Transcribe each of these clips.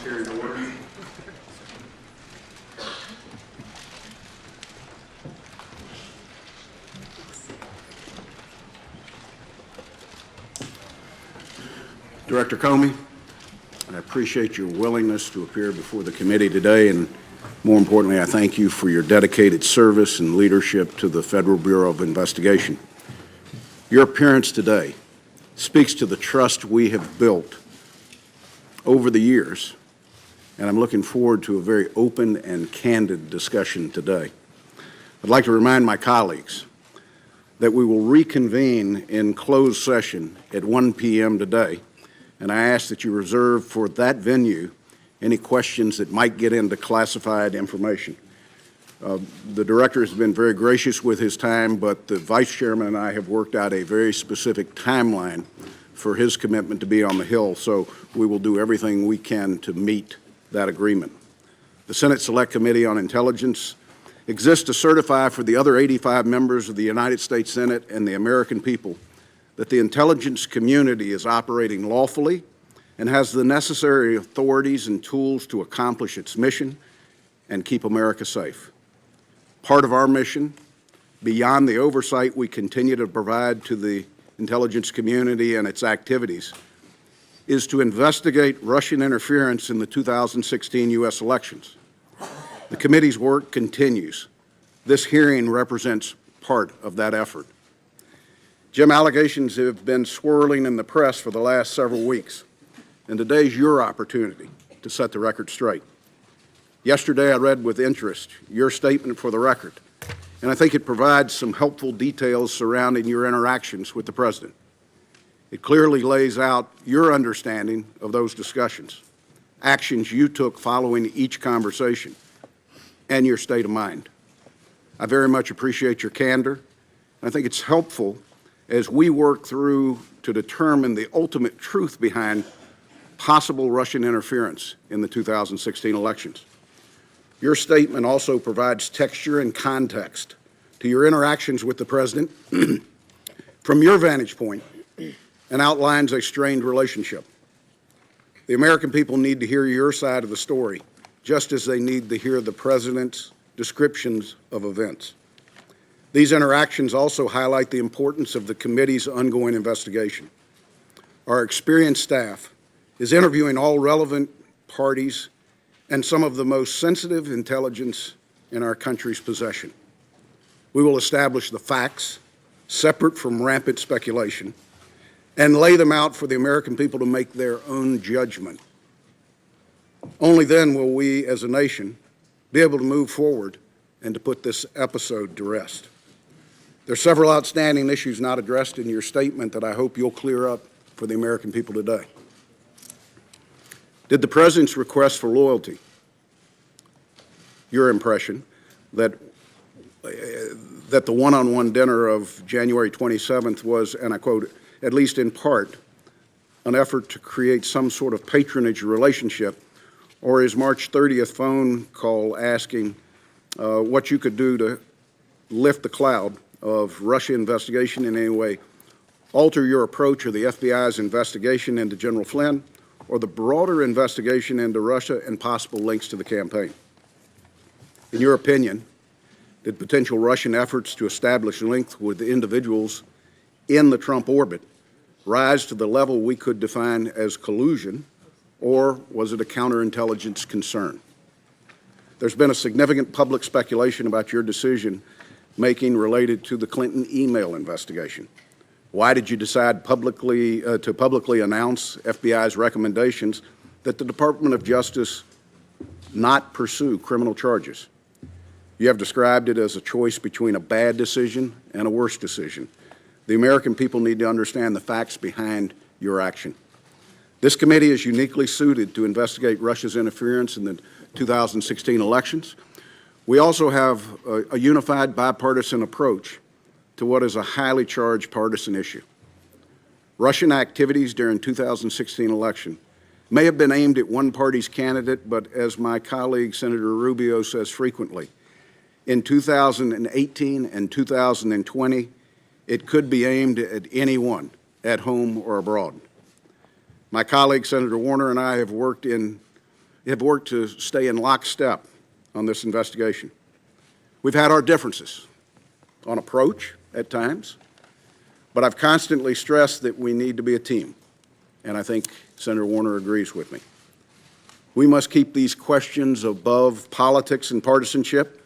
Carried order. Director Comey, I appreciate your willingness to appear before the committee today, and more importantly, I thank you for your dedicated service and leadership to the Federal Bureau of Investigation. Your appearance today speaks to the trust we have built over the years, and I'm looking forward to a very open and candid discussion today. I'd like to remind my colleagues that we will reconvene in closed session at 1 p.m. today, and I ask that you reserve for that venue any questions that might get into classified information. The director has been very gracious with his time, but the vice chairman and I have worked out a very specific timeline for his commitment to be on the Hill, so we will do everything we can to meet that agreement. The Senate Select Committee on Intelligence exists to certify for the other 85 members of the United States Senate and the American people that the intelligence community is operating lawfully and has the necessary authorities and tools to accomplish its mission and keep America safe. Part of our mission, beyond the oversight we continue to provide to the intelligence community and its activities, is to investigate Russian interference in the 2016 U.S. elections. The committee's work continues. This hearing represents part of that effort. Jim, allegations have been swirling in the press for the last several weeks, and today's your opportunity to set the record straight. Yesterday, I read with interest your statement for the record, and I think it provides some helpful details surrounding your interactions with the President. It clearly lays out your understanding of those discussions, actions you took following each conversation, and your state of mind. I very much appreciate your candor, and I think it's helpful as we work through to determine the ultimate truth behind possible Russian interference in the 2016 elections. Your statement also provides texture and context to your interactions with the President from your vantage point and outlines a strained relationship. The American people need to hear your side of the story, just as they need to hear the President's descriptions of events. These interactions also highlight the importance of the committee's ongoing investigation. Our experienced staff is interviewing all relevant parties and some of the most sensitive intelligence in our country's possession. We will establish the facts, separate from rampant speculation, and lay them out for the American people to make their own judgment. Only then will we, as a nation, be able to move forward and to put this episode to rest. There are several outstanding issues not addressed in your statement that I hope you'll clear up for the American people today. Did the President's request for loyalty, your impression that the one-on-one dinner of January 27th was, and I quote, at least in part, an effort to create some sort of patronage relationship, or his March 30th phone call asking what you could do to lift the cloud of Russia investigation in any way, alter your approach of the FBI's investigation into General Flynn, or the broader investigation into Russia and possible links to the campaign? In your opinion, did potential Russian efforts to establish links with individuals in the Trump orbit rise to the level we could define as collusion, or was it a counterintelligence concern? There's been a significant public speculation about your decision-making related to the Clinton email investigation. Why did you decide to publicly announce FBI's recommendations that the Department of Justice not pursue criminal charges? You have described it as a choice between a bad decision and a worse decision. The American people need to understand the facts behind your action. This committee is uniquely suited to investigate Russia's interference in the 2016 elections. We also have a unified bipartisan approach to what is a highly charged partisan issue. Russian activities during 2016 election may have been aimed at one party's candidate, but as my colleague Senator Rubio says frequently, in 2018 and 2020, it could be aimed at anyone, at home or abroad. My colleague Senator Warner and I have worked in have worked to stay in lockstep on this investigation. We've had our differences on approach at times, but I've constantly stressed that we need to be a team, and I think Senator Warner agrees with me. We must keep these questions above politics and partisanship.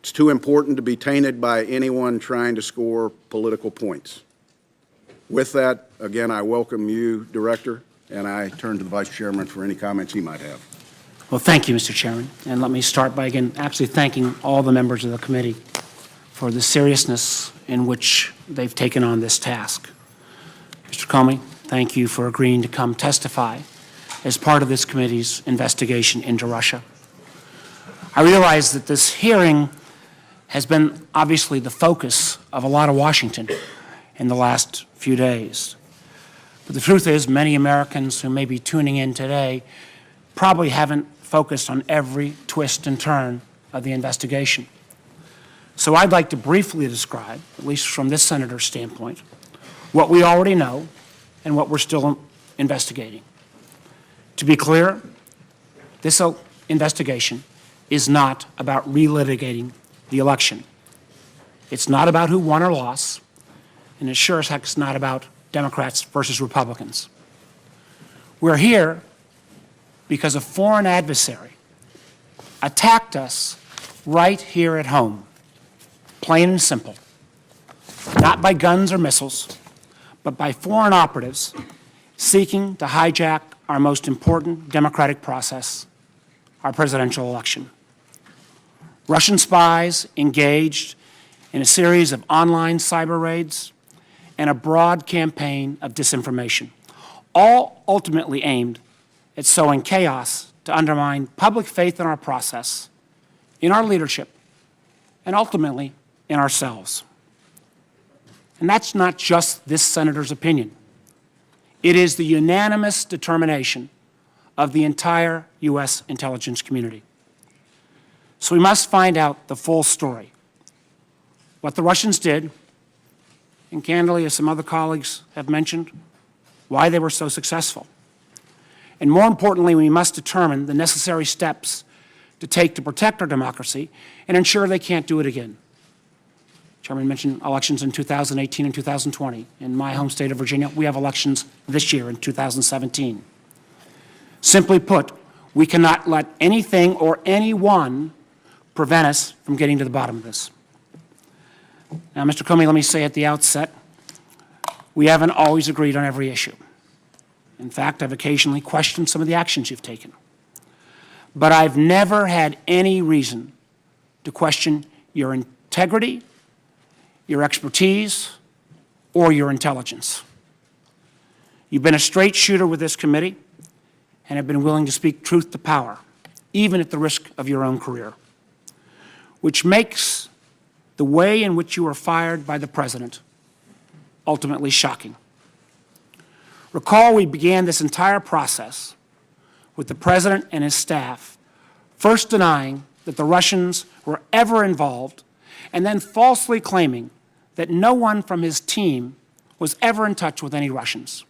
It's too important to be tainted by anyone trying to score political points. With that, again, I welcome you, Director, and I turn to the Vice Chairman for any comments he might have. Well, thank you, Mr. Chairman. And let me start by, again, absolutely thanking all the members of the committee for the seriousness in which they've taken on this task. Mr. Comey, thank you for agreeing to come testify as part of this committee's investigation into Russia. I realize that this hearing has been obviously the focus of a lot of Washington in the last few days. But the truth is, many Americans who may be tuning in today probably haven't focused on every twist and turn of the investigation. So I'd like to briefly describe, at least from this senator's standpoint, what we already know and what we're still investigating. To be clear, this investigation is not about relitigating the election. It's not about who won or lost, and it sure as heck is not about Democrats versus Republicans. We're here because a foreign adversary attacked us right here at home, plain and simple, not by guns or missiles, but by foreign operatives seeking to hijack our most important democratic process, our presidential election. Russian spies engaged in a series of online cyber raids and a broad campaign of disinformation, all ultimately aimed at sowing chaos to undermine public faith in our process, in our leadership, and ultimately in ourselves. And that's not just this senator's opinion. It is the unanimous determination of the entire U.S. intelligence community. So we must find out the full story, what the Russians did, and candidly, as some other colleagues have mentioned, why they were so successful. And more importantly, we must determine the necessary steps to take to protect our democracy and ensure they can't do it again. Chairman mentioned elections in 2018 and 2020. In my home state of Virginia, we have elections this year in 2017. Simply put, we cannot let anything or anyone prevent us from getting to the bottom of this. Now, Mr. Comey, let me say at the outset, we haven't always agreed on every issue. In fact, I've occasionally questioned some of the actions you've taken. But I've never had any reason to question your integrity, your expertise, or your intelligence. You've been a straight shooter with this committee and have been willing to speak truth to power, even at the risk of your own career, which makes the way in which you were fired by the president ultimately shocking. Recall, we began this entire process with the president and his staff first denying that the Russians were ever involved and then falsely claiming that no one from his team was ever in touch with any Russians.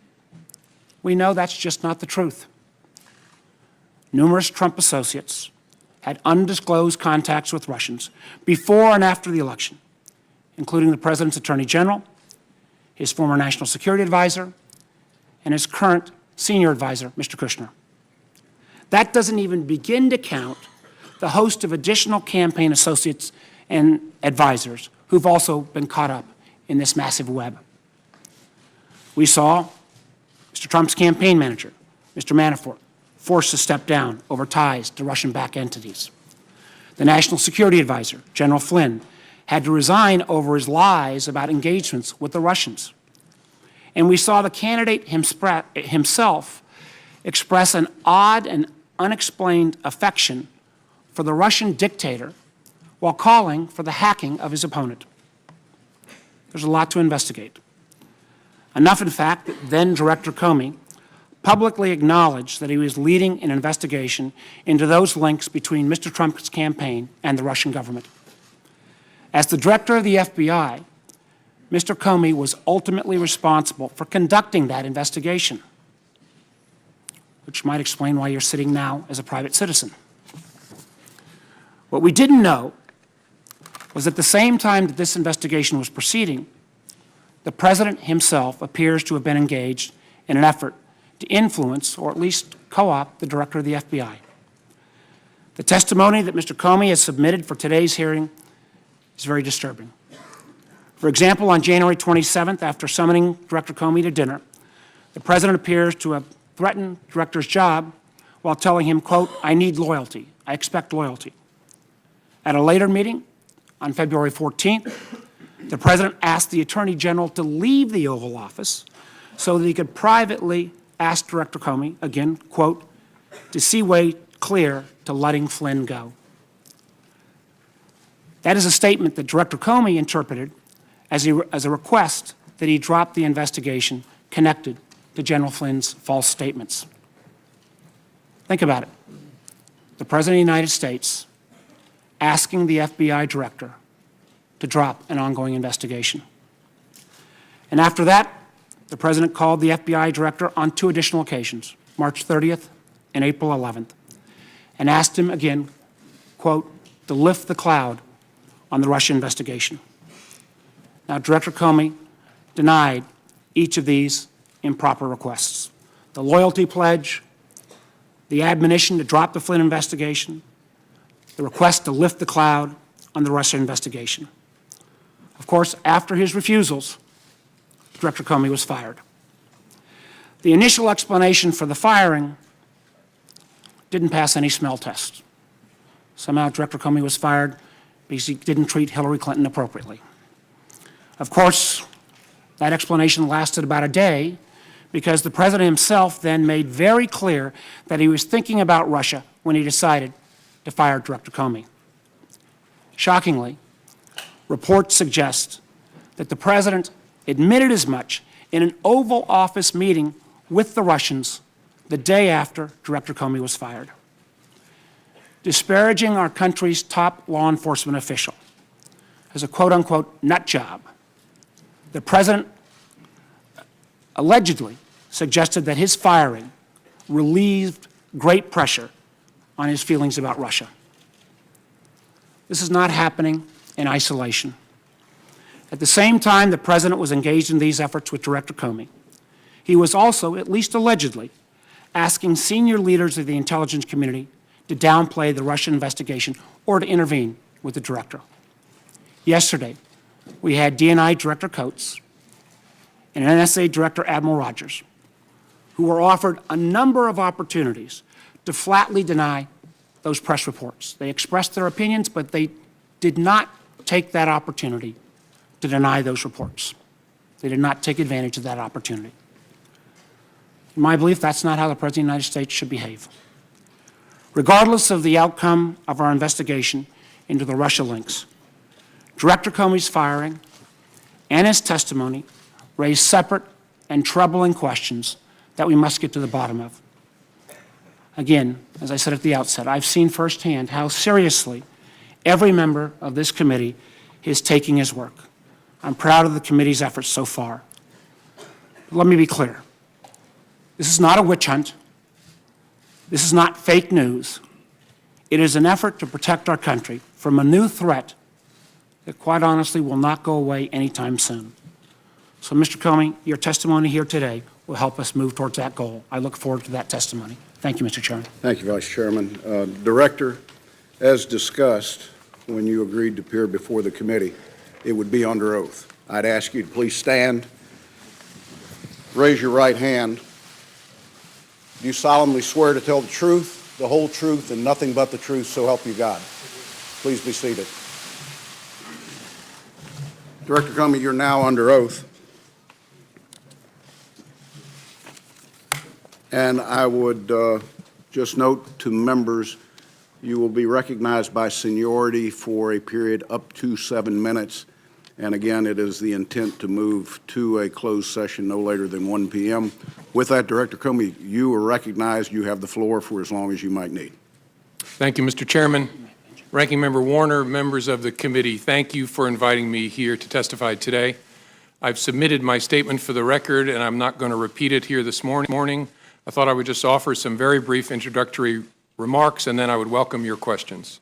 We know that's just not the truth. Numerous Trump associates had undisclosed contacts with Russians before and after the election, including the president's attorney general, his former national security advisor, and his current senior advisor, Mr. Kushner. That doesn't even begin to count the host of additional campaign associates and advisors who've also been caught up in this massive web. We saw Mr. Trump's campaign manager, Mr. Manafort, forced to step down over ties to Russian-backed entities. The national security advisor, General Flynn, had to resign over his lies about engagements with the Russians. And we saw the candidate himself express an odd and unexplained affection for the Russian dictator while calling for the hacking of his opponent. There's a lot to investigate. Enough, in fact, that then Director Comey publicly acknowledged that he was leading an investigation into those links between Mr. Trump's campaign and the Russian government. As the director of the FBI, Mr. Comey was ultimately responsible for conducting that investigation. which might explain why you're sitting now as a private citizen. What we didn't know was at the same time that this investigation was proceeding, the President himself appears to have been engaged in an effort to influence, or at least co-opt, the Director of the FBI. The testimony that Mr. Comey has submitted for today's hearing is very disturbing. For example, on January 27th, after summoning Director Comey to dinner, the President appears to have threatened the Director's job while telling him, quote, "I need loyalty. I expect loyalty." At a later meeting, on February 14th, the President asked the Attorney General to leave the Oval Office so that he could privately ask Director Comey, again, quote, "to see way clear to letting Flynn go." That is a statement that Director Comey interpreted as a request that he drop the investigation connected to General Flynn's false statements. Think about it. The President of the United States asking the FBI Director to drop an ongoing investigation. And after that, the President called the FBI Director on 2 additional occasions, March 30th and April 11th, and asked him again, quote, to lift the cloud on the Russia investigation. Now, Director Comey denied each of these improper requests. The loyalty pledge, the admonition to drop the Flynn investigation, the request to lift the cloud on the Russia investigation. Of course, after his refusals, Director Comey was fired. The initial explanation for the firing didn't pass any smell test. Somehow Director Comey was fired because he didn't treat Hillary Clinton appropriately. Of course, that explanation lasted about a day because the President himself then made very clear that he was thinking about Russia when he decided to fire Director Comey. Shockingly, reports suggest that the President admitted as much in an Oval Office meeting with the Russians the day after Director Comey was fired. Disparaging our country's top law enforcement official as a quote-unquote nut job, the President allegedly suggested that his firing relieved great pressure on his feelings about Russia. This is not happening in isolation. At the same time the President was engaged in these efforts with Director Comey, he was also, at least allegedly, asking senior leaders of the intelligence community to downplay the Russian investigation or to intervene with the Director. Yesterday, we had DNI Director Coates and NSA Director Admiral Rogers, who were offered a number of opportunities to flatly deny those press reports. They expressed their opinions, but they did not take that opportunity to deny those reports. They did not take advantage of that opportunity. In my belief, that's not how the President of the United States should behave. Regardless of the outcome of our investigation into the Russia links, Director Comey's firing and his testimony raise separate and troubling questions that we must get to the bottom of. Again, as I said at the outset, I've seen firsthand how seriously every member of this committee is taking his work. I'm proud of the committee's efforts so far. Let me be clear. This is not a witch hunt. This is not fake news. It is an effort to protect our country from a new threat that, quite honestly, will not go away anytime soon. So, Mr. Comey, your testimony here today will help us move towards that goal. I look forward to that testimony. Thank you, Mr. Chairman. Thank you, Vice Chairman. Director, as discussed, when you agreed to appear before the committee, it would be under oath. I'd ask you to please stand, raise your right hand. Do you solemnly swear to tell the truth, the whole truth, and nothing but the truth, so help you God? Please be seated. Director Comey, you're now under oath. And I would just note to members, you will be recognized by seniority for a period up to 7 minutes. And again, it is the intent to move to a closed session no later than 1 p.m. With that, Director Comey, you are recognized. You have the floor for as long as you might need. Thank you, Mr. Chairman. Ranking Member Warner, members of the committee, thank you for inviting me here to testify today. I've submitted my statement for the record, and I'm not going to repeat it here this morning. I thought I would just offer some very brief introductory remarks, and then I would welcome your questions.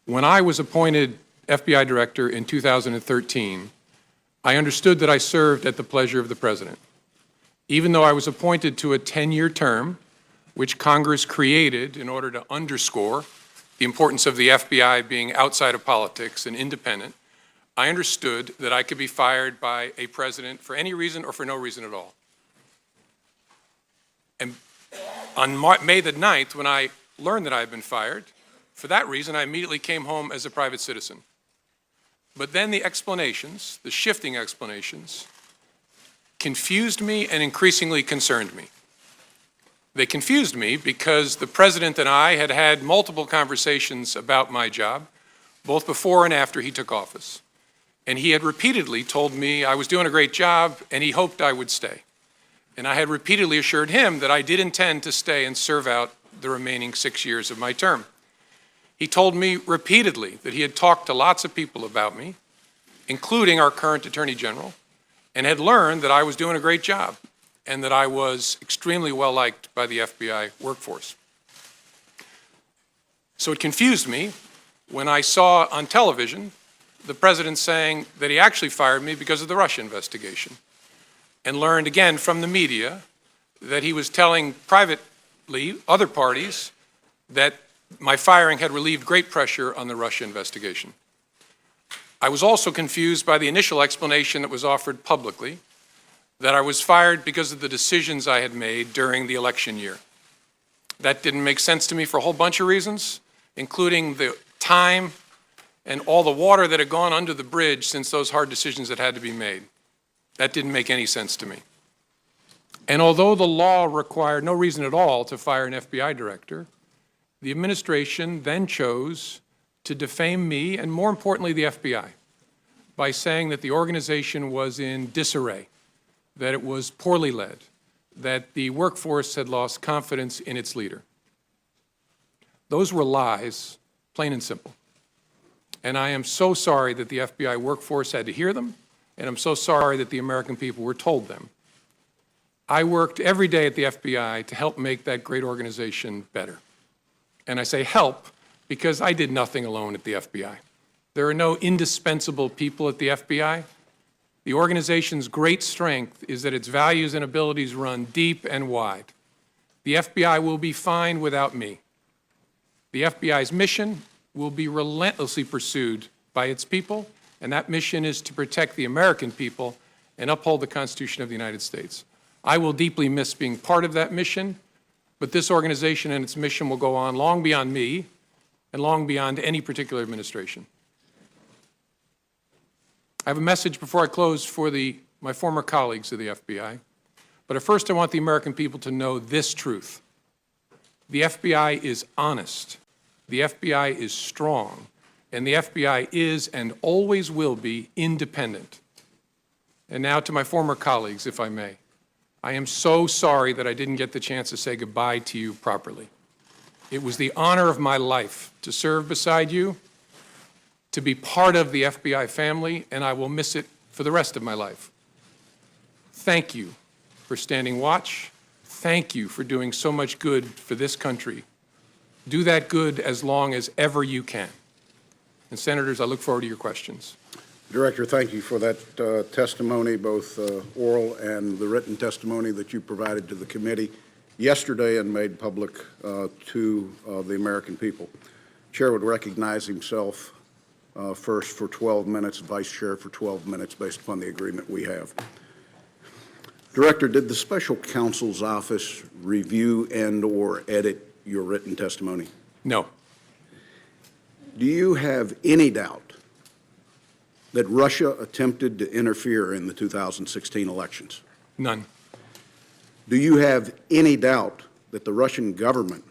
When I was appointed FBI Director in 2013, I understood that I served at the pleasure of the President. Even though I was appointed to a 10-year term, which Congress created in order to underscore the importance of the FBI being outside of politics and independent, I understood that I could be fired by a president for any reason or for no reason at all. And on May the 9th, when I learned that I had been fired, for that reason, I immediately came home as a private citizen. But then the explanations, the shifting explanations, confused me and increasingly concerned me. They confused me because the President and I had had multiple conversations about my job, both before and after he took office. And he had repeatedly told me I was doing a great job and he hoped I would stay. And I had repeatedly assured him that I did intend to stay and serve out the remaining 6 years of my term. He told me repeatedly that he had talked to lots of people about me, including our current Attorney General, and had learned that I was doing a great job and that I was extremely well liked by the FBI workforce. So it confused me when I saw on television the President saying that he actually fired me because of the Russia investigation, and learned again from the media that he was telling privately other parties that my firing had relieved great pressure on the Russia investigation. I was also confused by the initial explanation that was offered publicly that I was fired because of the decisions I had made during the election year. That didn't make sense to me for a whole bunch of reasons, including the time and all the water that had gone under the bridge since those hard decisions had had to be made. That didn't make any sense to me. And although the law required no reason at all to fire an FBI director, the administration then chose to defame me, and more importantly, the FBI, by saying that the organization was in disarray, that it was poorly led, that the workforce had lost confidence in its leader. Those were lies, plain and simple. And I am so sorry that the FBI workforce had to hear them, and I'm so sorry that the American people were told them. I worked every day at the FBI to help make that great organization better. And I say help because I did nothing alone at the FBI. There are no indispensable people at the FBI. The organization's great strength is that its values and abilities run deep and wide. The FBI will be fine without me. The FBI's mission will be relentlessly pursued by its people, and that mission is to protect the American people and uphold the Constitution of the United States. I will deeply miss being part of that mission, but this organization and its mission will go on long beyond me and long beyond any particular administration. I have a message before I close for my former colleagues of the FBI, but at first I want the American people to know this truth. The FBI is honest, the FBI is strong, and the FBI is and always will be independent. And now to my former colleagues, if I may. I am so sorry that I didn't get the chance to say goodbye to you properly. It was the honor of my life to serve beside you, to be part of the FBI family, and I will miss it for the rest of my life. Thank you for standing watch. Thank you for doing so much good for this country. Do that good as long as ever you can. And Senators, I look forward to your questions. Director, thank you for that testimony, both oral and the written testimony that you provided to the committee yesterday and made public to the American people. Chair would recognize himself first for 12 minutes, Vice Chair for 12 minutes based upon the agreement we have. Director, did the Special Counsel's Office review and/or edit your written testimony? No. Do you have any doubt that Russia attempted to interfere in the 2016 elections? None. Do you have any doubt that the Russian government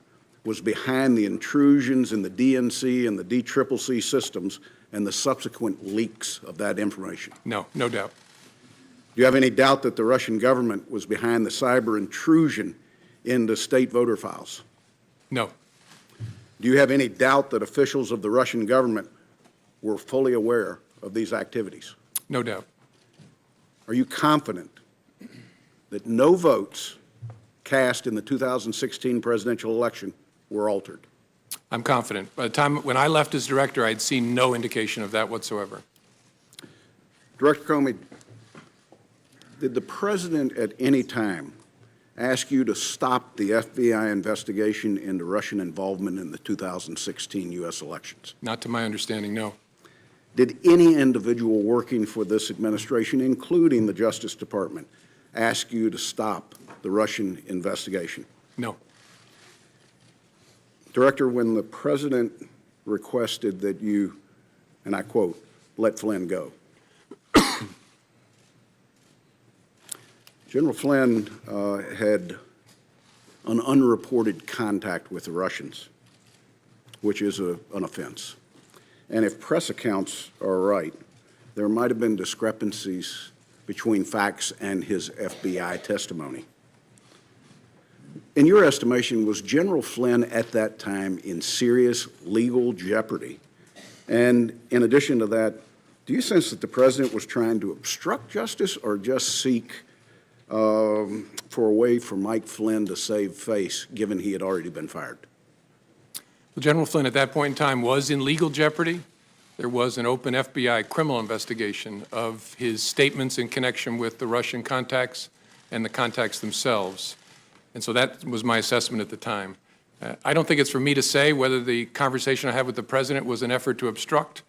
was behind the intrusions in the DNC and the DCCC systems and the subsequent leaks of that information? No, no doubt. Do you have any doubt that the Russian government was behind the cyber intrusion into state voter files? No. Do you have any doubt that officials of the Russian government were fully aware of these activities? No doubt. Are you confident that no votes cast in the 2016 presidential election were altered? I'm confident. By the time when I left as director, I had seen no indication of that whatsoever. Director Comey, did the president at any time ask you to stop the FBI investigation into Russian involvement in the 2016 U.S. elections? Not to my understanding, no. Did any individual working for this administration, including the Justice Department, ask you to stop the Russian investigation? No. Director, when the president requested that you, and I quote, let Flynn go, General Flynn had an unreported contact with the Russians, which is an offense. And if press accounts are right, there might have been discrepancies between facts and his FBI testimony. In your estimation, was General Flynn at that time in serious legal jeopardy? And in addition to that, do you sense that the president was trying to obstruct justice or just seek for a way for Mike Flynn to save face, given he had already been fired? Well, General Flynn at that point in time was in legal jeopardy. There was an open FBI criminal investigation of his statements in connection with the Russian contacts and the contacts themselves. And so that was my assessment at the time. I don't think it's for me to say whether the conversation I had with the president was an effort to obstruct.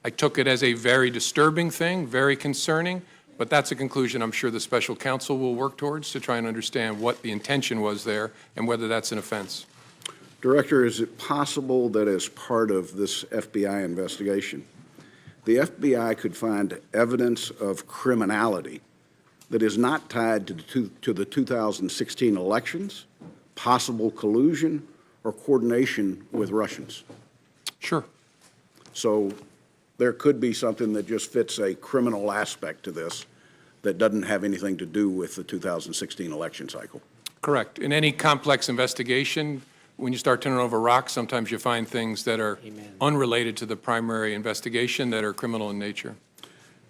I took it as a very disturbing thing, very concerning, but that's a conclusion I'm sure the special counsel will work towards to try and understand what the intention was there and whether that's an offense. Director, is it possible that as part of this FBI investigation, the FBI could find evidence of criminality that is not tied to the 2016 elections, possible collusion, or coordination with Russians? Sure. So there could be something that just fits a criminal aspect to this that doesn't have anything to do with the 2016 election cycle. Correct. In any complex investigation, when you start turning over rocks, sometimes you find things that are unrelated to the primary investigation that are criminal in nature.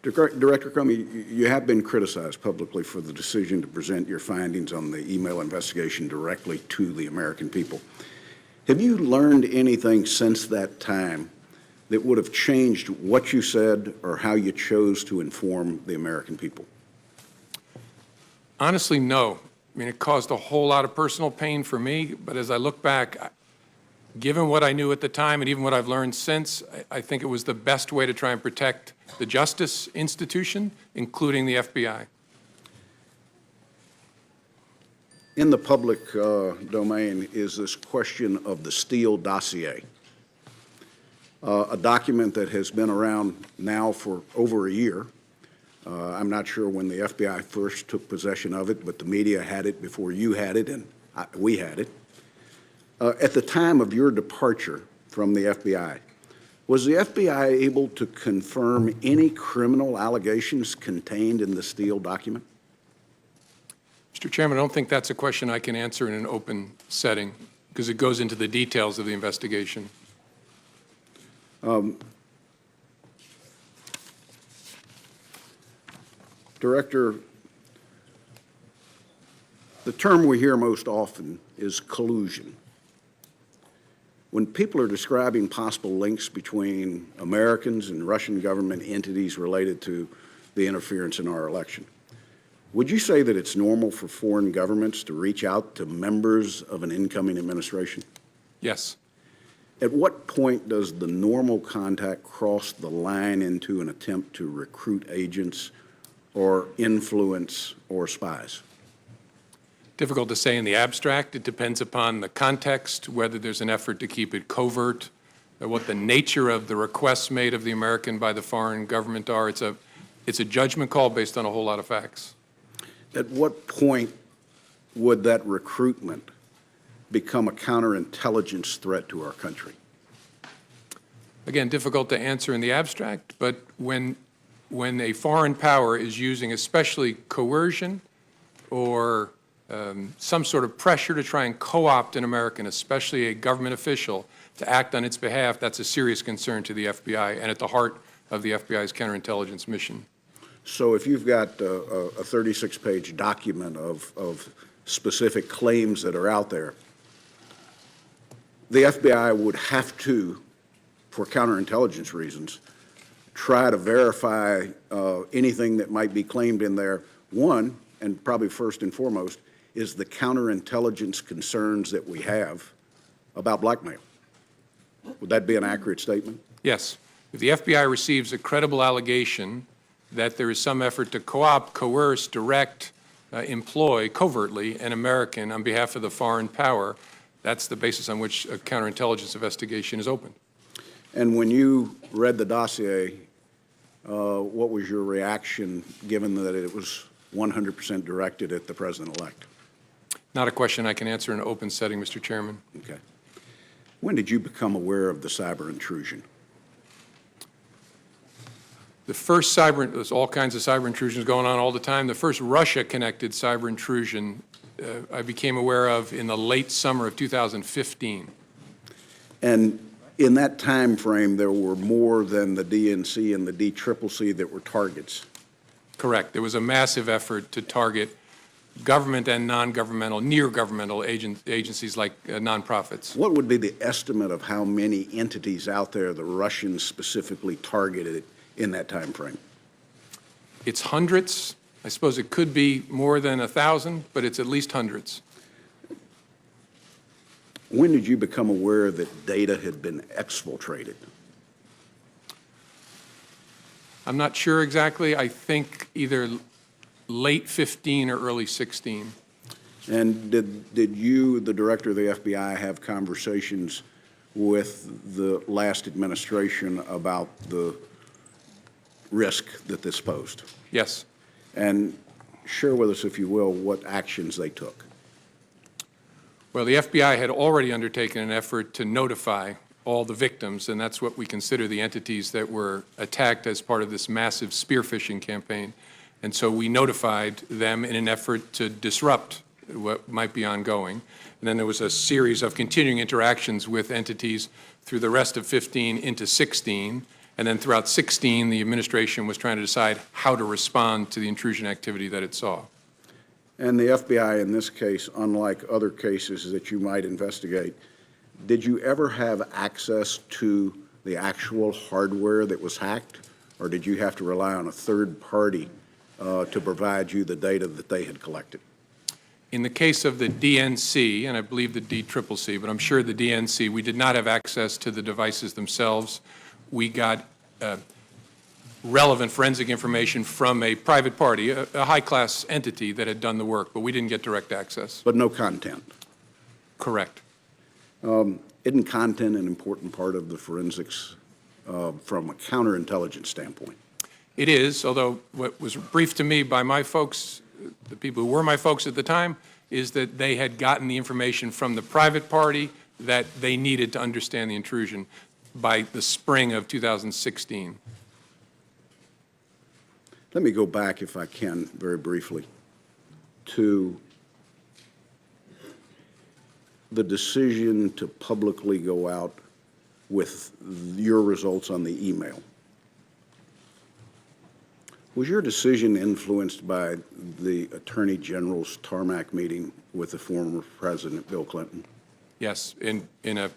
Director Comey, you have been criticized publicly for the decision to present your findings on the email investigation directly to the American people. Have you learned anything since that time that would have changed what you said or how you chose to inform the American people? Honestly, no. I mean, it caused a whole lot of personal pain for me, but as I look back, given what I knew at the time and even what I've learned since, I think it was the best way to try and protect the justice institution, including the FBI. In the public domain is this question of the Steele dossier, a document that has been around now for over a year. I'm not sure when the FBI first took possession of it, but the media had it before you had it and we had it. At the time of your departure from the FBI, was the FBI able to confirm any criminal allegations contained in the Steele document? Mr. Chairman, I don't think that's a question I can answer in an open setting because it goes into the details of the investigation. Director, the term we hear most often is collusion. When people are describing possible links between Americans and Russian government entities related to the interference in our election, would you say that it's normal for foreign governments to reach out to members of an incoming administration? Yes. At what point does the normal contact cross the line into an attempt to recruit agents or influence or spies? Difficult to say in the abstract. It depends upon the context, whether there's an effort to keep it covert, or what the nature of the requests made of the American by the foreign government are. It's a judgment call based on a whole lot of facts. At what point would that recruitment become a counterintelligence threat to our country? Again, difficult to answer in the abstract, but when a foreign power is using especially coercion or some sort of pressure to try and co-opt an American, especially a government official, to act on its behalf, that's a serious concern to the FBI and at the heart of the FBI's counterintelligence mission. So if you've got a 36-page document of specific claims that are out there, the FBI would have to, for counterintelligence reasons, try to verify anything that might be claimed in there. One, and probably first and foremost, is the counterintelligence concerns that we have about blackmail. Would that be an accurate statement? Yes. If the FBI receives a credible allegation that there is some effort to co-opt, coerce, direct, employ covertly an American on behalf of the foreign power, that's the basis on which a counterintelligence investigation is opened. And when you read the dossier, what was your reaction, given that it was 100% directed at the president-elect? Not a question I can answer in an open setting, Mr. Chairman. Okay. When did you become aware of the cyber intrusion? The first cyber, there's all kinds of cyber intrusions going on all the time. The first Russia-connected cyber intrusion I became aware of in the late summer of 2015. And in that time frame, there were more than the DNC and the DCCC that were targets. Correct. There was a massive effort to target government and non-governmental, near-governmental agencies like nonprofits. What would be the estimate of how many entities out there the Russians specifically targeted in that time frame? It's hundreds. I suppose it could be more than 1,000, but it's at least hundreds. When did you become aware that data had been exfiltrated? I'm not sure exactly. I think either late 15 or early 16. And did you, the director of the FBI, have conversations with the last administration about the risk that this posed? Yes. And share with us, if you will, what actions they took. Well, the FBI had already undertaken an effort to notify all the victims, and that's what we consider the entities that were attacked as part of this massive spear phishing campaign. And so we notified them in an effort to disrupt what might be ongoing. And then there was a series of continuing interactions with entities through the rest of 15 into 16. And then throughout 16, the administration was trying to decide how to respond to the intrusion activity that it saw. And the FBI, in this case, unlike other cases that you might investigate, did you ever have access to the actual hardware that was hacked, or did you have to rely on a third party to provide you the data that they had collected? In the case of the DNC, and I believe the DCCC, but I'm sure the DNC, we did not have access to the devices themselves. We got relevant forensic information from a private party, a high-class entity that had done the work, but we didn't get direct access. But no content? Correct. Isn't content an important part of the forensics from a counterintelligence standpoint? It is, although what was briefed to me by my folks, the people who were my folks at the time, is that they had gotten the information from the private party that they needed to understand the intrusion by the spring of 2016. Let me go back, if I can, very briefly, to the decision to publicly go out with your results on the email. Was your decision influenced by the Attorney General's tarmac meeting with the former President Bill Clinton? Yes, in a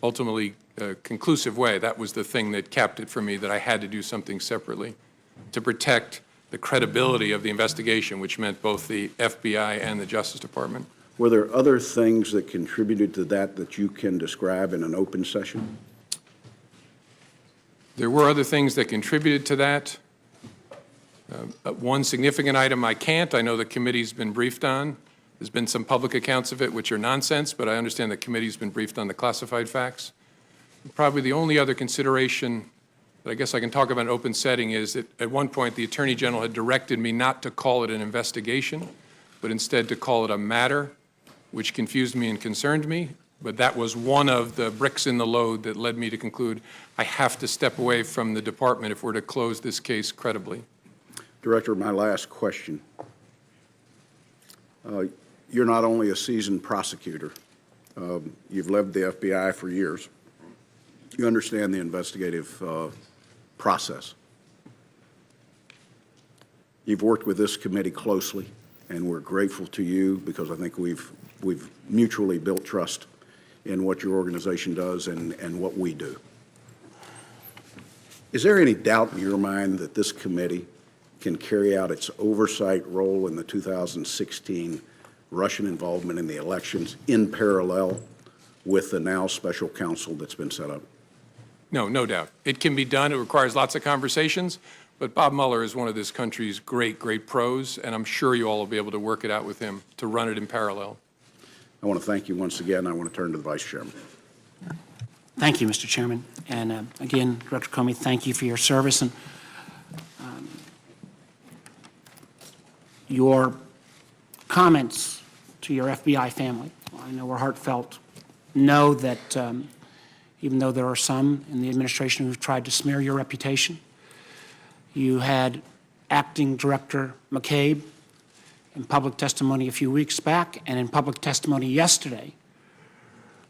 ultimately conclusive way. That was the thing that capped it for me, that I had to do something separately to protect the credibility of the investigation, which meant both the FBI and the Justice Department. Were there other things that contributed to that you can describe in an open session? There were other things that contributed to that. One significant item I can't. I know the committee's been briefed on. There's been some public accounts of it which are nonsense, but I understand the committee's been briefed on the classified facts. Probably the only other consideration that I guess I can talk about in an open setting is that at one point the Attorney General had directed me not to call it an investigation, but instead to call it a matter, which confused me and concerned me. But that was one of the bricks in the load that led me to conclude I have to step away from the department if we're to close this case credibly. Director, my last question. You're not only a seasoned prosecutor, you've led the FBI for years. You understand the investigative process. You've worked with this committee closely and we're grateful to you because I think we've mutually built trust in what your organization does and what we do. Is there any doubt in your mind that this committee can carry out its oversight role in the 2016 Russian involvement in the elections in parallel with the now special counsel that's been set up? No, no doubt. It can be done. It requires lots of conversations, but Bob Mueller is one of this country's great, great pros, and I'm sure you all will be able to work it out with him to run it in parallel. I want to thank you once again. I want to turn to the Vice Chairman. Thank you, Mr. Chairman. And again, Director Comey, thank you for your service. And your comments to your FBI family, I know were heartfelt. Know that even though there are some in the administration who've tried to smear your reputation, you had Acting Director McCabe in public testimony a few weeks back and in public testimony yesterday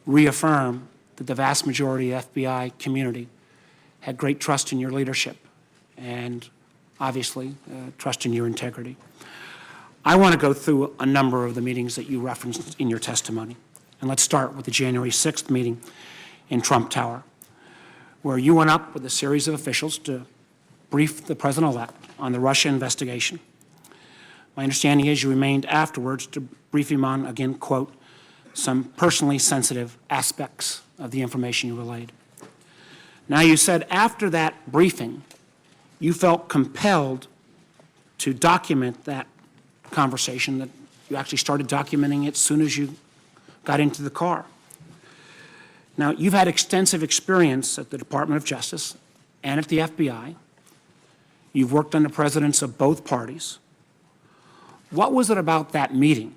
reaffirm that the vast majority of the FBI community had great trust in your leadership and obviously trust in your integrity. I want to go through a number of the meetings that you referenced in your testimony. And let's start with the January 6th meeting in Trump Tower, where you went up with a series of officials to brief the president-elect on the Russia investigation. My understanding is you remained afterwards to brief him on, again, quote, some personally sensitive aspects of the information you relayed. Now, you said after that briefing, you felt compelled to document that conversation, that you actually started documenting it as soon as you got into the car. Now, you've had extensive experience at the Department of Justice and at the FBI. You've worked under presidents of both parties. What was it about that meeting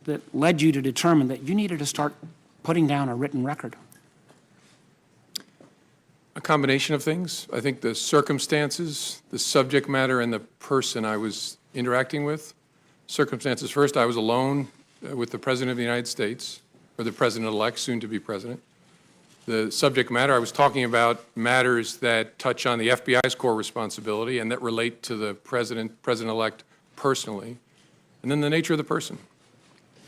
that led you to determine that you needed to start putting down a written record? A combination of things. I think the circumstances, the subject matter, and the person I was interacting with. Circumstances first, I was alone with the President of the United States, or the President-elect, soon to be President. The subject matter, I was talking about matters that touch on the FBI's core responsibility and that relate to the President-elect personally. And then the nature of the person.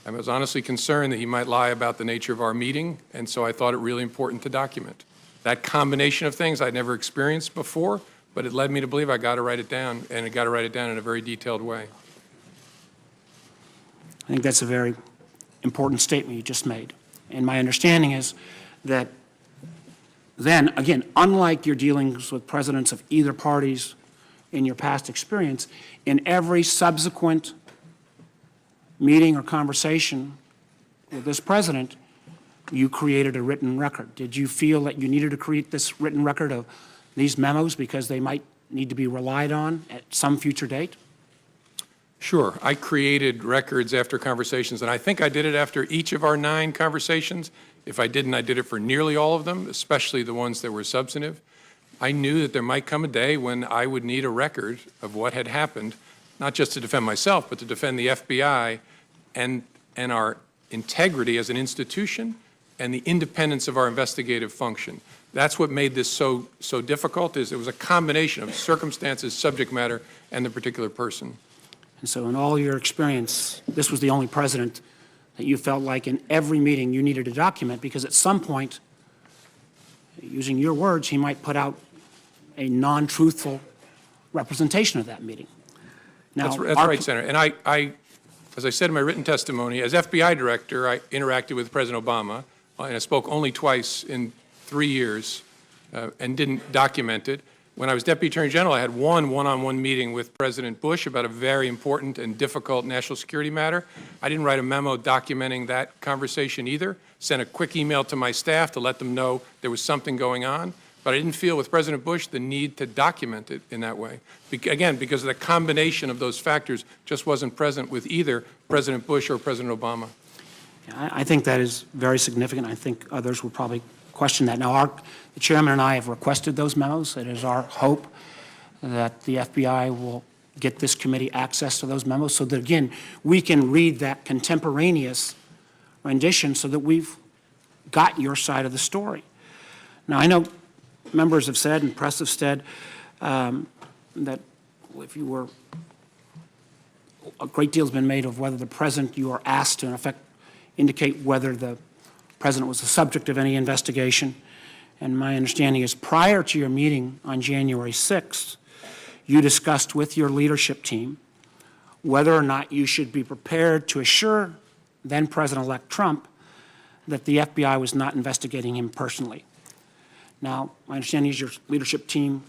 I was honestly concerned that he might lie about the nature of our meeting, and so I thought it really important to document. That combination of things I'd never experienced before, but it led me to believe I got to write it down, and I got to write it down in a very detailed way. I think that's a very important statement you just made. And my understanding is that then, again, unlike your dealings with presidents of either parties in your past experience, in every subsequent meeting or conversation with this president, you created a written record. Did you feel that you needed to create this written record of these memos because they might need to be relied on at some future date? Sure. I created records after conversations, and I think I did it after each of our 9 conversations. If I didn't, I did it for nearly all of them, especially the ones that were substantive. I knew that there might come a day when I would need a record of what had happened, not just to defend myself, but to defend the FBI and our integrity as an institution and the independence of our investigative function. That's what made this so difficult, is it was a combination of circumstances, subject matter, and the particular person. And so in all your experience, this was the only president that you felt like in every meeting you needed to document, because at some point, using your words, he might put out a non-truthful representation of that meeting. Now, That's right, Senator. And I, as I said in my written testimony, as FBI director, I interacted with President Obama, and I spoke only twice in 3 years and didn't document it. When I was Deputy Attorney General, I had one one-on-one meeting with President Bush about a very important and difficult national security matter. I didn't write a memo documenting that conversation either. Sent a quick email to my staff to let them know there was something going on. But I didn't feel with President Bush the need to document it in that way. Again, because the combination of those factors just wasn't present with either President Bush or President Obama. I think that is very significant. I think others will probably question that. Now, the chairman and I have requested those memos. It is our hope that the FBI will get this committee access to those memos so that, again, we can read that contemporaneous rendition so that we've got your side of the story. Now, I know members have said and press have said that if you were a great deal has been made of whether the president, you are asked to, in effect, indicate whether the president was the subject of any investigation. And my understanding is prior to your meeting on January 6th, you discussed with your leadership team whether or not you should be prepared to assure then President-elect Trump that the FBI was not investigating him personally. Now, my understanding is your leadership team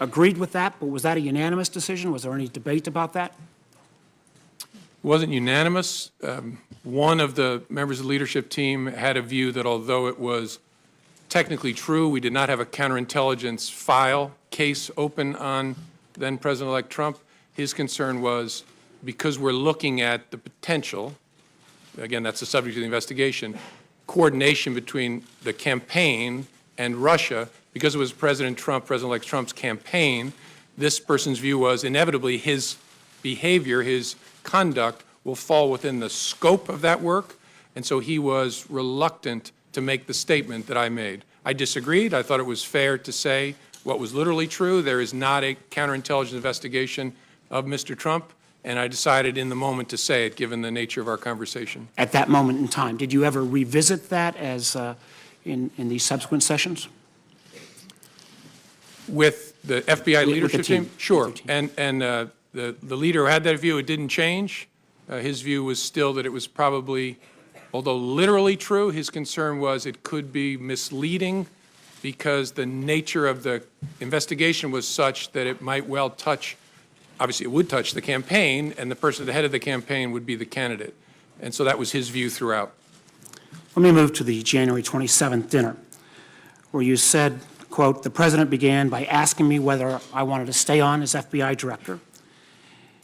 agreed with that, but was that a unanimous decision? Was there any debate about that? It wasn't unanimous. One of the members of the leadership team had a view that although it was technically true, we did not have a counterintelligence file case open on then President-elect Trump. His concern was because we're looking at the potential, again, that's the subject of the investigation, coordination between the campaign and Russia, because it was President Trump, President-elect Trump's campaign, this person's view was inevitably his behavior, his conduct will fall within the scope of that work, and so he was reluctant to make the statement that I made. I disagreed. I thought it was fair to say what was literally true. There is not a counterintelligence investigation of Mr. Trump, and I decided in the moment to say it, given the nature of our conversation. At that moment in time, did you ever revisit that as in these subsequent sessions? With the FBI leadership team. team? Sure. With the And the leader who had that view, it didn't change. His view was still that it was probably, although literally true, his concern was it could be misleading because the nature of the investigation was such that it might well touch, obviously it would touch the campaign, and the person at the head of the campaign would be the candidate. And so that was his view throughout. Let me move to the January 27th dinner, where you said, quote, "The president began by asking me whether I wanted to stay on as FBI director.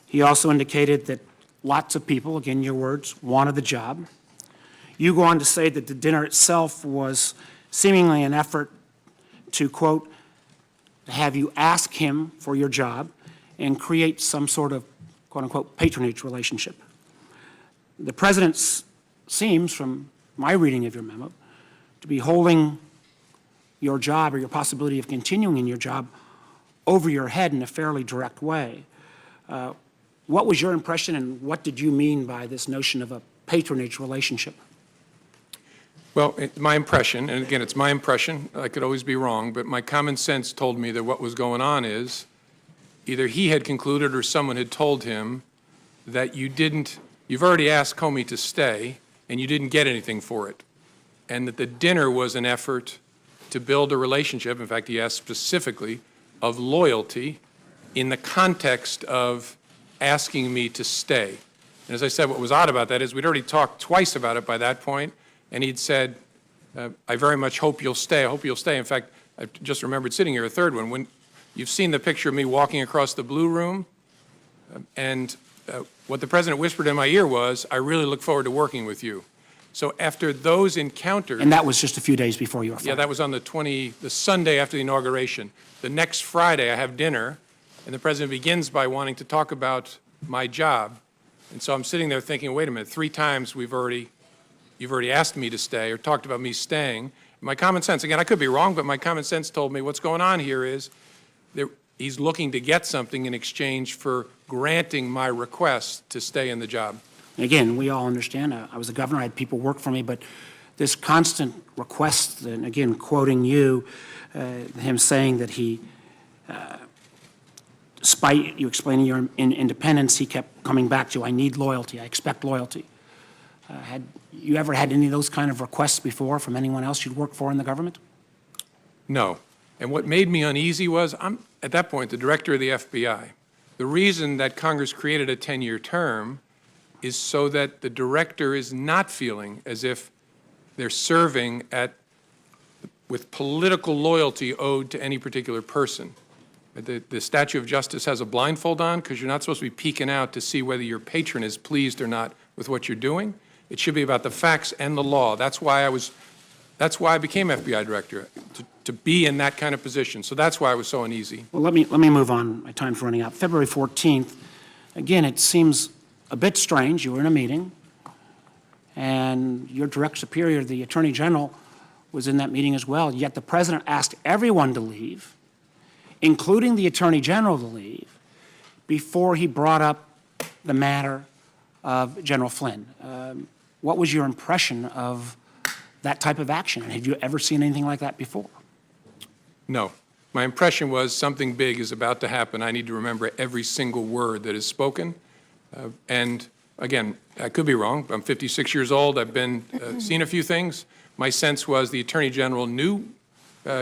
He also indicated that lots of people, again your words, wanted the job." You go on to say that the dinner itself was seemingly an effort to, quote, have you ask him for your job and create some sort of, quote unquote, patronage relationship. The president seems, from my reading of your memo, to be holding your job or your possibility of continuing in your job over your head in a fairly direct way. What was your impression, and what did you mean by this notion of a patronage relationship? Well, my impression, and again, it's my impression, I could always be wrong, but my common sense told me that what was going on is either he had concluded or someone had told him that you've already asked Comey to stay and you didn't get anything for it, and that the dinner was an effort to build a relationship, in fact, he asked specifically, of loyalty in the context of asking me to stay. And as I said, what was odd about that is we'd already talked twice about it by that point, and he'd said, I very much hope you'll stay. I hope you'll stay. In fact, I just remembered sitting here, a third one. When you've seen the picture of me walking across the blue room, and what the president whispered in my ear was, I really look forward to working with you. So after those encounters. And that was just a few days before you were fired. Yeah, that was on the Sunday after the inauguration. The next Friday, I have dinner, and the president begins by wanting to talk about my job. And so I'm sitting there thinking, wait a minute, 3 times you've already asked me to stay or talked about me staying. My common sense, again, I could be wrong, but my common sense told me what's going on here is he's looking to get something in exchange for granting my request to stay in the job. Again, we all understand, I was a governor, I had people work for me, but this constant request, and again, quoting you, him saying that he, despite you explaining your independence, he kept coming back to, I need loyalty, I expect loyalty. Had you ever had any of those kind of requests before from anyone else you'd worked for in the government? No. And what made me uneasy was, I'm, at that point, the director of the FBI. The reason that Congress created a 10-year term is so that the director is not feeling as if they're serving with political loyalty owed to any particular person. The statue of justice has a blindfold on because you're not supposed to be peeking out to see whether your patron is pleased or not with what you're doing. It should be about the facts and the law. That's why I became FBI director, to be in that kind of position. So that's why I was so uneasy. Well, let me move on. My time's running out. February 14th, again, it seems a bit strange. You were in a meeting, and your direct superior, the Attorney General, was in that meeting as well, yet the President asked everyone to leave, including the Attorney General to leave, before he brought up the matter of General Flynn. What was your impression of that type of action? Had you ever seen anything like that before? No. My impression was something big is about to happen. I need to remember every single word that is spoken. And again, I could be wrong. I'm 56 years old. I've been seen a few things. My sense was the Attorney General knew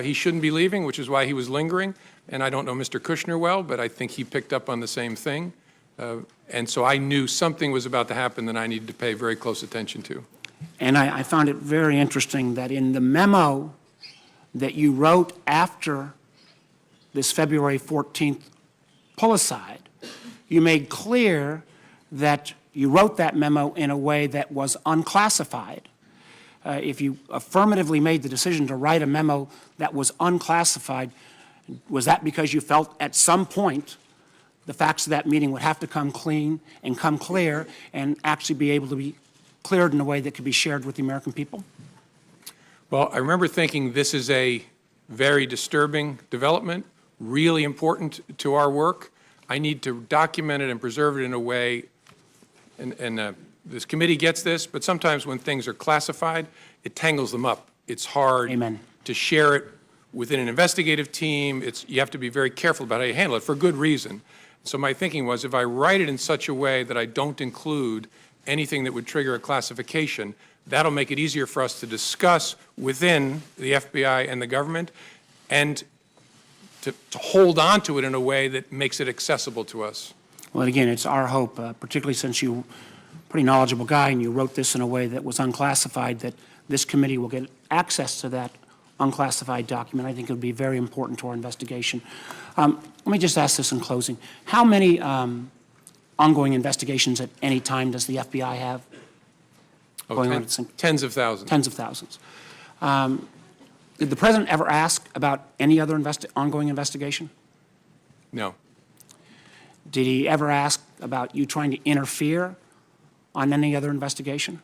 he shouldn't be leaving, which is why he was lingering. And I don't know Mr. Kushner well, but I think he picked up on the same thing. And so I knew something was about to happen that I needed to pay very close attention to. And I found it very interesting that in the memo that you wrote after this February 14th pull-aside, you made clear that you wrote that memo in a way that was unclassified. If you affirmatively made the decision to write a memo that was unclassified, was that because you felt at some point the facts of that meeting would have to come clean and come clear and actually be able to be cleared in a way that could be shared with the American people? Well, I remember thinking this is a very disturbing development, really important to our work. I need to document it and preserve it in a way, and this committee gets this, but sometimes when things are classified, it tangles them up. It's hard Amen. to share it within an investigative team. You have to be very careful about how you handle it for good reason. So my thinking was, if I write it in such a way that I don't include anything that would trigger a classification, that'll make it easier for us to discuss within the FBI and the government, and to hold on to it in a way that makes it accessible to us. Well, again, it's our hope, particularly since you're a pretty knowledgeable guy and you wrote this in a way that was unclassified, that this committee will get access to that unclassified document. I think it would be very important to our investigation. Let me just ask this in closing. How many ongoing investigations at any time does the FBI have? Tens of thousands. Tens of thousands. Did the President ever ask about any other ongoing investigation? No. Did he ever ask about you trying to interfere on any other investigation?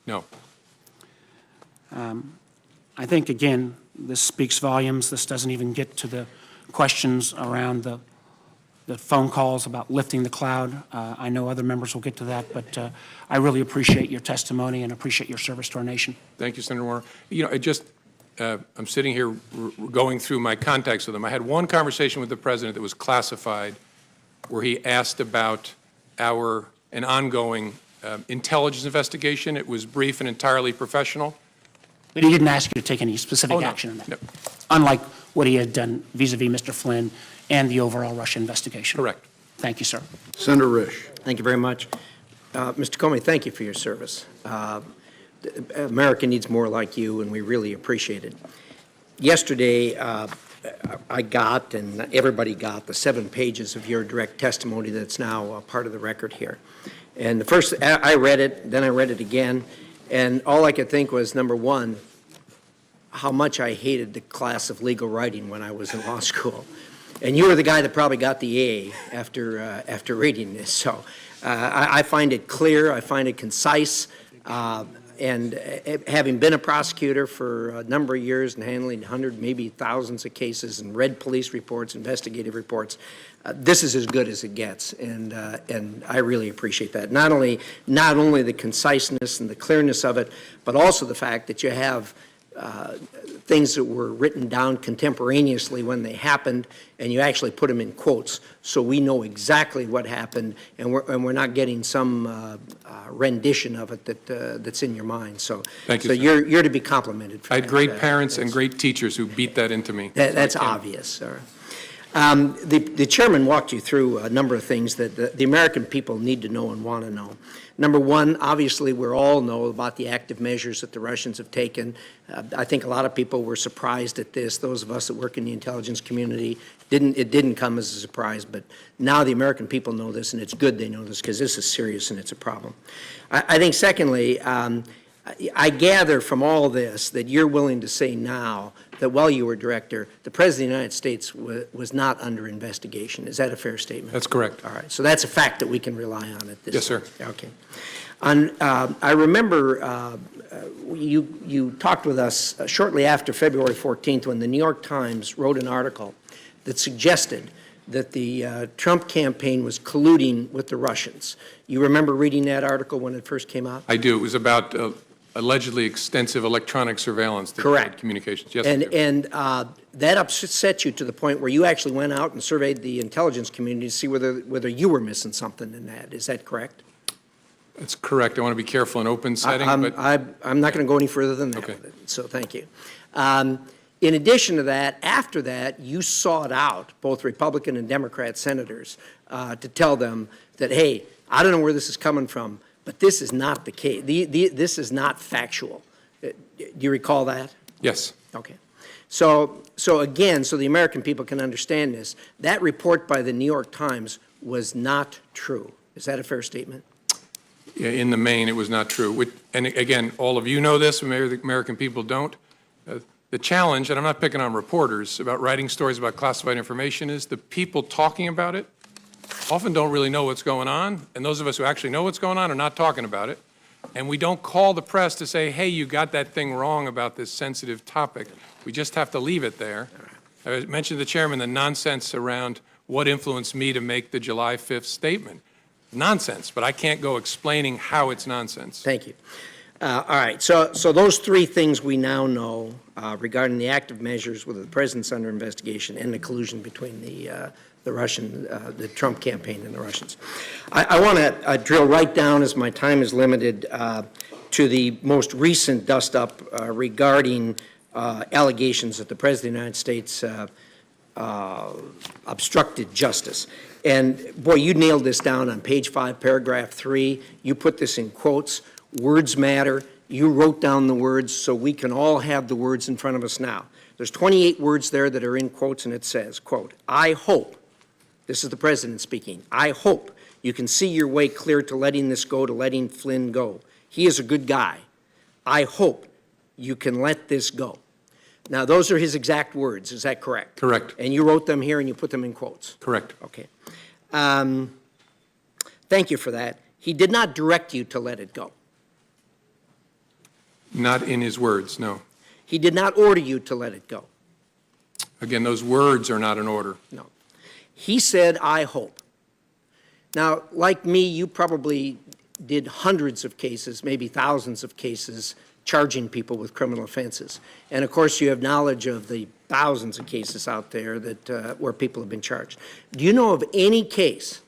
No. I think, again, this speaks volumes. This doesn't even get to the questions around the phone calls about lifting the cloud. I know other members will get to that, but I really appreciate your testimony and appreciate your service to our nation. Thank you, Senator Warner. You know, I'm sitting here going through my contacts with him. I had one conversation with the President that was classified where he asked about an ongoing intelligence investigation. It was brief and entirely professional. But he didn't ask you to take any specific Oh, no. action on that? No. Unlike what he had done vis-a-vis Mr. Flynn and the overall Russia investigation? Correct. Thank you, sir. Senator Risch. Thank you very much. Mr. Comey, thank you for your service. America needs more like you, and we really appreciate it. Yesterday, I got, and everybody got, the 7 pages of your direct testimony that's now part of the record here. And the first, I read it, then I read it again, and all I could think was, number one, how much I hated the class of legal writing when I was in law school. And you were the guy that probably got the A after reading this. So I find it clear, I find it concise, and having been a prosecutor for a number of years and handling hundreds, maybe thousands of cases and read police reports, investigative reports, this is as good as it gets, and I really appreciate that. Not only the conciseness and the clearness of it, but also the fact that you have things that were written down contemporaneously when they happened, and you actually put them in quotes, so we know exactly what happened, and we're not getting some rendition of it that's in your mind. So, Thank you, so sir. you're to be complimented for I that. had great parents and great teachers who beat that into me. That's obvious, sir. The chairman walked you through a number of things that the American people need to know and want to know. Number one, obviously, we all know about the active measures that the Russians have taken. I think a lot of people were surprised at this. Those of us that work in the intelligence community, it didn't come as a surprise, but now the American people know this, and it's good they know this because this is serious and it's a problem. I think, secondly, I gather from all this that you're willing to say now that while you were director, the President of the United States was not under investigation. Is that a fair statement? That's correct. All right. So that's a fact that we can rely on at this Yes, sir. point. Okay. I remember you talked with us shortly after February 14th when the New York Times wrote an article that suggested that the Trump campaign was colluding with the Russians. You remember reading that article when it first came out? I do. It was about allegedly extensive electronic surveillance. That Correct. Communications. Yes, I do. And that upset you to the point where you actually went out and surveyed the intelligence community to see whether you were missing something in that. Is that correct? That's correct. I want to be careful in open setting, but I'm not going to go any further than that Okay. with it, so thank you. In addition to that, after that, you sought out both Republican and Democrat senators to tell them that, hey, I don't know where this is coming from, but this is not the case. This is not factual. Do you recall that? yes. Okay. So again, so the American people can understand this, that report by the New York Times was not true. Is that a fair statement? Yeah, in the main, it was not true. And again, all of you know this, maybe the American people don't. The challenge, and I'm not picking on reporters about writing stories about classified information, is the people talking about it often don't really know what's going on, and those of us who actually know what's going on are not talking about it. And we don't call the press to say, hey, you got that thing wrong about this sensitive topic. We just have to leave it there. I mentioned to the chairman the nonsense around what influenced me to make the July 5th statement. Nonsense, but I can't go explaining how it's nonsense. Thank you. All right, so those three things we now know regarding the active measures with the president's under investigation and the collusion between the Russian, the Trump campaign and the Russians. I want to drill right down, as my time is limited, to the most recent dust-up regarding allegations that the President of the United States obstructed justice. And boy, you nailed this down on page 5, paragraph 3. You put this in quotes. Words matter. You wrote down the words so we can all have the words in front of us now. There's 28 words there that are in quotes, and it says, quote, I hope, this is the president speaking, I hope you can see your way clear to letting this go, to letting Flynn go. He is a good guy. I hope you can let this go. Now, those are his exact words. Is that correct? Correct. And you wrote them here and you put them in quotes? Correct. Okay. Thank you for that. He did not direct you to let it go. Not in his words, no. He did not order you to let it go. Again, those words are not an order. No. He said, I hope. Now, like me, you probably did hundreds of cases, maybe thousands of cases, charging people with criminal offenses. And of course, you have knowledge of the thousands of cases out there that where people have been charged. Do you know of any case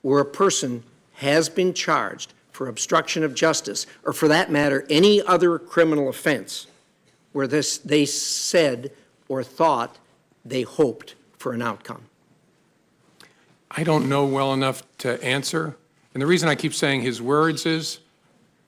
where a person has been charged for obstruction of justice, or for that matter, any other criminal offense, where they said or thought they hoped for an outcome? I don't know well enough to answer. And the reason I keep saying his words is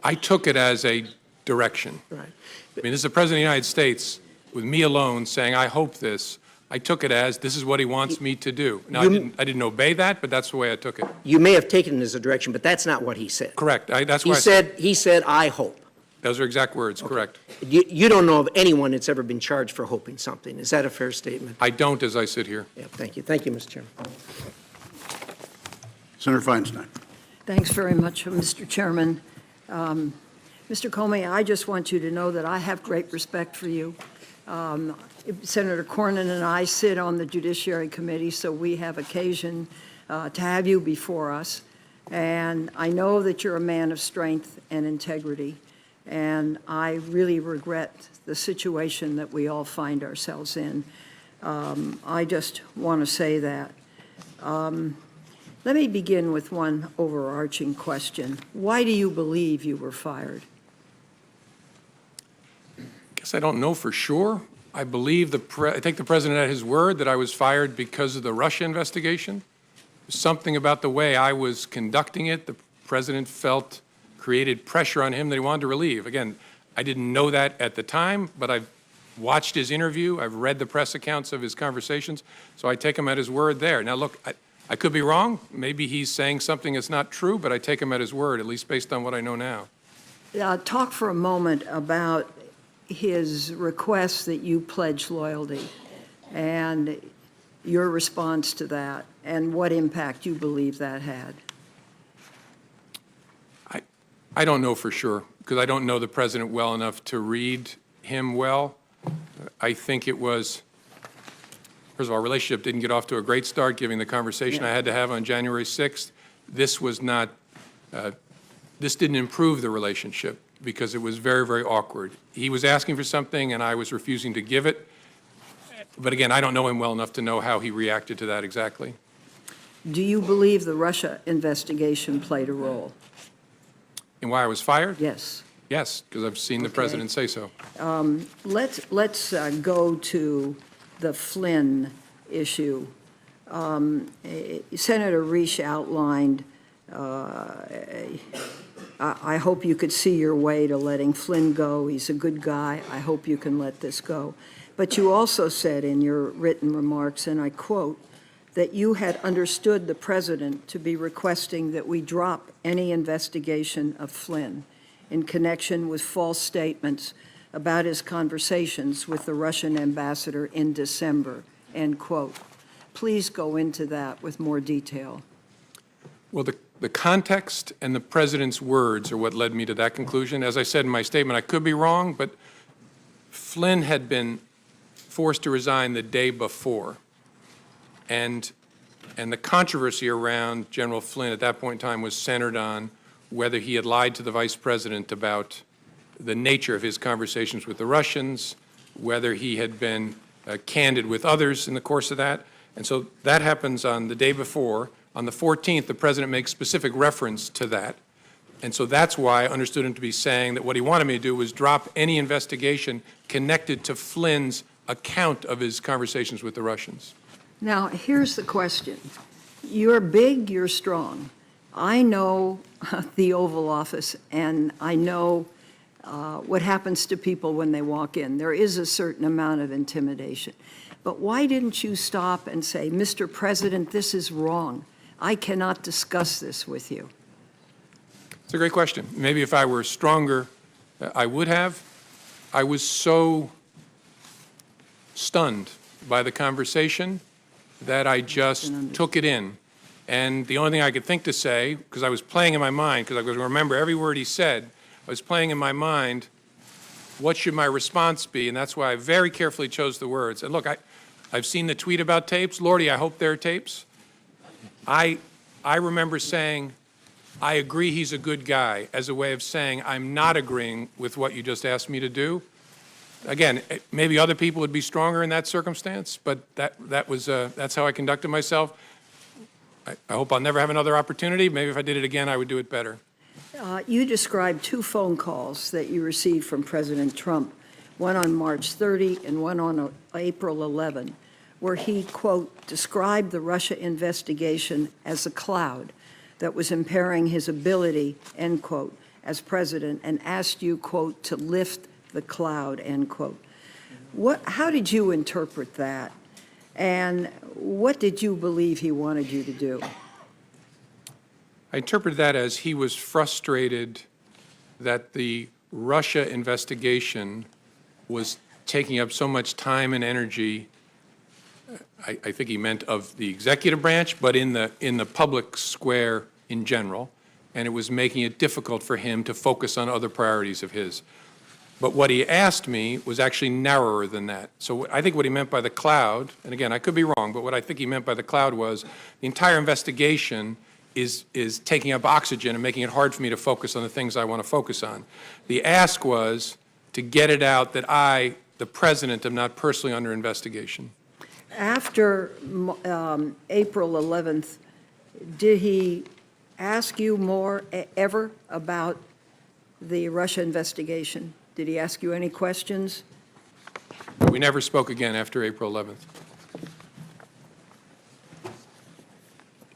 I took it as a direction. Right. I mean, this is the President of the United States with me alone saying, I hope this. I took it as this is what he wants me to do. Now, I didn't obey that, but that's the way I took it. You may have taken it as a direction, but that's not what he said. Correct. That's why I said He said, I hope. those are exact words. Okay. Correct. You don't know of anyone that's ever been charged for hoping something. Is that a fair statement? I don't as I sit here. Yeah, thank you. Thank you, Mr. Chairman. Senator Feinstein. Thanks very much, Mr. Chairman. Mr. Comey, I just want you to know that I have great respect for you. Senator Cornyn and I sit on the Judiciary Committee, so we have occasion to have you before us. And I know that you're a man of strength and integrity, and I really regret the situation that we all find ourselves in. I just want to say that. Let me begin with one overarching question. Why do you believe you were fired? I guess I don't know for sure. I believe I take the president at his word that I was fired because of the Russia investigation. Something about the way I was conducting it, the president felt created pressure on him that he wanted to relieve. Again, I didn't know that at the time, but I've watched his interview. I've read the press accounts of his conversations, so I take him at his word there. Now, look, I could be wrong. Maybe he's saying something that's not true, but I take him at his word, at least based on what I know now. Talk for a moment about his request that you pledge loyalty and your response to that and what impact you believe that had. I don't know for sure because I don't know the president well enough to read him well. I think it was first of all, our relationship didn't get off to a great start, given the conversation I had to have on January 6th. This was not, this didn't improve the relationship because it was very, very awkward. He was asking for something and I was refusing to give it. But again, I don't know him well enough to know how he reacted to that exactly. Do you believe the Russia investigation played a role? And why I was fired? Yes. Yes, because I've seen the president say so. Let's go to the Flynn issue. Senator Risch outlined, I hope you could see your way to letting Flynn go. He's a good guy. I hope you can let this go. But you also said in your written remarks, and I quote, that you had understood the president to be requesting that we drop any investigation of Flynn in connection with false statements about his conversations with the Russian ambassador in December, end quote. Please go into that with more detail. Well, the context and the president's words are what led me to that conclusion. As I said in my statement, I could be wrong, but Flynn had been forced to resign the day before. And the controversy around General Flynn at that point in time was centered on whether he had lied to the vice president about the nature of his conversations with the Russians, whether he had been candid with others in the course of that. And so that happens on the day before. On the 14th, the president makes specific reference to that. And so that's why I understood him to be saying that what he wanted me to do was drop any investigation connected to Flynn's account of his conversations with the Russians. Now, here's the question. You're big, you're strong. I know the Oval Office, and I know what happens to people when they walk in. There is a certain amount of intimidation. But why didn't you stop and say, Mr. President, this is wrong. I cannot discuss this with you? It's a great question. Maybe if I were stronger, I would have. I was so stunned by the conversation that I just took it in. And the only thing I could think to say, because I was playing in my mind, because I was going to remember every word he said, I was playing in my mind, what should my response be? And that's why I very carefully chose the words. And look, I've seen the tweet about tapes. Lordy, I hope they're tapes. I remember saying, I agree he's a good guy, as a way of saying I'm not agreeing with what you just asked me to do. Again, maybe other people would be stronger in that circumstance, but that's how I conducted myself. I hope I'll never have another opportunity. Maybe if I did it again, I would do it better. You described 2 phone calls that you received from President Trump, one on March 30 and one on April 11, where he, quote, described the Russia investigation as a cloud that was impairing his ability, end quote, as president, and asked you, quote, to lift the cloud, end quote. How did you interpret that? And what did you believe he wanted you to do? I interpreted that as he was frustrated that the Russia investigation was taking up so much time and energy. I think he meant of the executive branch, but in the public square in general, and it was making it difficult for him to focus on other priorities of his. But what he asked me was actually narrower than that. So I think what he meant by the cloud, and again, I could be wrong, but what I think he meant by the cloud was the entire investigation is taking up oxygen and making it hard for me to focus on the things I want to focus on. The ask was to get it out that I, the president, am not personally under investigation. After April 11th, did he ask you more ever about the Russia investigation? Did he ask you any questions? We never spoke again after April 11th.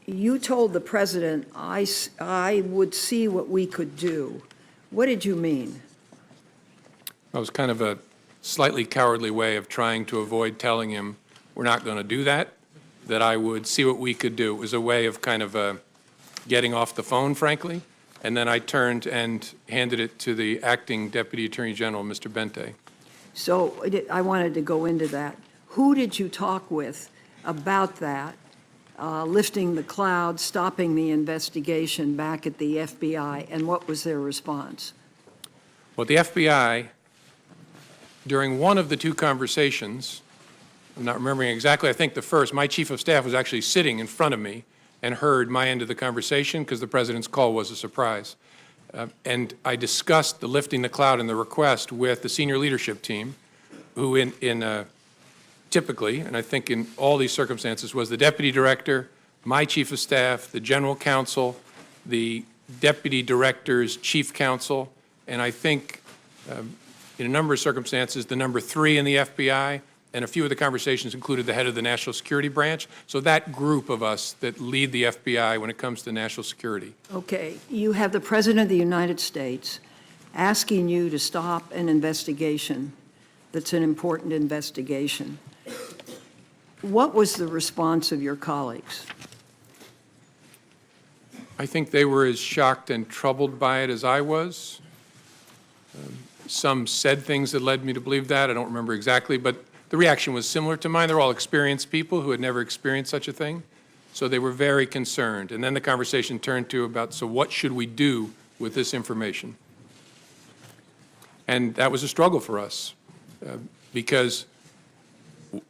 You told the president, I would see what we could do. What did you mean? That was kind of a slightly cowardly way of trying to avoid telling him we're not going to do that, that I would see what we could do. It was a way of kind of getting off the phone, frankly. And then I turned and handed it to the acting Deputy Attorney General, Mr. Bente. So I wanted to go into that. Who did you talk with about that, lifting the cloud, stopping the investigation back at the FBI, and what was their response? Well, the FBI, during one of the 2 conversations, I'm not remembering exactly, I think the first, my chief of staff was actually sitting in front of me and heard my end of the conversation because the president's call was a surprise. And I discussed the lifting the cloud and the request with the senior leadership team, who typically, and I think in all these circumstances, was the deputy director, my chief of staff, the general counsel, the deputy director's chief counsel, and I think in a number of circumstances, the number 3 in the FBI, and a few of the conversations included the head of the National Security Branch. So that group of us that lead the FBI when it comes to national security. Okay, you have the President of the United States asking you to stop an investigation that's an important investigation. What was the response of your colleagues? I think they were as shocked and troubled by it as I was. Some said things that led me to believe that. I don't remember exactly, but the reaction was similar to mine. They're all experienced people who had never experienced such a thing. So they were very concerned. And then the conversation turned to about, so what should we do with this information? And that was a struggle for us because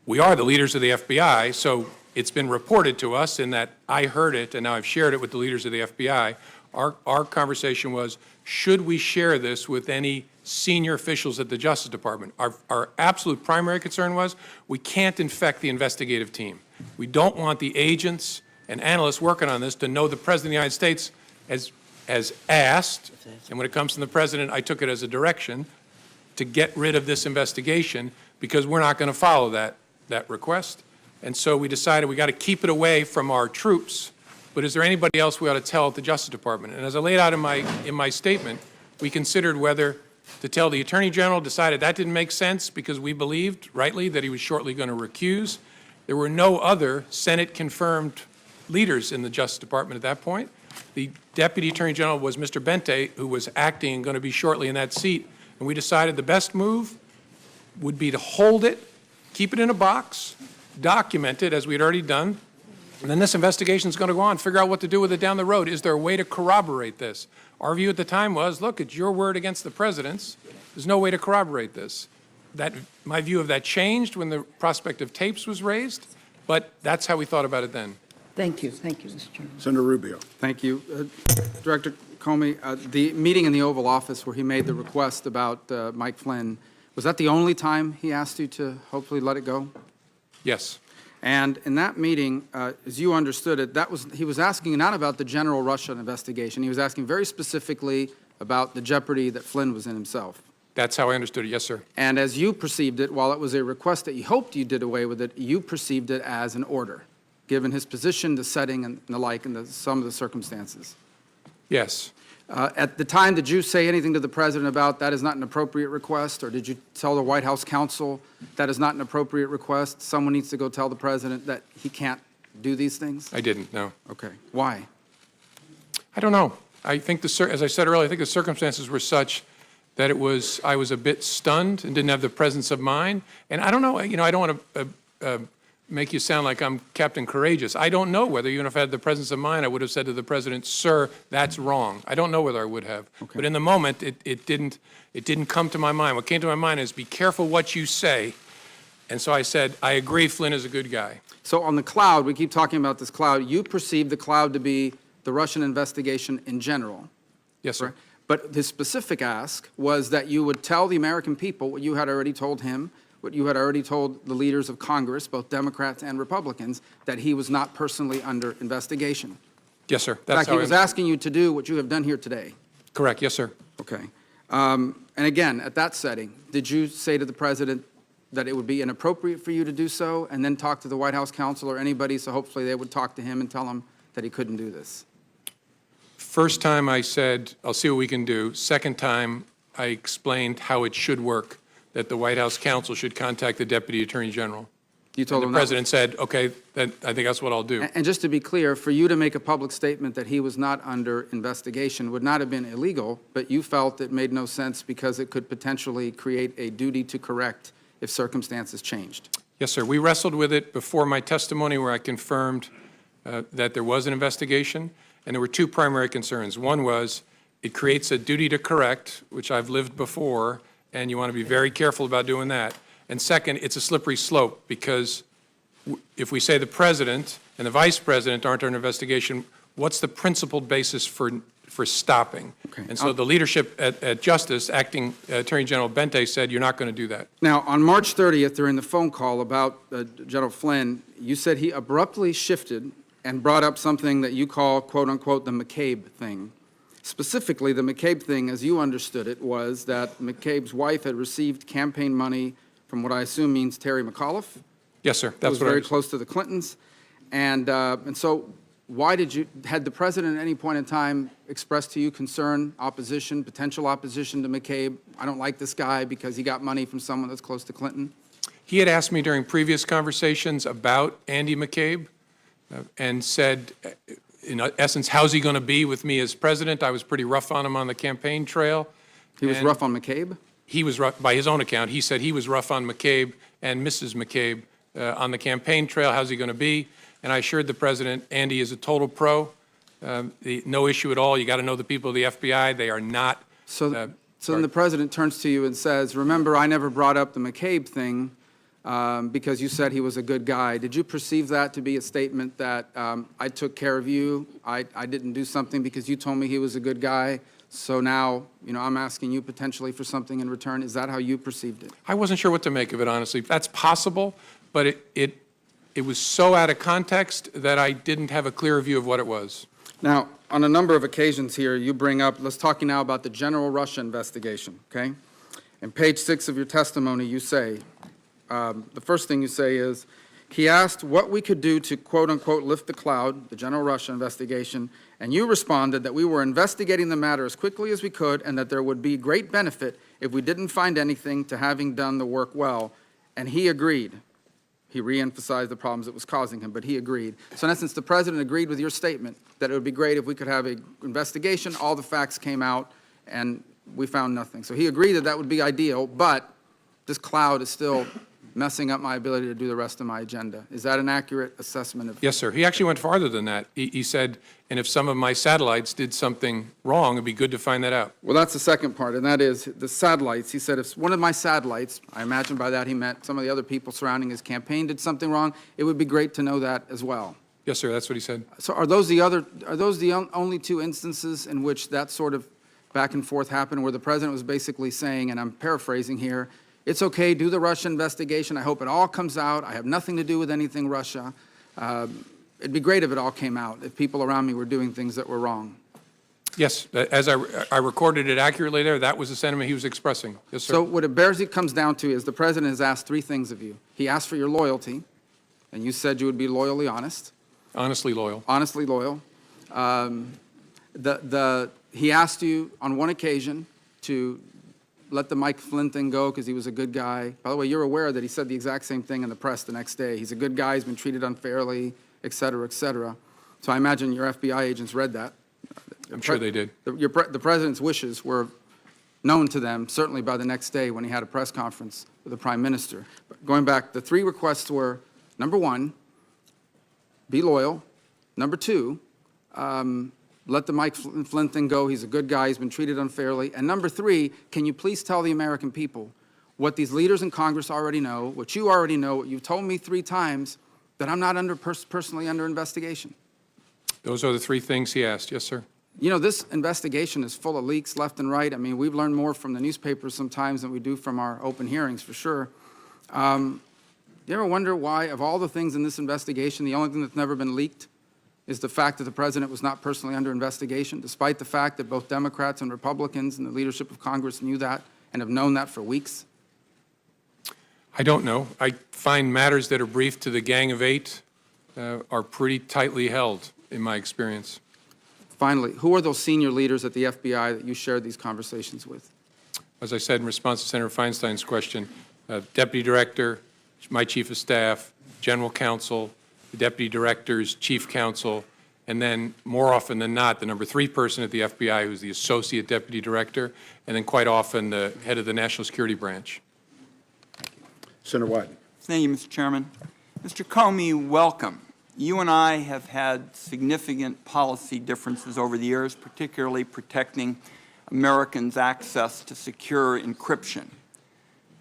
we are the leaders of the FBI, so it's been reported to us in that I heard it and now I've shared it with the leaders of the FBI. Our conversation was, should we share this with any senior officials at the Justice Department? Our absolute primary concern was we can't infect the investigative team. We don't want the agents and analysts working on this to know the President of the United States has asked, and when it comes from the President, I took it as a direction, to get rid of this investigation because we're not going to follow that request. And so we decided we got to keep it away from our troops. But is there anybody else we ought to tell at the Justice Department? And as I laid out in my statement, we considered whether to tell the Attorney General, decided that didn't make sense because we believed, rightly, that he was shortly going to recuse. There were no other Senate-confirmed leaders in the Justice Department at that point. The Deputy Attorney General was Mr. Bente, who was acting and going to be shortly in that seat. And we decided the best move would be to hold it, keep it in a box, document it, as we had already done, and then this investigation is going to go on, figure out what to do with it down the road. Is there a way to corroborate this? Our view at the time was, look, it's your word against the President's. There's no way to corroborate this. My view of that changed when the prospect of tapes was raised, but that's how we thought about it then. Thank you, Mr. Chairman. Senator Rubio. Thank you. Director Comey, the meeting in the Oval Office where he made the request about Mike Flynn, was that the only time he asked you to hopefully let it go? Yes. And in that meeting, as you understood it, he was asking not about the general Russia investigation. He was asking very specifically about the jeopardy that Flynn was in himself. That's how I understood it, yes, sir. And as you perceived it, while it was a request that you hoped you did away with it, you perceived it as an order, given his position, the setting, and the like, and some of the circumstances. Yes. At the time, did you say anything to the President about that is not an appropriate request, or did you tell the White House counsel that is not an appropriate request? Someone needs to go tell the President that he can't do these things? I didn't, no. Okay. Why? I don't know. I think, as I said earlier, I think the circumstances were such that I was a bit stunned and didn't have the presence of mind. And I don't know, I don't want to make you sound like I'm Captain Courageous. I don't know whether, even if I had the presence of mind, I would have said to the President, sir, that's wrong. I don't know whether I would have. Okay. But in the moment, it didn't come to my mind. What came to my mind is be careful what you say. And so I said, I agree Flynn is a good guy. So on the cloud, we keep talking about this cloud. You perceive the cloud to be the Russian investigation in general. Yes, sir. Right? But the specific ask was that you would tell the American people what you had already told him, what you had already told the leaders of Congress, both Democrats and Republicans, that he was not personally under investigation. Yes, sir. In fact, he was asking you to do what you have done here today. Correct. Yes, sir. Okay. And again, at that setting, did you say to the President that it would be inappropriate for you to do so, and then talk to the White House counsel or anybody, so hopefully they would talk to him and tell him that he couldn't do this? First time I said, I'll see what we can do. Second time, I explained how it should work, that the White House counsel should contact the Deputy Attorney General. You told him the President said, okay, then I think that's what I'll do. And just to be clear, for you to make a public statement that he was not under investigation would not have been illegal, but you felt it made no sense because it could potentially create a duty to correct if circumstances changed. Yes, sir. We wrestled with it before my testimony where I confirmed that there was an investigation, and there were two primary concerns. One was it creates a duty to correct, which I've lived before, and you want to be very careful about doing that. And second, it's a slippery slope, because if we say the president and the vice president aren't under investigation, what's the principled basis for stopping? Okay. And so the leadership at Justice, Acting Attorney General Bente, said, you're not going to do that. Now, on March 30th, during the phone call about General Flynn, you said he abruptly shifted and brought up something that you call, quote-unquote, the McCabe thing. Specifically, the McCabe thing, as you understood it, was that McCabe's wife had received campaign money from what I assume means Terry McAuliffe. Yes, sir. Who That's was what I very was. close to the Clintons. And so why had the president at any point in time expressed to you concern, opposition, potential opposition to McCabe? I don't like this guy because he got money from someone that's close to Clinton. He had asked me during previous conversations about Andy McCabe and said, in essence, how's he going to be with me as president? I was pretty rough on him on the campaign trail. He was And rough on McCabe? He was rough, by his own account. He said he was rough on McCabe and Mrs. McCabe on the campaign trail. How's he going to be? And I assured the president, Andy is a total pro. No issue at all. You got to know the people of the FBI. They are not. So then the president turns to you and says, remember, I never brought up the McCabe thing because you said he was a good guy. Did you perceive that to be a statement that I took care of you, I didn't do something because you told me he was a good guy, so now, I'm asking you potentially for something in return? Is that how you perceived it? I wasn't sure what to make of it, honestly. That's possible, but it was so out of context that I didn't have a clear view of what it was. Now, on a number of occasions here, you bring up, let's talk now about the general Russia investigation, okay? In page 6 of your testimony, you say, the first thing you say is, he asked what we could do to, quote-unquote, lift the cloud, the general Russia investigation, and you responded that we were investigating the matter as quickly as we could and that there would be great benefit if we didn't find anything to having done the work well, and he agreed. He reemphasized the problems it was causing him, but he agreed. So in essence, the president agreed with your statement that it would be great if we could have an investigation, all the facts came out, and we found nothing. So he agreed that that would be ideal, but this cloud is still messing up my ability to do the rest of my agenda. Is that an accurate assessment of? Yes, sir. He actually went farther than that. He said, and if some of my satellites did something wrong, it'd be good to find that out. Well, that's the second part, and that is the satellites. He said if one of my satellites, I imagine by that he meant some of the other people surrounding his campaign did something wrong, it would be great to know that as well. Yes, sir. That's what he said. So are those the only two instances in which that sort of back and forth happened, where the president was basically saying, and I'm paraphrasing here, it's okay, do the Russia investigation, I hope it all comes out, I have nothing to do with anything Russia. It'd be great if it all came out, if people around me were doing things that were wrong. Yes, as I recorded it accurately there, that was the sentiment he was expressing. Yes, sir. So what it bears it comes down to is the president has asked three things of you. He asked for your loyalty, and you said you would be loyally honest. Honestly loyal. Honestly loyal. He asked you on one occasion to let the Mike Flynn thing go because he was a good guy. By the way, you're aware that he said the exact same thing in the press the next day. He's a good guy, he's been treated unfairly, et cetera, et cetera. So I imagine your FBI agents read that. I'm sure they did. The president's wishes were known to them, certainly by the next day when he had a press conference with the prime minister. But going back, the three requests were, number one, be loyal. Number two, let the Mike Flynn thing go. He's a good guy. He's been treated unfairly. And number three, can you please tell the American people what these leaders in Congress already know, what you already know, what you've told me 3 times, that I'm not personally under investigation? Those are the 3 things he asked. Yes, sir. This investigation is full of leaks left and right. I mean, we've learned more from the newspapers sometimes than we do from our open hearings, for sure. Do you ever wonder why, of all the things in this investigation, the only thing that's never been leaked is the fact that the president was not personally under investigation, despite the fact that both Democrats and Republicans and the leadership of Congress knew that and have known that for weeks? I don't know. I find matters that are briefed to the Gang of 8 are pretty tightly held, in my experience. Finally, who are those senior leaders at the FBI that you shared these conversations with? As I said in response to Senator Feinstein's question, Deputy Director, my Chief of Staff, General Counsel, the Deputy Director's Chief Counsel, and then more often than not, the number 3 person at the FBI who's the Associate Deputy Director, and then quite often the head of the National Security Branch. Senator Wyden. Thank you, Mr. Chairman. Mr. Comey, welcome. You and I have had significant policy differences over the years, particularly protecting Americans' access to secure encryption.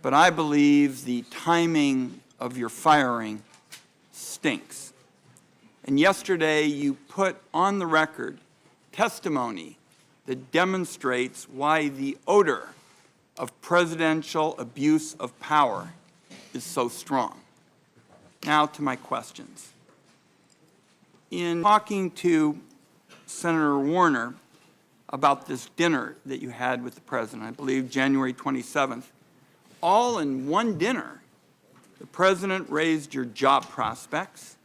but I believe the timing of your firing stinks. And yesterday you put on the record testimony that demonstrates why the odor of presidential abuse of power is so strong. Now to my questions. In talking to Senator Warner about this dinner that you had with the president, I believe January 27th, all in one dinner, the president raised your job prospects,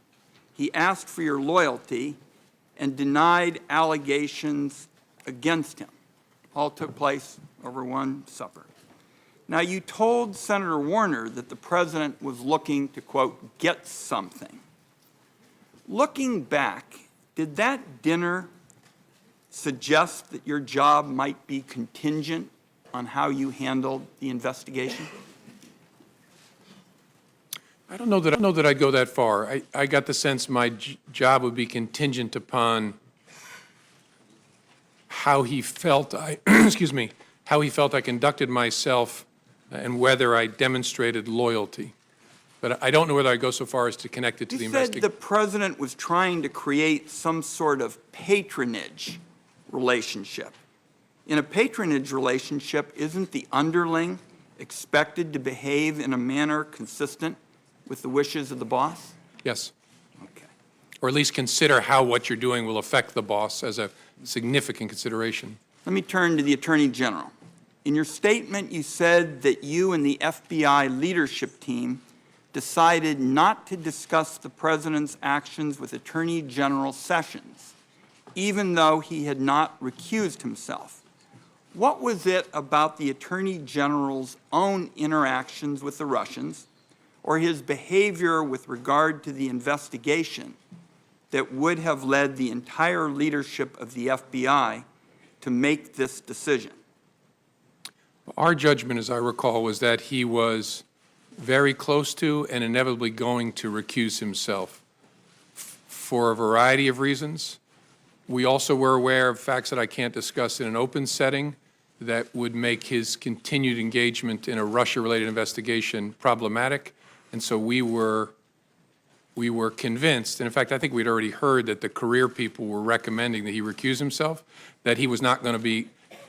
he asked for your loyalty, and denied allegations against him. All took place over one supper. Now, you told Senator Warner that the president was looking to, quote, get something. Looking back, did that dinner suggest that your job might be contingent on how you handled the investigation? I don't know that I'd go that far. I got the sense my job would be contingent upon how he felt excuse me, how he felt I conducted myself and whether I demonstrated loyalty. But I don't know whether I go so far as to connect it to the You said investigation. the president was trying to create some sort of patronage relationship. In a patronage relationship, isn't the underling expected to behave in a manner consistent with the wishes of the boss? Yes. Okay. Or at least consider how what you're doing will affect the boss as a significant consideration. Let me turn to the Attorney General. In your statement, you said that you and the FBI leadership team decided not to discuss the president's actions with Attorney General Sessions, even though he had not recused himself. What was it about the Attorney General's own interactions with the Russians or his behavior with regard to the investigation that would have led the entire leadership of the FBI to make this decision? Our judgment, as I recall, was that he was very close to and inevitably going to recuse himself for a variety of reasons. We also were aware of facts that I can't discuss in an open setting that would make his continued engagement in a Russia-related investigation problematic. And so we were convinced, and in fact, I think we'd already heard that the career people were recommending that he recuse himself, that he was not going to be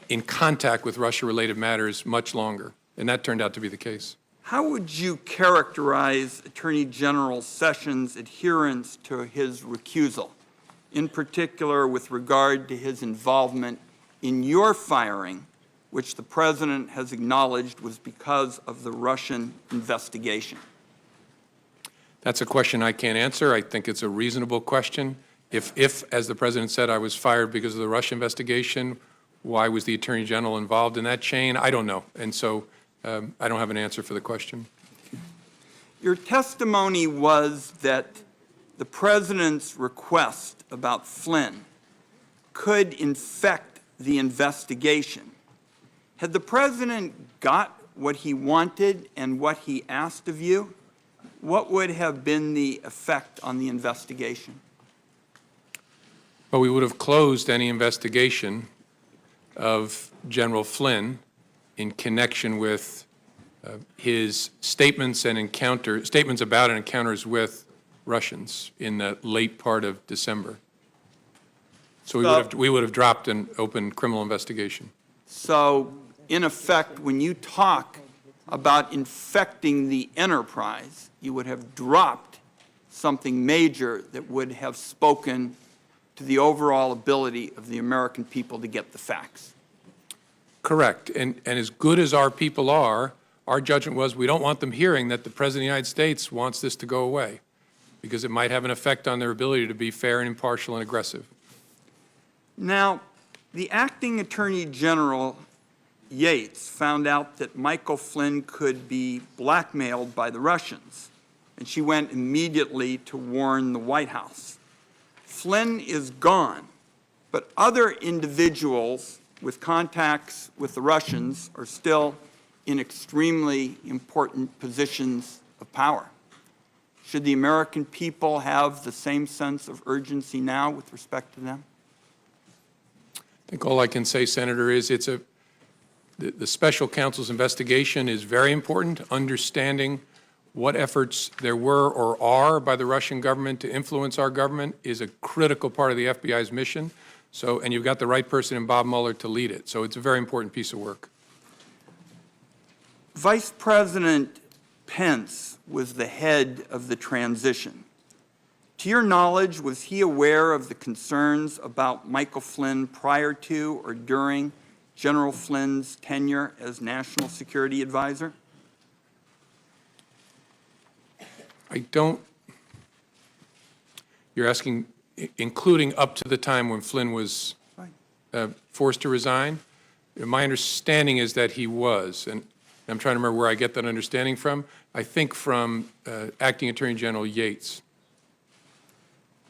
in contact with Russia-related matters much longer. And that turned out to be the case. How would you characterize Attorney General Sessions' adherence to his recusal, in particular with regard to his involvement in your firing, which the President has acknowledged was because of the Russian investigation? That's a question I can't answer. I think it's a reasonable question. If, as the President said, I was fired because of the Russia investigation, why was the Attorney General involved in that chain? I don't know. And so I don't have an answer for the question. Your testimony was that the President's request about Flynn could infect the investigation. Had the President got what he wanted and what he asked of you, what would have been the effect on the investigation? Well, we would have closed any investigation of General Flynn in connection with his statements about and encounters with Russians in the late part of December. So we would have dropped an open criminal investigation. So, in effect, when you talk about infecting the enterprise, you would have dropped something major that would have spoken to the overall ability of the American people to get the facts. Correct. And as good as our people are, our judgment was we don't want them hearing that the President of the United States wants this to go away because it might have an effect on their ability to be fair and impartial and aggressive. Now, the acting Attorney General Yates found out that Michael Flynn could be blackmailed by the Russians, and she went immediately to warn the White House. Flynn is gone, but other individuals with contacts with the Russians are still in extremely important positions of power. Should the American people have the same sense of urgency now with respect to them? I think all I can say, Senator, is The special counsel's investigation is very important. Understanding what efforts there were or are by the Russian government to influence our government is a critical part of the FBI's mission. So, and you've got the right person in Bob Mueller to lead it. So it's a very important piece of work. Vice President Pence was the head of the transition. To your knowledge, was he aware of the concerns about Michael Flynn prior to or during General Flynn's tenure as National Security Advisor? I don't, you're asking, including up to the time when Flynn was forced to resign? My understanding is that he was, and I'm trying to remember where I get that understanding from. I think from Acting Attorney General Yates.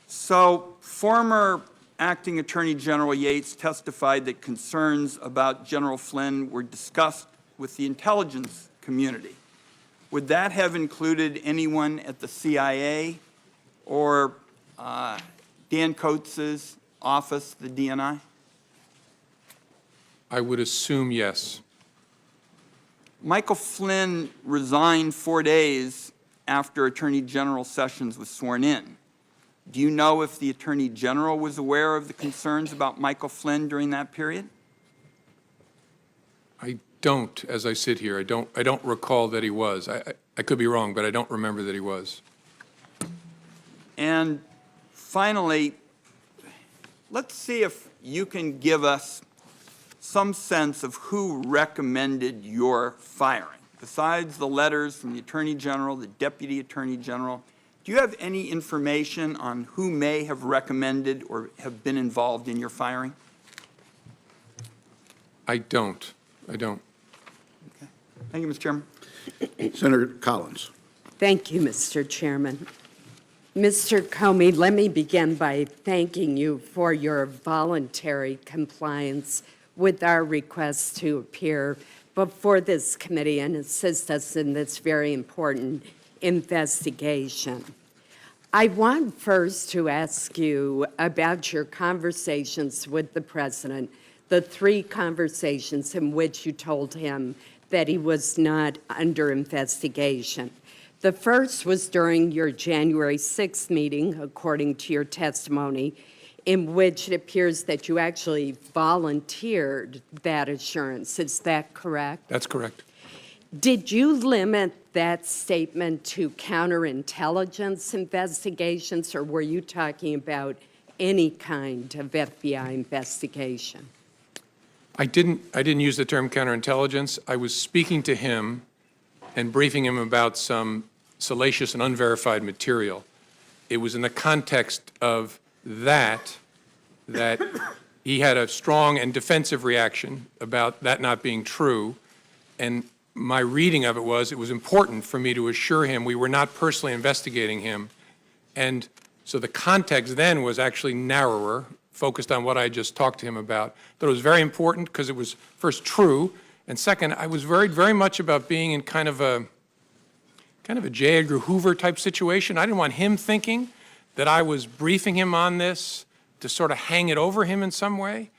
So, former Acting Attorney General Yates testified that concerns about General Flynn were discussed with the intelligence community. Would that have included anyone at the CIA or Dan Coates' office, the DNI? I would assume yes. Michael Flynn resigned 4 days after Attorney General Sessions was sworn in. Do you know if the Attorney General was aware of the concerns about Michael Flynn during that period? I don't, as I sit here. I don't recall that he was. I could be wrong, but I don't remember that he was. And finally, let's see if you can give us some sense of who recommended your firing. Besides the letters from the Attorney General, the Deputy Attorney General, do you have any information on who may have recommended or have been involved in your firing? I don't. Okay. Thank you, Mr. Chairman. Senator Collins. Thank you, Mr. Chairman. Mr. Comey, let me begin by thanking you for your voluntary compliance with our request to appear before this committee and assist us in this very important investigation. I want first to ask you about your conversations with the president, the 3 conversations in which you told him that he was not under investigation. The first was during your January 6th meeting, according to your testimony, in which it appears that you actually volunteered that assurance. Is that correct? That's correct. Did you limit that statement to counterintelligence investigations, or were you talking about any kind of FBI investigation? I didn't use the term counterintelligence. I was speaking to him and briefing him about some salacious and unverified material. It was in the context of that he had a strong and defensive reaction about that not being true, and my reading of it was important for me to assure him we were not personally investigating him. And so the context then was actually narrower, focused on what I just talked to him about. But it was very important because it was, first, true, and second, I was worried very much about being in kind of a J. Edgar Hoover type situation. I didn't want him thinking that I was briefing him on this to sort of hang it over him in some way.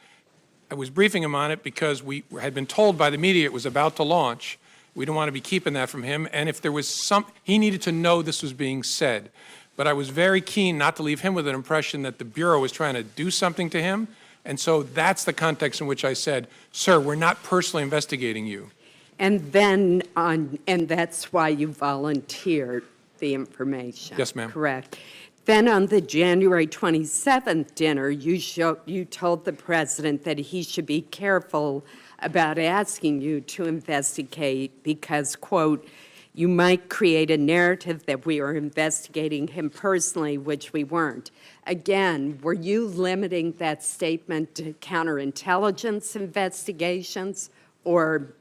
I was briefing him on it because we had been told by the media it was about to launch. We didn't want to be keeping that from him, and if there was he needed to know this was being said. But I was very keen not to leave him with an impression that the Bureau was trying to do something to him, and so that's the context in which I said, sir, we're not personally investigating you. And then and that's why you volunteered the information. Yes, ma'am. Correct. Then on the January 27th dinner, you told the president that he should be careful about asking you to investigate because, quote, you might create a narrative that we are investigating him personally, which we weren't. Again, were you limiting that statement to counterintelligence investigations or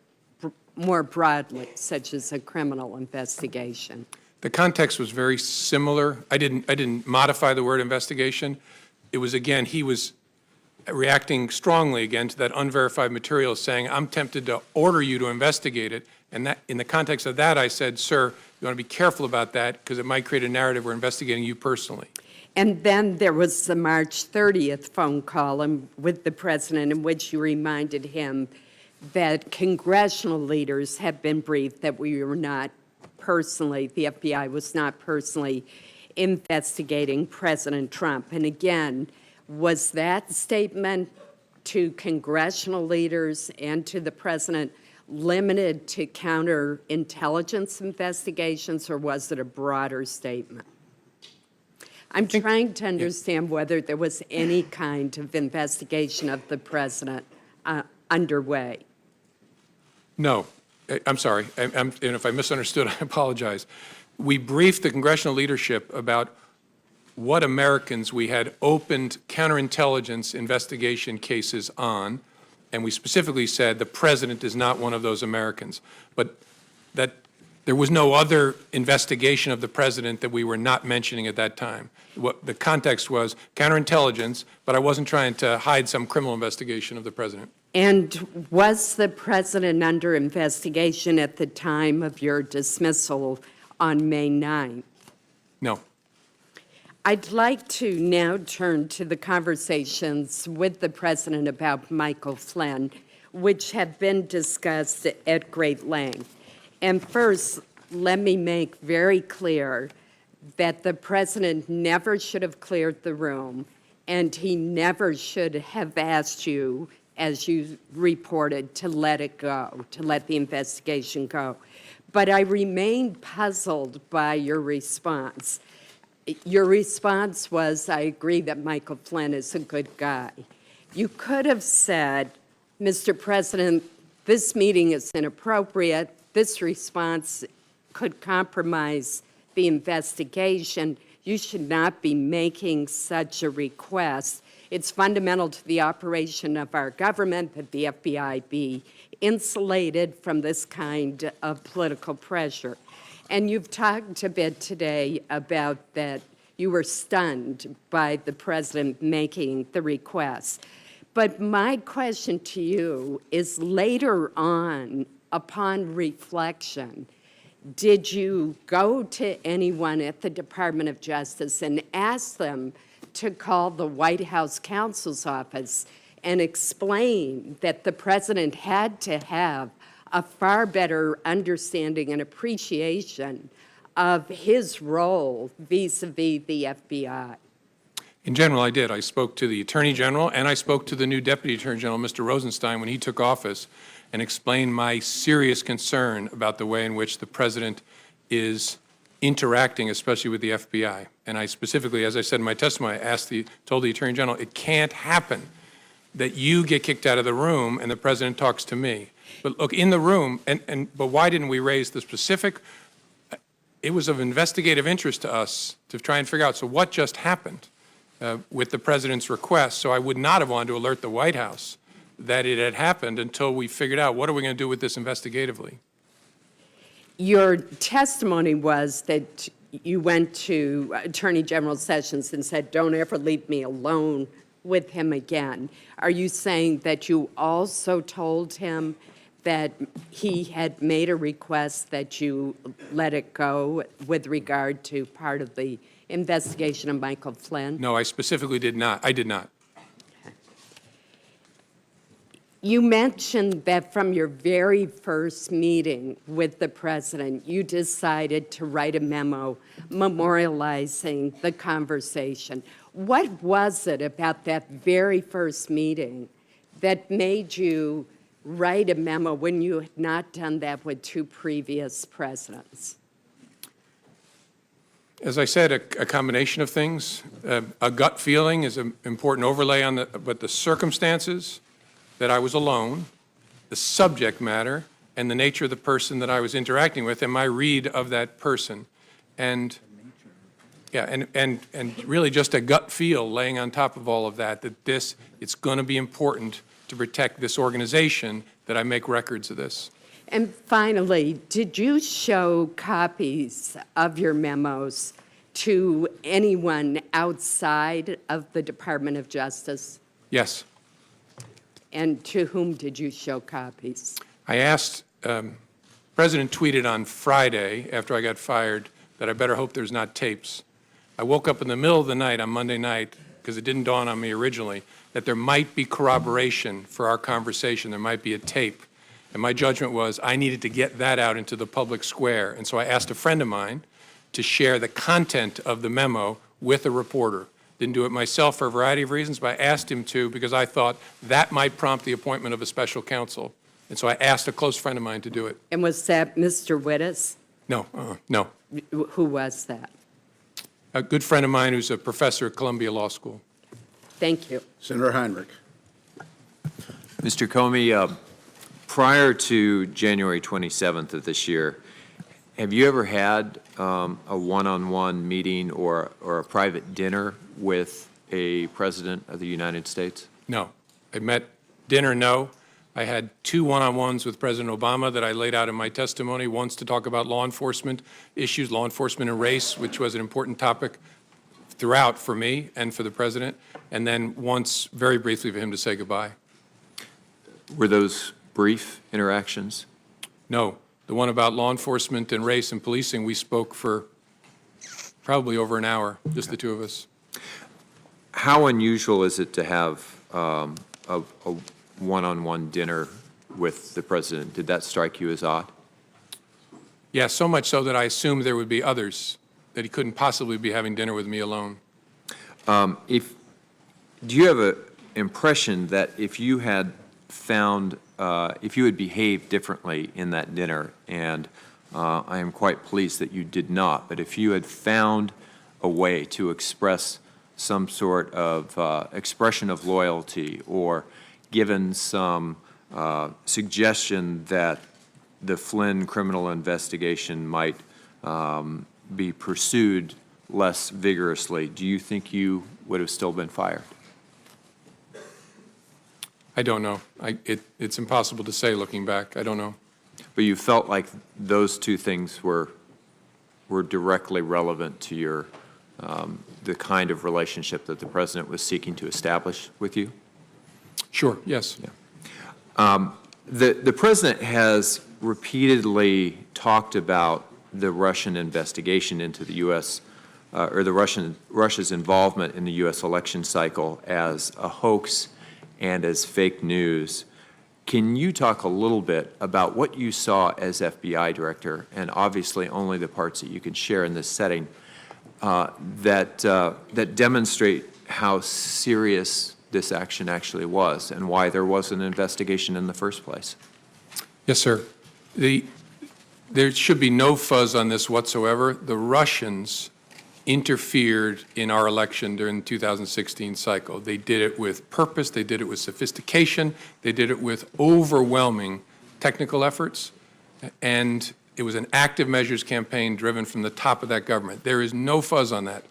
more broadly, such as a criminal investigation? The context was very similar. I didn't modify the word investigation. It was, again, he was reacting strongly again to that unverified material, saying, I'm tempted to order you to investigate it. And that, in the context of that, I said, sir, you want to be careful about that because it might create a narrative we're investigating you personally. And then there was the March 30th phone call with the president in which you reminded him that congressional leaders have been briefed that we were not personally, the FBI was not personally investigating President Trump. And again, was that statement to congressional leaders and to the president limited to counterintelligence investigations, or was it a broader statement? I'm trying to understand whether there was any kind of investigation of the president underway. No, I'm sorry. And if I misunderstood, I apologize. We briefed the congressional leadership about what Americans we had opened counterintelligence investigation cases on, and we specifically said the president is not one of those Americans. But that there was no other investigation of the president that we were not mentioning at that time. What the context was counterintelligence, but I wasn't trying to hide some criminal investigation of the president. And was the president under investigation at the time of your dismissal on May 9th? No. I'd like to now turn to the conversations with the president about Michael Flynn, which have been discussed at great length. And first, let me make very clear that the president never should have cleared the room, and he never should have asked you, as you reported, to let it go, to let the investigation go. But I remain puzzled by your response. Your response was, I agree that Michael Flynn is a good guy. You could have said, Mr. President, this meeting is inappropriate. This response could compromise the investigation. You should not be making such a request. It's fundamental to the operation of our government that the FBI be insulated from this kind of political pressure. And you've talked a bit today about that you were stunned by the president making the request. But my question to you is, later on, upon reflection, did you go to anyone at the Department of Justice and ask them to call the White House counsel's office and explain that the president had to have a far better understanding and appreciation of his role vis-a-vis the FBI? In general, I did. I spoke to the Attorney General, and I spoke to the new Deputy Attorney General, Mr. Rosenstein, when he took office, and explained my serious concern about the way in which the president is interacting, especially with the FBI. And I specifically, as I said in my testimony, told the Attorney General, it can't happen that you get kicked out of the room and the president talks to me. But look, in the room, but why didn't we raise the specific? It was of investigative interest to us to try and figure out, so what just happened with the president's request? So I would not have wanted to alert the White House that it had happened until we figured out, what are we going to do with this investigatively? Your testimony was that you went to Attorney General Sessions and said, don't ever leave me alone with him again. Are you saying that you also told him that he had made a request that you let it go with regard to part of the investigation of Michael Flynn? No, I specifically did not. I did not. You mentioned that from your very first meeting with the president, you decided to write a memo memorializing the conversation. What was it about that very first meeting that made you write a memo when you had not done that with two previous presidents? As I said, a combination of things. A gut feeling is an important overlay on but the circumstances, that I was alone, the subject matter, and the nature of the person that I was interacting with, and my read of that person. And yeah, and really just a gut feel laying on top of all of that, it's going to be important to protect this organization that I make records of this. And finally, did you show copies of your memos to anyone outside of the Department of Justice? Yes. And to whom did you show copies? I asked, President tweeted on Friday after I got fired that I better hope there's not tapes. I woke up in the middle of the night on Monday night, because it didn't dawn on me originally, that there might be corroboration for our conversation. There might be a tape. And my judgment was I needed to get that out into the public square. And so I asked a friend of mine to share the content of the memo with a reporter. Didn't do it myself for a variety of reasons, but I asked him to because I thought that might prompt the appointment of a special counsel. And so I asked a close friend of mine to do it. And was that Mr. Wittes? No, no. Who was that? A good friend of mine who's a professor at Columbia Law School. Thank you. Senator Heinrich. Mr. Comey, prior to January 27th of this year, have you ever had a one-on-one meeting or a private dinner with a president of the United States? No. I met dinner, no. I had 2 one-on-ones with President Obama that I laid out in my testimony, once to talk about law enforcement issues, law enforcement and race, which was an important topic throughout for me and for the president, and then once, very briefly, for him to say goodbye. Were those brief interactions? No. The one about law enforcement and race and policing, we spoke for probably over an hour, just the 2 of us. How unusual is it to have a one-on-one dinner with the president? Did that strike you as odd? Yeah, so much so that I assumed there would be others, that he couldn't possibly be having dinner with me alone. Do you have an impression that if you had found, if you had behaved differently in that dinner, and I am quite pleased that you did not, but if you had found a way to express some sort of expression of loyalty or given some suggestion that the Flynn criminal investigation might be pursued less vigorously, do you think you would have still been fired? I don't know. It's impossible to say looking back. I don't know. But you felt like those 2 things were directly relevant to your the kind of relationship that the president was seeking to establish with you? Sure, yes. Yeah. The president has repeatedly talked about the Russian investigation into the U.S. Or Russia's involvement in the U.S. election cycle as a hoax and as fake news. Can you talk a little bit about what you saw as FBI director, and obviously only the parts that you can share in this setting, that demonstrate how serious this action actually was and why there was an investigation in the first place? Yes, sir. There should be no fuzz on this whatsoever. The Russians interfered in our election during the 2016 cycle. They did it with purpose, they did it with sophistication, they did it with overwhelming technical efforts, and it was an active measures campaign driven from the top of that government. There is no fuzz on that.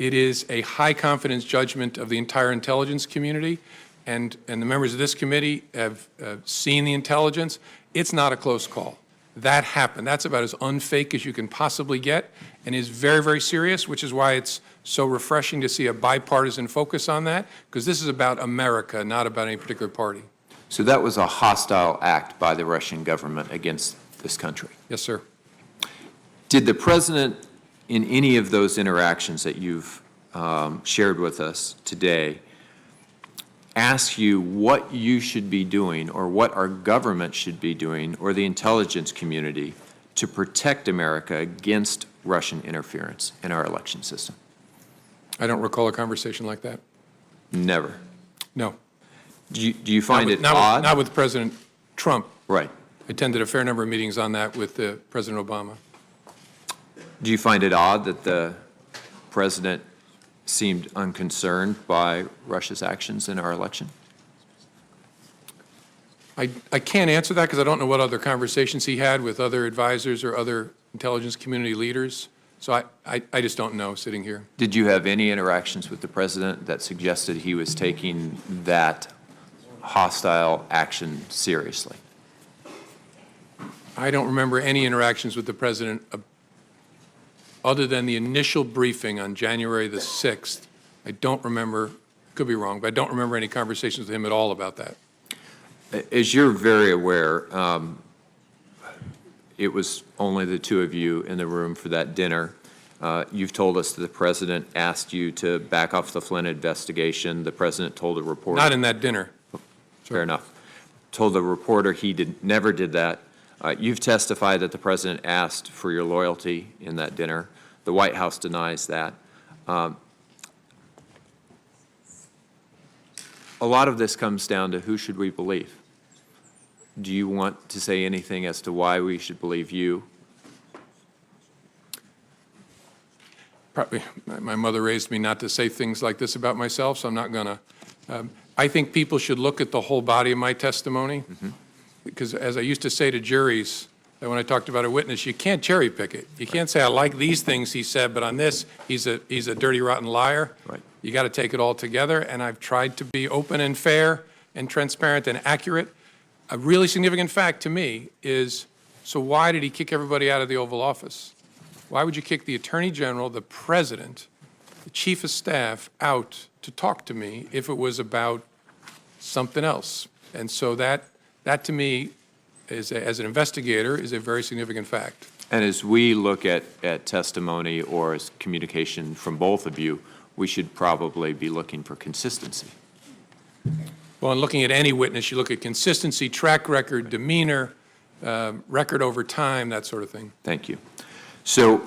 It is a high confidence judgment of the entire intelligence community, and the members of this committee have seen the intelligence. It's not a close call. That happened. That's about as unfake as you can possibly get, and is very, very serious, which is why it's so refreshing to see a bipartisan focus on that, because this is about America, not about any particular party. So that was a hostile act by the Russian government against this country? Yes, sir. Did the president, in any of those interactions that you've shared with us today, ask you what you should be doing or what our government should be doing or the intelligence community to protect America against Russian interference in our election system? I don't recall a conversation like that. Never. No. Do you find it not odd? Not with President Trump. Right. I attended a fair number of meetings on that with President Obama. Do you find it odd that the president seemed unconcerned by Russia's actions in our election? I can't answer that because I don't know what other conversations he had with other advisors or other intelligence community leaders. So I just don't know sitting here. Did you have any interactions with the president that suggested he was taking that hostile action seriously? I don't remember any interactions with the president other than the initial briefing on January the 6th. I don't remember, could be wrong, but I don't remember any conversations with him at all about that. As you're very aware, it was only the 2 of you in the room for that dinner. You've told us that the president asked you to back off the Flynn investigation. The president told a reporter. Not in that dinner. Fair enough. told the reporter he never did that. You've testified that the president asked for your loyalty in that dinner. The White House denies that. A lot of this comes down to who should we believe. Do you want to say anything as to why we should believe you? Probably, my mother raised me not to say things like this about myself, so I'm not going to. I think people should look at the whole body of my testimony, because as I used to say to juries, that when I talked about a witness, you can't cherry pick it. You can't say, I like these things he said, but on this, he's a dirty, rotten liar. Right. You got to take it all together, and I've tried to be open and fair and transparent and accurate. A really significant fact to me is, so why did he kick everybody out of the Oval Office? Why would you kick the Attorney General, the President, the Chief of Staff out to talk to me if it was about something else? And so that to me, as an investigator, is a very significant fact. And as we look at testimony or as communication from both of you, we should probably be looking for consistency. Well, in looking at any witness, you look at consistency, track record, demeanor, record over time, that sort of thing. Thank you. So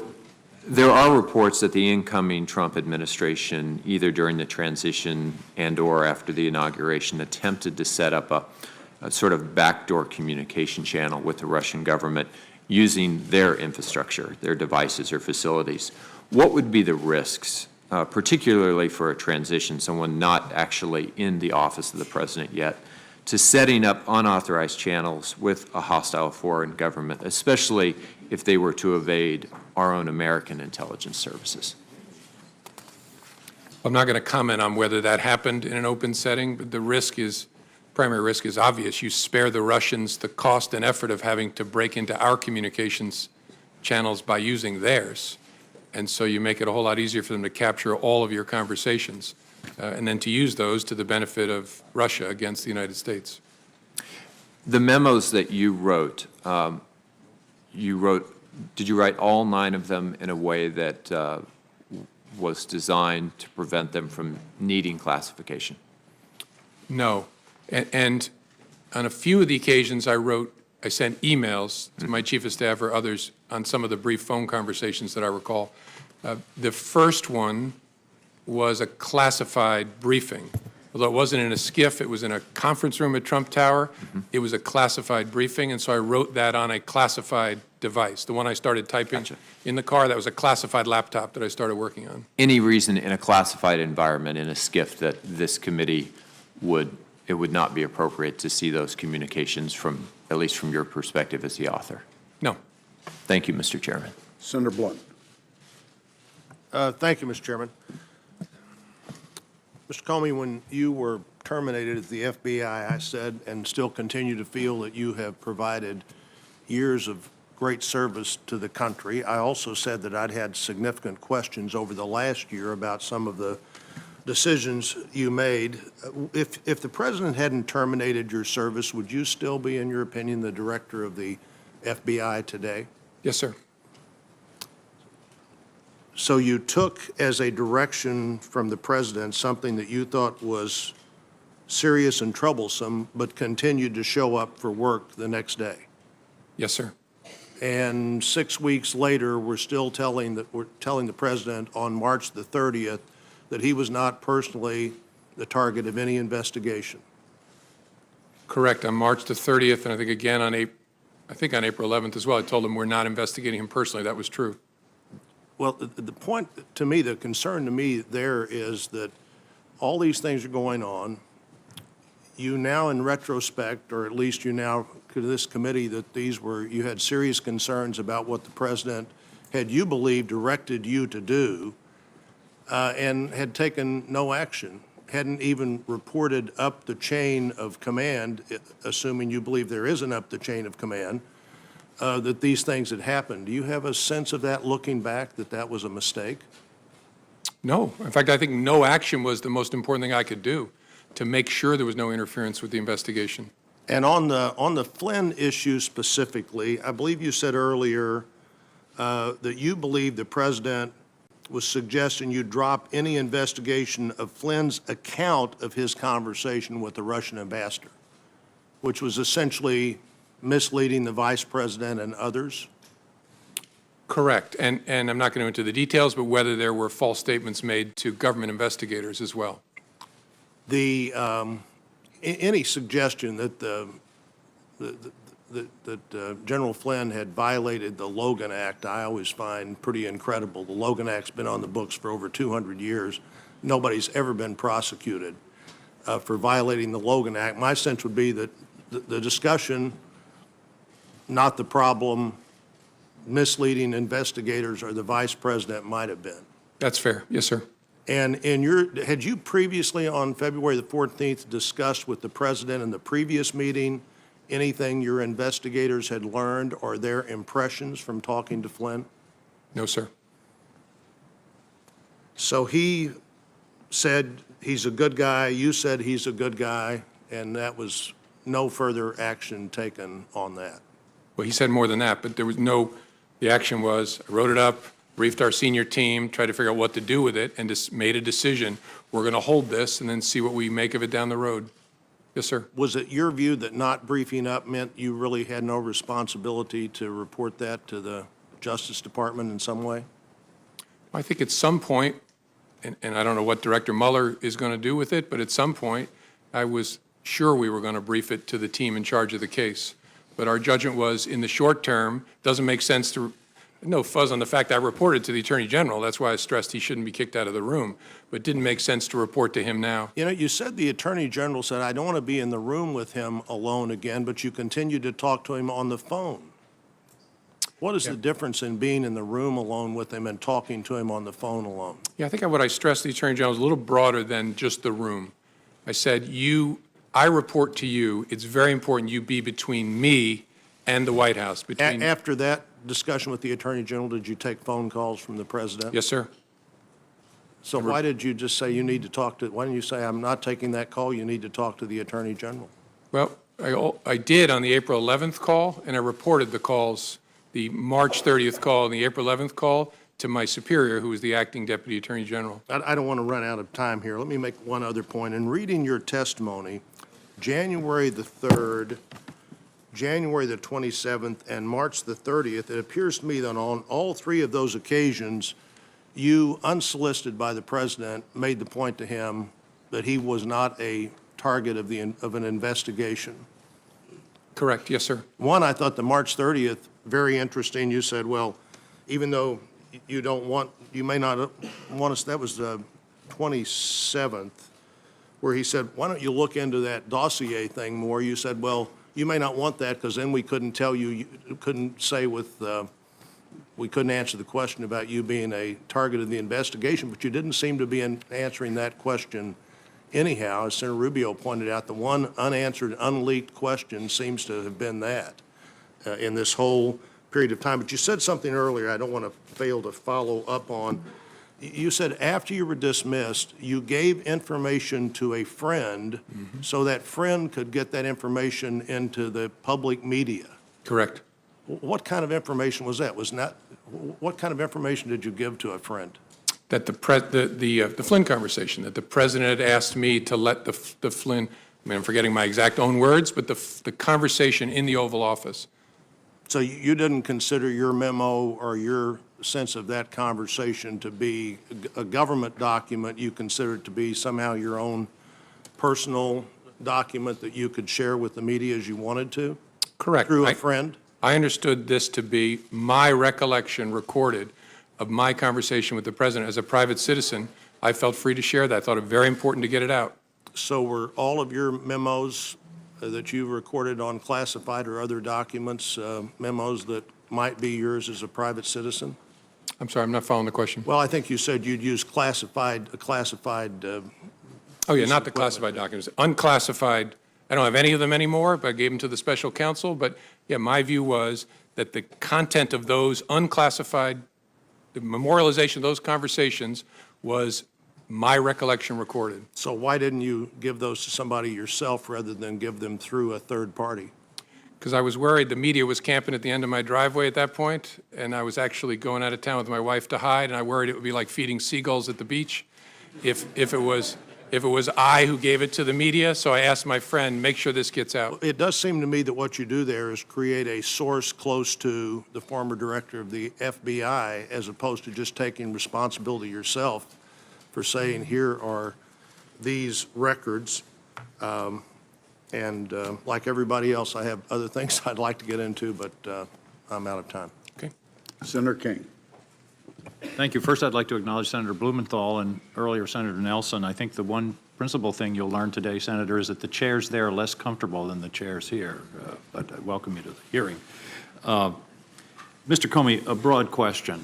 there are reports that the incoming Trump administration, either during the transition and or after the inauguration, attempted to set up a sort of backdoor communication channel with the Russian government using their infrastructure, their devices or facilities. What would be the risks, particularly for a transition, someone not actually in the office of the president yet, to setting up unauthorized channels with a hostile foreign government, especially if they were to evade our own American intelligence services? I'm not going to comment on whether that happened in an open setting, but the primary risk is obvious. You spare the Russians the cost and effort of having to break into our communications channels by using theirs. And so you make it a whole lot easier for them to capture all of your conversations and then to use those to the benefit of Russia against the United States. The memos that you wrote, did you write all 9 of them in a way that was designed to prevent them from needing classification? No. And on a few of the occasions I sent emails to my chief of staff or others on some of the brief phone conversations that I recall. The first one was a classified briefing. Although it wasn't in a SCIF, it was in a conference room at Trump Tower. It was a classified briefing, and so I wrote that on a classified device. The one I started typing in the car, that was a classified laptop that I started working on. Any reason in a classified environment, in a SCIF, that this committee it would not be appropriate to see those communications from, at least from your perspective as the author? No. Thank you, Mr. Chairman. Senator Blunt. Thank you, Mr. Chairman. Mr. Comey, when you were terminated at the FBI, I said and still continue to feel that you have provided years of great service to the country. I also said that I'd had significant questions over the last year about some of the decisions you made. If the president hadn't terminated your service, would you still be, in your opinion, the director of the FBI today? Yes, sir. So you took as a direction from the president something that you thought was serious and troublesome, but continued to show up for work the next day. Yes, sir. And 6 weeks later, we're telling the president on March the 30th that he was not personally the target of any investigation. Correct. On March the 30th, and I think again on April 11th as well, I told him we're not investigating him personally. That was true. Well, the point to me, the concern to me there is that all these things are going on. You now, in retrospect, or at least you now, to this committee, that you had serious concerns about what the president had, you believe, directed you to do, and had taken no action, hadn't even reported up the chain of command, assuming you believe there isn't up the chain of command, that these things had happened. Do you have a sense of that, looking back, that that was a mistake? No. In fact, I think no action was the most important thing I could do to make sure there was no interference with the investigation. And on the Flynn issue specifically, I believe you said earlier that you believe the president was suggesting you drop any investigation of Flynn's account of his conversation with the Russian ambassador. which was essentially misleading the vice president and others? Correct. And I'm not going to go into the details, but whether there were false statements made to government investigators as well. Any suggestion that General Flynn had violated the Logan Act, I always find pretty incredible. The Logan Act's been on the books for over 200 years. Nobody's ever been prosecuted for violating the Logan Act. My sense would be that the discussion, not the problem, misleading investigators or the vice president might have been. That's fair. Yes, sir. And had you previously on February the 14th discussed with the president in the previous meeting anything your investigators had learned or their impressions from talking to Flynn? No, sir. So he said he's a good guy, you said he's a good guy, and that was no further action taken on that. Well, he said more than that, but there was no, the action was, I wrote it up, briefed our senior team, tried to figure out what to do with it, and just made a decision. We're going to hold this and then see what we make of it down the road. Yes, sir. Was it your view that not briefing up meant you really had no responsibility to report that to the Justice Department in some way? I think at some point, and I don't know what Director Mueller is going to do with it, but at some point, I was sure we were going to brief it to the team in charge of the case. But our judgment was, in the short term, doesn't make sense to, no fuzz on the fact I reported to the Attorney General. That's why I stressed he shouldn't be kicked out of the room. But it didn't make sense to report to him now. You know, you said the Attorney General said, I don't want to be in the room with him alone again, but you continued to talk to him on the phone. What is the difference in being in the room alone with him and talking to him on the phone alone? Yeah, I think what I stressed to the Attorney General is a little broader than just the room. I said, I report to you, it's very important you be between me and the White House. After that discussion with the Attorney General, did you take phone calls from the President? Yes, sir. So why did you just say you need to talk to, why didn't you say, I'm not taking that call, you need to talk to the Attorney General? Well, I did on the April 11th call, and I reported the calls, the March 30th call and the April 11th call, to my superior, who was the acting Deputy Attorney General. I don't want to run out of time here. Let me make one other point. In reading your testimony, January the 3rd, January the 27th, and March the 30th, it appears to me that on all three of those occasions, you, unsolicited by the President, made the point to him that he was not a target of an investigation. Correct, yes, sir. One, I thought the March 30th, very interesting. You said, well, even though you don't want, you may not want us, that was the 27th, where he said, why don't you look into that dossier thing more? You said, well, you may not want that because then we couldn't tell you, you couldn't say with, we couldn't answer the question about you being a target of the investigation, but you didn't seem to be answering that question anyhow. As Senator Rubio pointed out, the one unanswered, unleaked question seems to have been that in this whole period of time. But you said something earlier I don't want to fail to follow up on. You said after you were dismissed, you gave information to a friend so that friend could get that information into the public media. Correct. What kind of information was that? What kind of information did you give to a friend? That the Flynn conversation, that the President had asked me to let the Flynn, I mean, I'm forgetting my exact own words, but the conversation in the Oval Office. So you didn't consider your memo or your sense of that conversation to be a government document. You considered it to be somehow your own personal document that you could share with the media as you wanted to? Correct. Through a friend? I understood this to be my recollection recorded of my conversation with the President. As a private citizen, I felt free to share that. I thought it very important to get it out. So were all of your memos that you recorded on classified or other documents, memos that might be yours as a private citizen? I'm sorry, I'm not following the question. Well, I think you said you'd use classified, Oh, yeah, not the classified documents. Unclassified, I don't have any of them anymore, but I gave them to the special counsel. But, yeah, my view was that the content of those unclassified, the memorialization of those conversations was my recollection recorded. So why didn't you give those to somebody yourself rather than give them through a third party? Because I was worried the media was camping at the end of my driveway at that point, and I was actually going out of town with my wife to hide, and I worried it would be like feeding seagulls at the beach if it was if it was I who gave it to the media. So I asked my friend, make sure this gets out. It does seem to me that what you do there is create a source close to the former director of the FBI, as opposed to just taking responsibility yourself for saying, here are these records. Like everybody else, I have other things I'd like to get into, but I'm out of time. Okay. Senator King. Thank you. First, I'd like to acknowledge Senator Blumenthal and earlier Senator Nelson. I think the one principal thing you'll learn today, Senator, is that the chairs there are less comfortable than the chairs here, but I welcome you to the hearing. Mr. Comey, a broad question.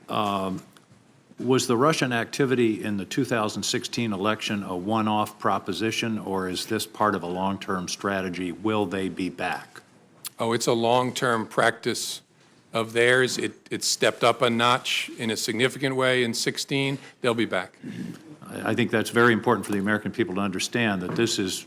Was the Russian activity in the 2016 election a one-off proposition, or is this part of a long-term strategy? Will they be back? Oh, it's a long-term practice of theirs. It stepped up a notch in a significant way in 16. They'll be back. I think that's very important for the American people to understand that this is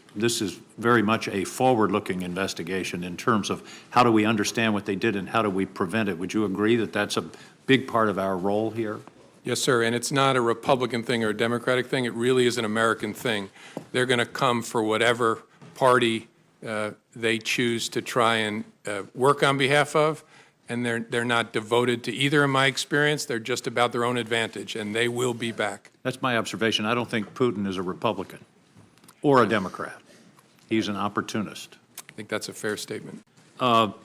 very much a forward-looking investigation in terms of how do we understand what they did and how do we prevent it. Would you agree that that's a big part of our role here? Yes, sir, and it's not a Republican thing or a Democratic thing. It really is an American thing. They're going to come for whatever party they choose to try and work on behalf of, and they're not devoted to either, in my experience. They're just about their own advantage, and they will be back. That's my observation. I don't think Putin is a Republican or a Democrat. He's an opportunist. I think that's a fair statement.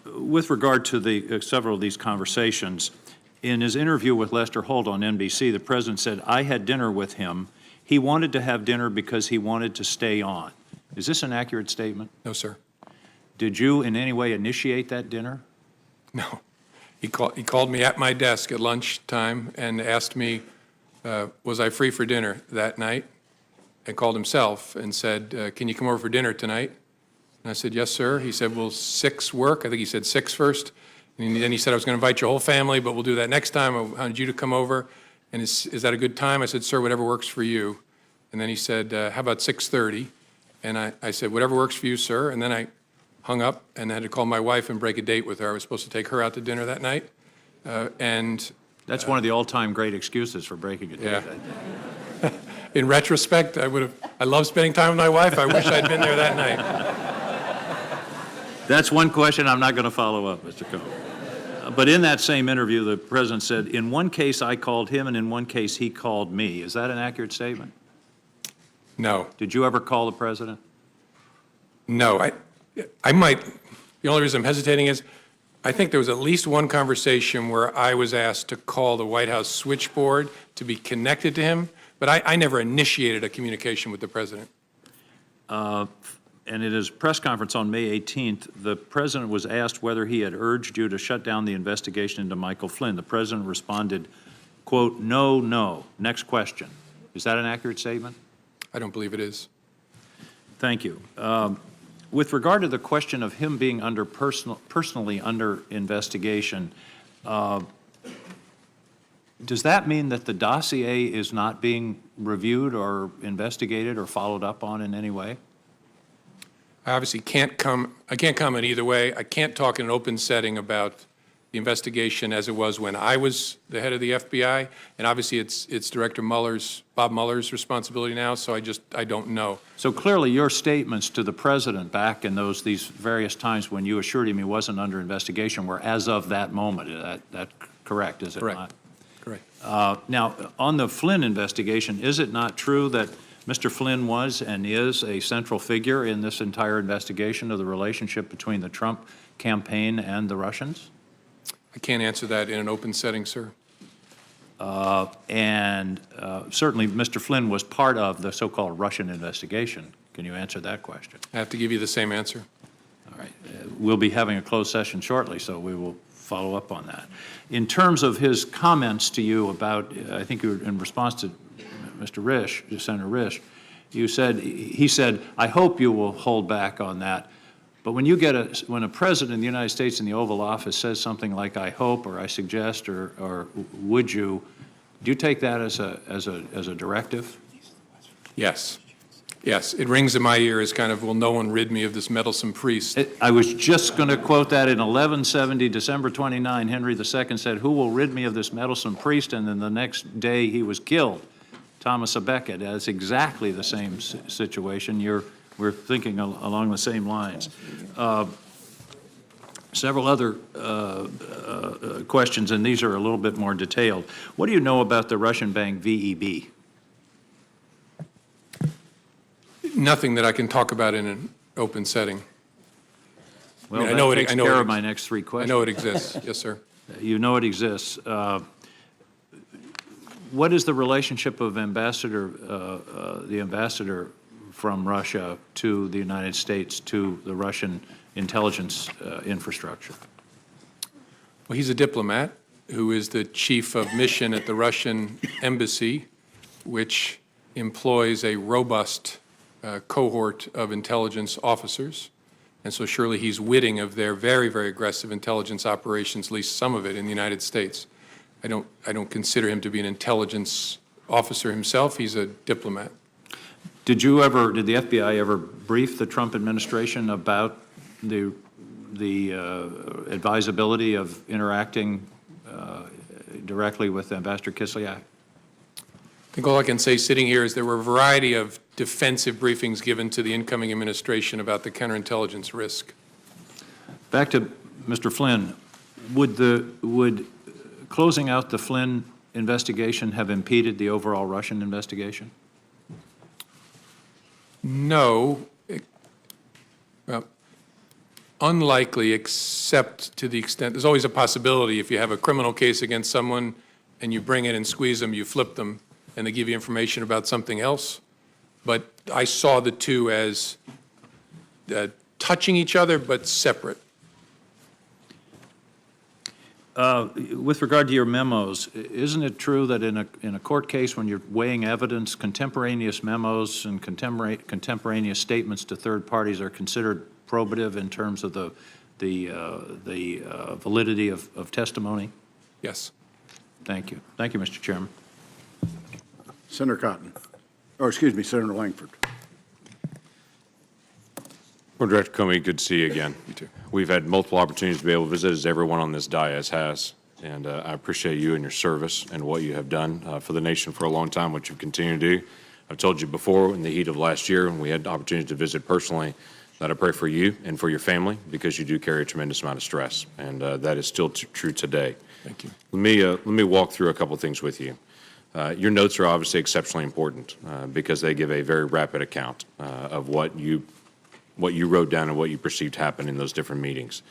With regard to the several of these conversations, in his interview with Lester Holt on NBC, the president said, I had dinner with him. He wanted to have dinner because he wanted to stay on. Is this an accurate statement? No, sir. Did you in any way initiate that dinner? No. He called me at my desk at lunchtime and asked me, was I free for dinner that night? And called himself and said, can you come over for dinner tonight? And I said, yes, sir. He said, will 6 work? I think he said 6 first. And then he said, I was going to invite your whole family, but we'll do that next time. I wanted you to come over. And is that a good time? I said, sir, whatever works for you. And then he said, how about 6:30? And I said, whatever works for you, sir. And then I hung up and had to call my wife and break a date with her. I was supposed to take her out to dinner that night. That's one of the all-time great excuses for breaking a date. Yeah. In retrospect, I love spending time with my wife. I wish I'd been there that night. That's one question I'm not going to follow up, Mr. Comey. But in that same interview, the president said, in one case I called him and in one case he called me. Is that an accurate statement? No. Did you ever call the president? No. I might. The only reason I'm hesitating is I think there was at least one conversation where I was asked to call the White House switchboard to be connected to him, but I never initiated a communication with the president. And in his press conference on May 18th, the president was asked whether he had urged you to shut down the investigation into Michael Flynn. The president responded, quote, no, no. Next question. Is that an accurate statement? I don't believe it is. Thank you. With regard to the question of him being personally under investigation, does that mean that the dossier is not being reviewed or investigated or followed up on in any way? I obviously can't comment either way. I can't talk in an open setting about the investigation as it was when I was the head of the FBI, and obviously it's Director Bob Mueller's responsibility now, so I don't know. So clearly your statements to the president back in these various times when you assured him he wasn't under investigation were as of that moment. That correct, is it not? Correct. Now, on the Flynn investigation, is it not true that Mr. Flynn was and is a central figure in this entire investigation of the relationship between the Trump campaign and the Russians? I can't answer that in an open setting, sir. Certainly Mr. Flynn was part of the so-called Russian investigation. Can you answer that question? I have to give you the same answer. All right. We'll be having a closed session shortly, so we will follow up on that. In terms of his comments to you about, I think you were in response to Mr. Risch, Senator Risch, he said, I hope you will hold back on that. But when when a president of the United States in the Oval Office says something like I hope or I suggest or would you, do you take that as a directive? Yes. Yes, it rings in my ear as kind of, will no one rid me of this meddlesome priest? I was just going to quote that in 1170, December 29, Henry II said, who will rid me of this meddlesome priest? And then the next day he was killed. Thomas à Becket. That's exactly the same situation. We're thinking along the same lines. Several other questions, and these are a little bit more detailed. What do you know about the Russian bank VEB? Nothing that I can talk about in an open setting. Well, I know that it- takes I know care it of my ex- next three I questions. know it exists. Yes, sir. You know it exists. What is the relationship of the ambassador from Russia to the United States, to the Russian intelligence infrastructure? Well, he's a diplomat who is the chief of mission at the Russian embassy, which employs a robust cohort of intelligence officers. And so surely he's witting of their very, very aggressive intelligence operations, at least some of it in the United States. I don't consider him to be an intelligence officer himself. He's a diplomat. Did the FBI ever brief the Trump administration about the advisability of interacting directly with Ambassador Kislyak? I think all I can say sitting here is there were a variety of defensive briefings given to the incoming administration about the counterintelligence risk. Back to Mr. Flynn, would closing out the Flynn investigation have impeded the overall Russian investigation? No, well, unlikely, except to the extent, there's always a possibility if you have a criminal case against someone and you bring in and squeeze them, you flip them, and they give you information about something else. But I saw the two as touching each other, but separate. With regard to your memos, isn't it true that in a court case, when you're weighing evidence, contemporaneous memos and contemporaneous statements to third parties are considered probative in terms of the validity of testimony? Yes. Thank you. Thank you, Mr. Chairman. Senator Cotton, or excuse me, Senator Langford. Well, Director Comey, good to see you again. You too. We've had multiple opportunities to be able to visit, as everyone on this dais has, and I appreciate you and your service and what you have done for the nation for a long time, what you've continued to do. I've told you before, in the heat of last year, when we had the opportunity to visit personally, that I pray for you and for your family, because you do carry a tremendous amount of stress, and that is still true today. Thank you. Let me walk through a couple things with you. Your notes are obviously exceptionally important because they give a very rapid account of what you wrote down and what you perceived happened in those different meetings.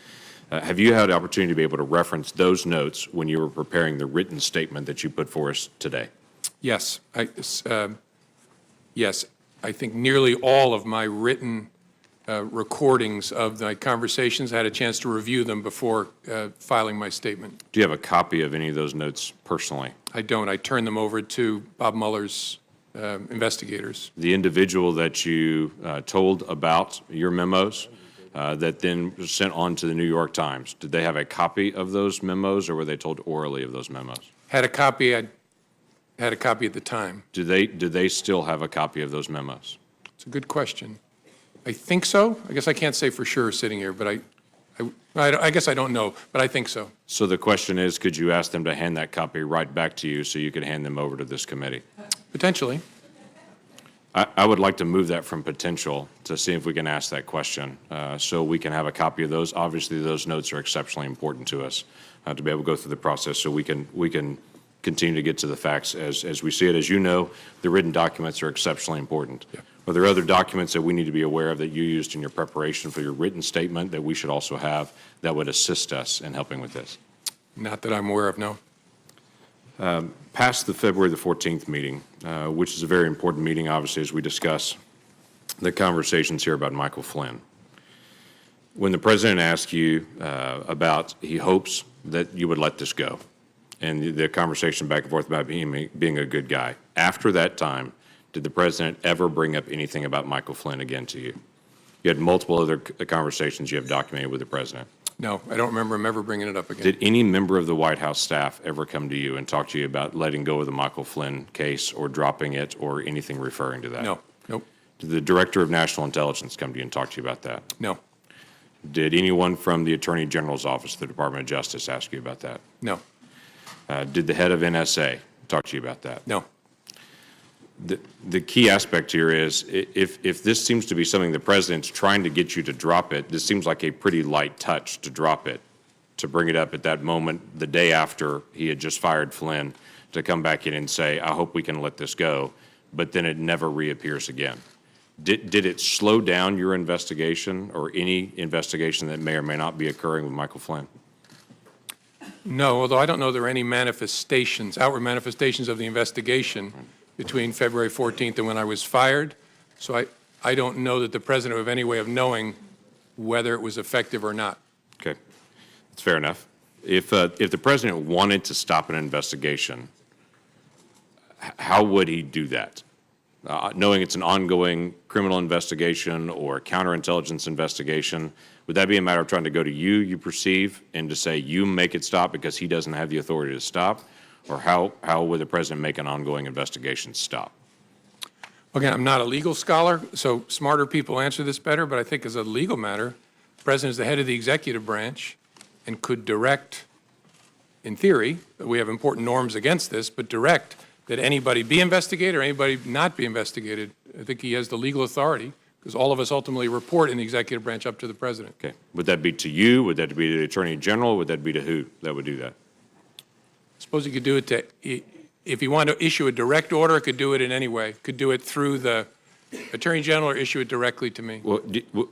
Have you had the opportunity to be able to reference those notes when you were preparing the written statement that you put for us today? Yes. Yes. I think nearly all of my written recordings of my conversations, I had a chance to review them before filing my statement. Do you have a copy of any of those notes personally? I don't. I turn them over to Bob Mueller's investigators. The individual that you told about your memos that then was sent on to the New York Times, did they have a copy of those memos, or were they told orally of those memos? Had a copy. I had a copy at the time. Do they still have a copy of those memos? It's a good question. I think so. I guess I can't say for sure sitting here, but I guess I don't know, but I think so. So the question is, could you ask them to hand that copy right back to you so you could hand them over to this committee? Potentially. I would like to move that from potential to see if we can ask that question so we can have a copy of those. Obviously, those notes are exceptionally important to us to be able to go through the process so we can continue to get to the facts as we see it. As you know, the written documents are exceptionally important. Yeah. Are there other documents that we need to be aware of that you used in your preparation for your written statement that we should also have that would assist us in helping with this? Not that I'm aware of, no. Past the February the 14th meeting, which is a very important meeting, obviously, as we discuss the conversations here about Michael Flynn. When the president asked you about, he hopes that you would let this go, and the conversation back and forth about being a good guy. After that time, did the president ever bring up anything about Michael Flynn again to you? You had multiple other conversations you have documented with the president. No, I don't remember him ever bringing it up again. Did any member of the White House staff ever come to you and talk to you about letting go of the Michael Flynn case or dropping it or anything referring to that? No, nope, Did the Director of National Intelligence come to you and talk to you about that? no, Did anyone from the Attorney General's office, the Department of Justice, ask you about that? no, Did the head of NSA talk to you about that? no. The key aspect here is if this seems to be something the president's trying to get you to drop it, this seems like a pretty light touch to drop it, to bring it up at that moment, the day after he had just fired Flynn, to come back in and say, I hope we can let this go, but then it never reappears again. Did it slow down your investigation or any investigation that may or may not be occurring with Michael Flynn? No, although I don't know there are any manifestations, outward manifestations of the investigation between February 14th and when I was fired. So I don't know that the president would have any way of knowing whether it was effective or not. Okay, that's fair enough. If the president wanted to stop an investigation, how would he do that? Knowing it's an ongoing criminal investigation or counterintelligence investigation, would that be a matter of trying to go to you perceive, and to say you make it stop because he doesn't have the authority to stop? Or how would the president make an ongoing investigation stop? Again, I'm not a legal scholar, so smarter people answer this better, but I think as a legal matter, the president is the head of the executive branch and could direct, in theory, we have important norms against this, but direct that anybody be investigated or anybody not be investigated. I think he has the legal authority, because all of us ultimately report in the executive branch up to the president. Okay. Would that be to you? Would that be to the Attorney General? Would that be to who that would do that? I suppose he could do it to, if he wanted to issue a direct order, could do it in any way. Could do it through the Attorney General or issue it directly to me. Well,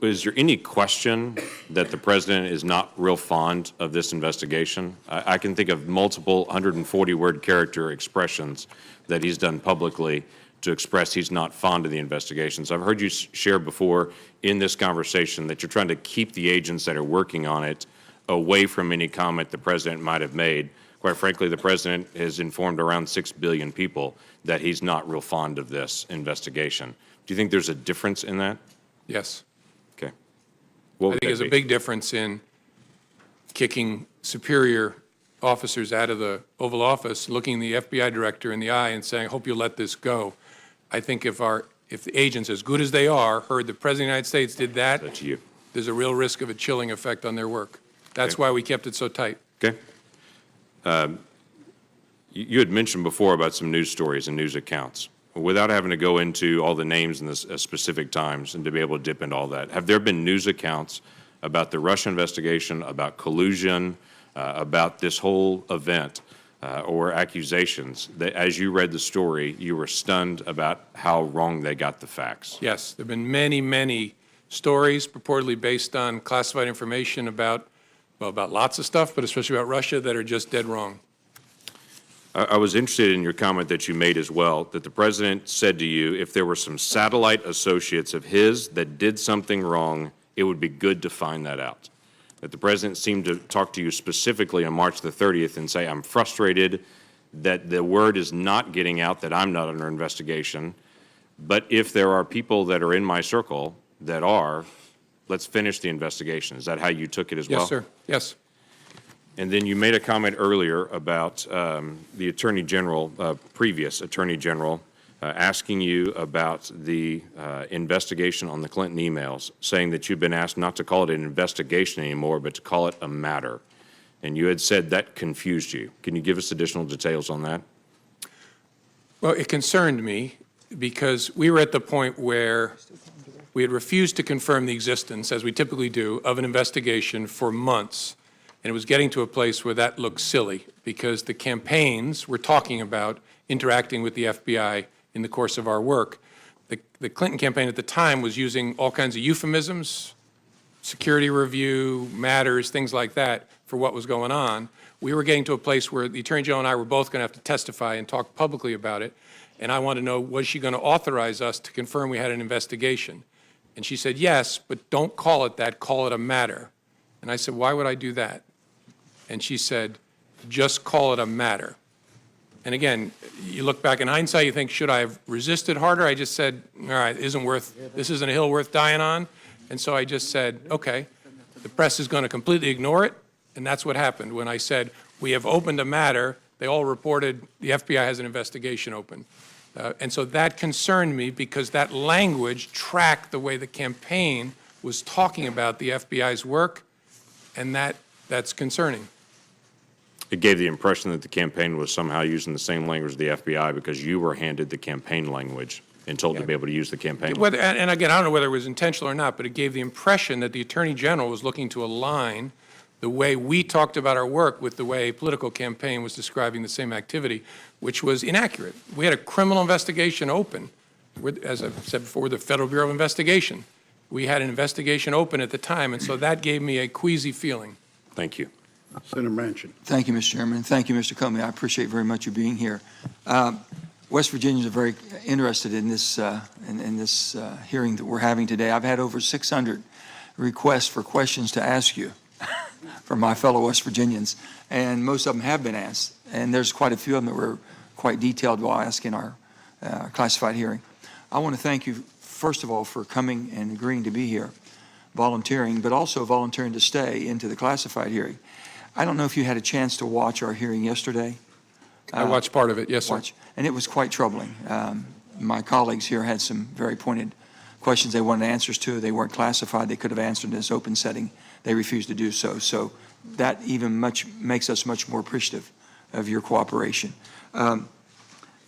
is there any question that the president is not real fond of this investigation? I can think of multiple 140-word character expressions that he's done publicly to express he's not fond of the investigations. I've heard you share before in this conversation that you're trying to keep the agents that are working on it away from any comment the president might have made. Quite frankly, the president has informed around 6 billion people that he's not real fond of this investigation. Do you think there's a difference in that? Yes. Okay. I think there's a big difference in kicking superior officers out of the Oval Office, looking the FBI director in the eye and saying, I hope you'll let this go. I think if the agents, as good as they are, heard the President of the United States did that, That's you. there's a real risk of a chilling effect on their work. That's Okay. why we kept it so tight. Okay. You had mentioned before about some news stories and news accounts. Without having to go into all the names and the specific times and to be able to dip into all that, have there been news accounts about the Russia investigation, about collusion, about this whole event, or accusations that, as you read the story, you were stunned about how wrong they got the facts? Yes, there have been many, many stories purportedly based on classified information about, well, about lots of stuff, but especially about Russia, that are just dead wrong. I was interested in your comment that you made as well, that the president said to you, if there were some satellite associates of his that did something wrong, it would be good to find that out. That the president seemed to talk to you specifically on March the 30th and say, I'm frustrated that the word is not getting out that I'm not under investigation, but if there are people that are in my circle that are, let's finish the investigation. Is that how you took it as well? Yes, sir. Yes. And then you made a comment earlier about the Attorney General, previous Attorney General, asking you about the investigation on the Clinton emails, saying that you've been asked not to call it an investigation anymore, but to call it a matter. And you had said that confused you. Can you give us additional details on that? Well, it concerned me because we were at the point where we had refused to confirm the existence, as we typically do, of an investigation for months. And it was getting to a place where that looked silly because the campaigns were talking about interacting with the FBI in the course of our work. The Clinton campaign at the time was using all kinds of euphemisms, security review, matters, things like that for what was going on. We were getting to a place where the Attorney General and I were both going to have to testify and talk publicly about it. And I wanted to know, was she going to authorize us to confirm we had an investigation? And she said, yes, but don't call it that, call it a matter. And I said, why would I do that? And she said, just call it a matter. And again, you look back in hindsight, you think, should I have resisted harder? I just said, all right, this isn't a hill worth dying on. And so I just said, okay, the press is going to completely ignore it. And that's what happened. When I said, we have opened a matter, they all reported the FBI has an investigation open. And so that concerned me because that language tracked the way the campaign was talking about the FBI's work, and that's concerning. It gave the impression that the campaign was somehow using the same language as the FBI because you were handed the campaign language and told to be able to use the campaign language. And again, I don't know whether it was intentional or not, but it gave the impression that the Attorney General was looking to align the way we talked about our work with the way a political campaign was describing the same activity, which was inaccurate. We had a criminal investigation open. As I've said before, the Federal Bureau of Investigation. We had an investigation open at the time, and so that gave me a queasy feeling. Thank you. Senator Manchin. Thank you, Mr. Chairman. Thank you, Mr. Comey. I appreciate very much you being here. West Virginians are very interested in this hearing that we're having today. I've had over 600 requests for questions to ask you from my fellow West Virginians, and most of them have been asked. And there's quite a few of them that were quite detailed while asking our classified hearing. I want to thank you, first of all, for coming and agreeing to be here, volunteering, but also volunteering to stay into the classified hearing. I don't know if you had a chance to watch our hearing yesterday. I watched part of it, yes, sir. And it was quite troubling. My colleagues here had some very pointed questions they wanted answers to. They weren't classified. They could have answered in this open setting. They refused to do so. So that even makes us much more appreciative of your cooperation.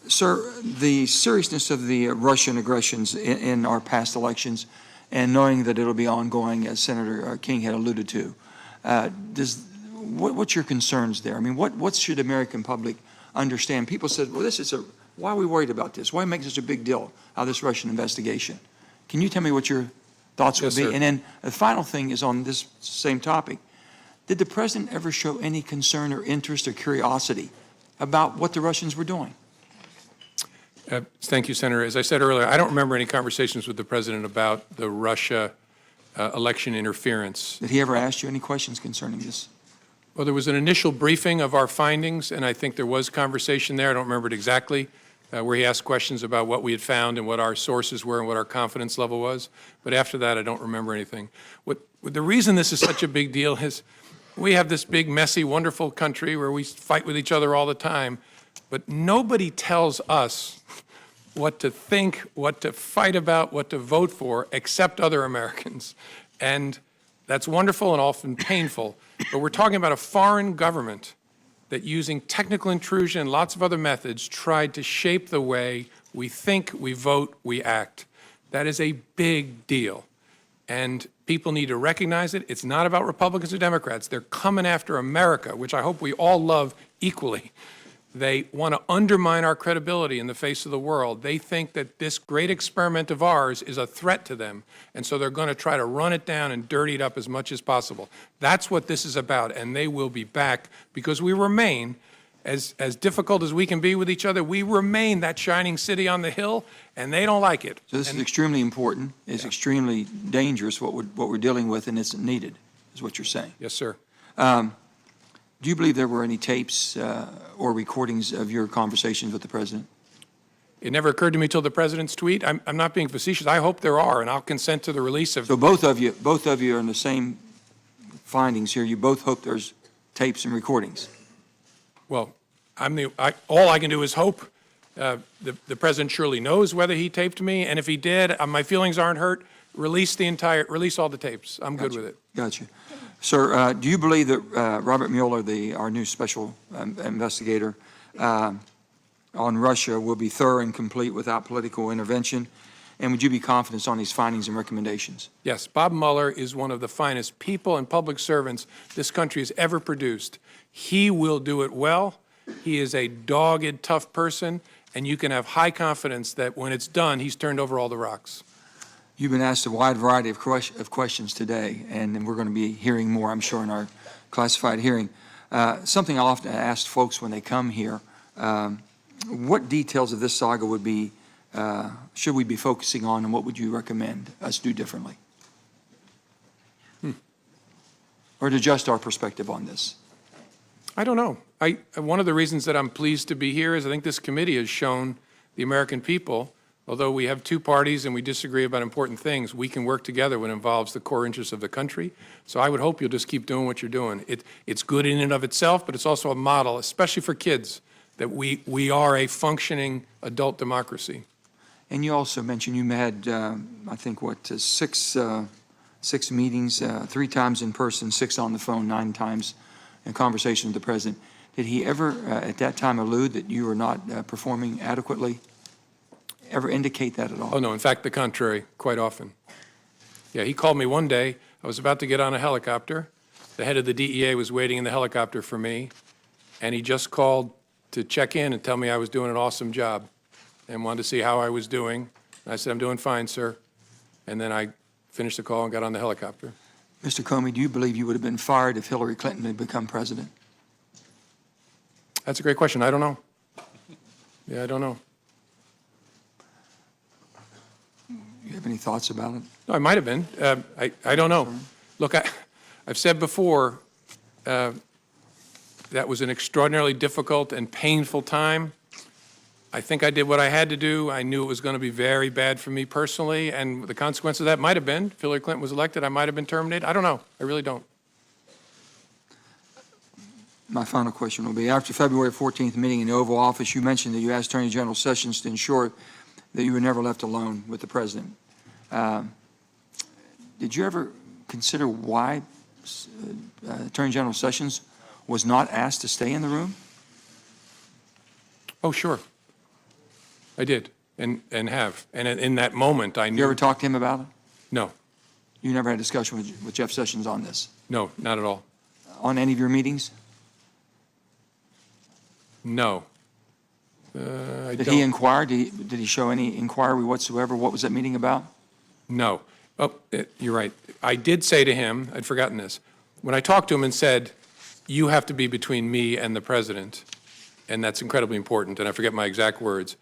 Sir, the seriousness of the Russian aggressions in our past elections, and knowing that it'll be ongoing, as Senator King had alluded to, what's your concerns there? I mean, what should the American public understand? People said, well, why are we worried about this? Why make such a big deal out of this Russian investigation? Can you tell me what your thoughts would be? Sir. And then the final thing is on this same topic. Did the president ever show any concern or interest or curiosity about what the Russians were doing? Thank you, Senator. As I said earlier, I don't remember any conversations with the President about the Russia election interference. Did he ever ask you any questions concerning this? Well, there was an initial briefing of our findings, and I think there was conversation there. I don't remember it exactly, where he asked questions about what we had found and what our sources were and what our confidence level was. But after that, I don't remember anything. The reason this is such a big deal is we have this big, messy, wonderful country where we fight with each other all the time, but nobody tells us what to think, what to fight about, what to vote for, except other Americans. And that's wonderful and often painful. But we're talking about a foreign government that, using technical intrusion and lots of other methods, tried to shape the way we think, we vote, we act. That is a big deal. And people need to recognize it. It's not about Republicans or Democrats. They're coming after America, which I hope we all love equally. They want to undermine our credibility in the face of the world. They think that this great experiment of ours is a threat to them, and so they're going to try to run it down and dirty it up as much as possible. That's what this is about, and they will be back because we remain, as difficult as we can be with each other, we remain that shining city on the hill, and they don't like it. So this is extremely important. It's extremely dangerous what we're dealing with, and it's needed, is what you're saying. Yes, sir. Do you believe there were any tapes or recordings of your conversations with the president? It never occurred to me till the president's tweet. I'm not being facetious. I hope there are, and I'll consent to the release of. So both of you are in the same findings here. You both hope there's tapes and recordings. Well, all I can do is hope. The president surely knows whether he taped me, and if he did, my feelings aren't hurt. Release all the tapes. I'm good with it. Gotcha. Sir, do you believe that Robert Mueller, our new special investigator on Russia, will be thorough and complete without political intervention? And would you be confident on his findings and recommendations? Yes, Bob Mueller is one of the finest people and public servants this country has ever produced. He will do it well. He is a dogged, tough person, and you can have high confidence that when it's done, he's turned over all the rocks. You've been asked a wide variety of questions today, and we're going to be hearing more, I'm sure, in our classified hearing. Something I often ask folks when they come here, what details of this saga should we be focusing on, and what would you recommend us do differently? Or to adjust our perspective on this? I don't know. One of the reasons that I'm pleased to be here is I think this committee has shown the American people, although we have two parties and we disagree about important things, we can work together when it involves the core interests of the country. So I would hope you'll just keep doing what you're doing. It's good in and of itself, but it's also a model, especially for kids, that we are a functioning adult democracy. And you also mentioned you had, I think, six meetings, 3 times in person, 6 on the phone, 9 times in conversation with the president. did he ever, at that time, allude that you were not performing adequately? Ever indicate that at all? Oh, no, in fact, the contrary, quite often. Yeah, he called me one day. I was about to get on a helicopter. The head of the DEA was waiting in the helicopter for me, and he just called to check in and tell me I was doing an awesome job and wanted to see how I was doing. And I said, "I'm doing fine, sir." And then I finished the call and got on the helicopter. Mr. Comey, do you believe you would have been fired if Hillary Clinton had become president? That's a great question. I don't know. Yeah, I don't know. You have any thoughts about it? No, I might have been. I don't know. Look, I've said before, that was an extraordinarily difficult and painful time. I think I did what I had to do. I knew it was going to be very bad for me personally, and the consequence of that might have been, if Hillary Clinton was elected, I might have been terminated. I don't know. I really don't. My final question will be, after February 14th meeting in the Oval Office, you mentioned that you asked Attorney General Sessions to ensure that you were never left alone with the president. Did you ever consider why Attorney General Sessions was not asked to stay in the room? Oh, sure. I did, and have. And in that moment, I knew. You ever talked to him about it? No, You never had a discussion with Jeff Sessions on this? no, not at all. On any of your meetings? No. Did he inquire? Did he show any inquiry whatsoever? What was that meeting about? No. Oh, you're right. I did say to him, I'd forgotten this, when I talked to him and said, "You have to be between me and the president," and that's incredibly important, and I forget my exact words,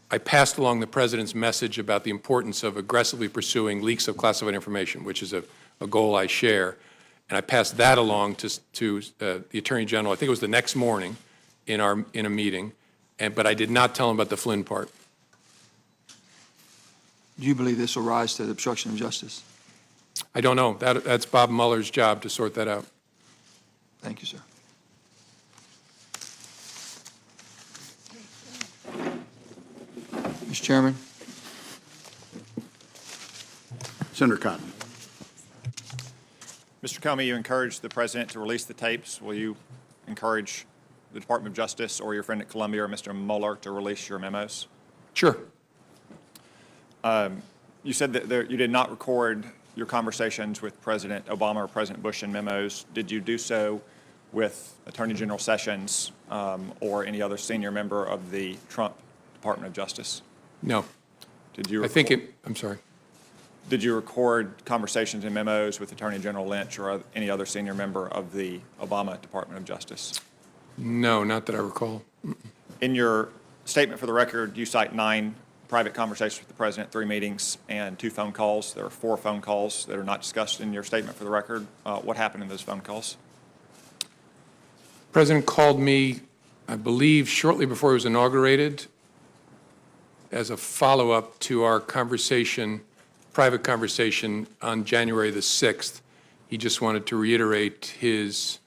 I passed along the president's message about the importance of aggressively pursuing leaks of classified information, which is a goal I share, and I passed that along to the Attorney General. I think it was the next morning in a meeting, but I did not tell him about the Flynn part. Do you believe this will rise to the obstruction of justice? I don't know. That's Bob Mueller's job to sort that out. Thank you, sir. Mr. Chairman. Senator Cotton. Mr. Comey, you encouraged the president to release the tapes. Will you encourage the Department of Justice or your friend at Columbia or Mr. Mueller to release your memos? Sure. You said that you did not record your conversations with President Obama or President Bush in memos. Did you do so with Attorney General Sessions or any other senior member of the Trump Department of Justice? No. Did you? I'm sorry. Did you record conversations and memos with Attorney General Lynch or any other senior member of the Obama Department of Justice? No, not that I recall. In your statement for the record, you cite 9 private conversations with the president, 3 meetings, and 2 phone calls. There are 4 phone calls that are not discussed in your statement for the record. What happened in those phone calls? The president called me, I believe, shortly before he was inaugurated as a follow-up to our conversation, private conversation on January the 6th. He just wanted to reiterate his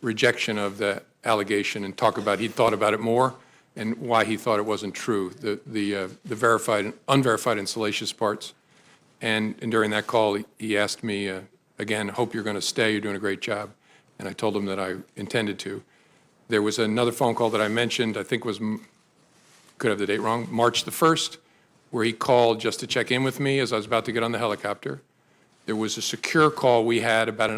rejection of the allegation and talk about, he'd thought about it more and why he thought it wasn't true, the verified and unverified and salacious parts. And during that call, he asked me, again, hope you're going to stay, you're doing a great job. And I told him that I intended to. There was another phone call that I mentioned, I think was, could have the date wrong, March the 1st, where he called just to check in with me as I was about to get on the helicopter. There was a secure call we had about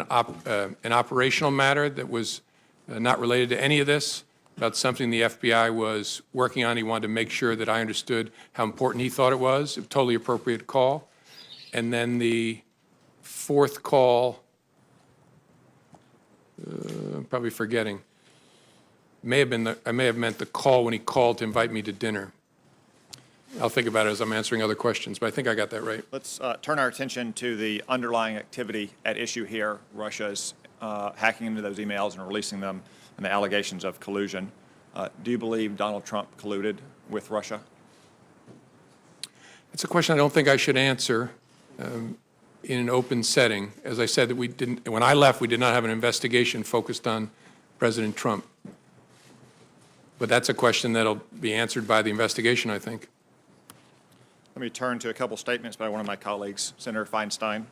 an operational matter that was not related to any of this, about something the FBI was working on. He wanted to make sure that I understood how important he thought it was, a totally appropriate call. And then the 4th call, I'm probably forgetting, I may have meant the call when he called to invite me to dinner. I'll think about it as I'm answering other questions, but I think I got that right. Let's turn our attention to the underlying activity at issue here, Russia's hacking into those emails and releasing them, and the allegations of collusion. Do you believe Donald Trump colluded with Russia? It's a question I don't think I should answer in an open setting. As I said, that when I left, we did not have an investigation focused on President Trump. But that's a question that'll be answered by the investigation, I think. Let me turn to a couple statements by one of my colleagues, Senator Feinstein.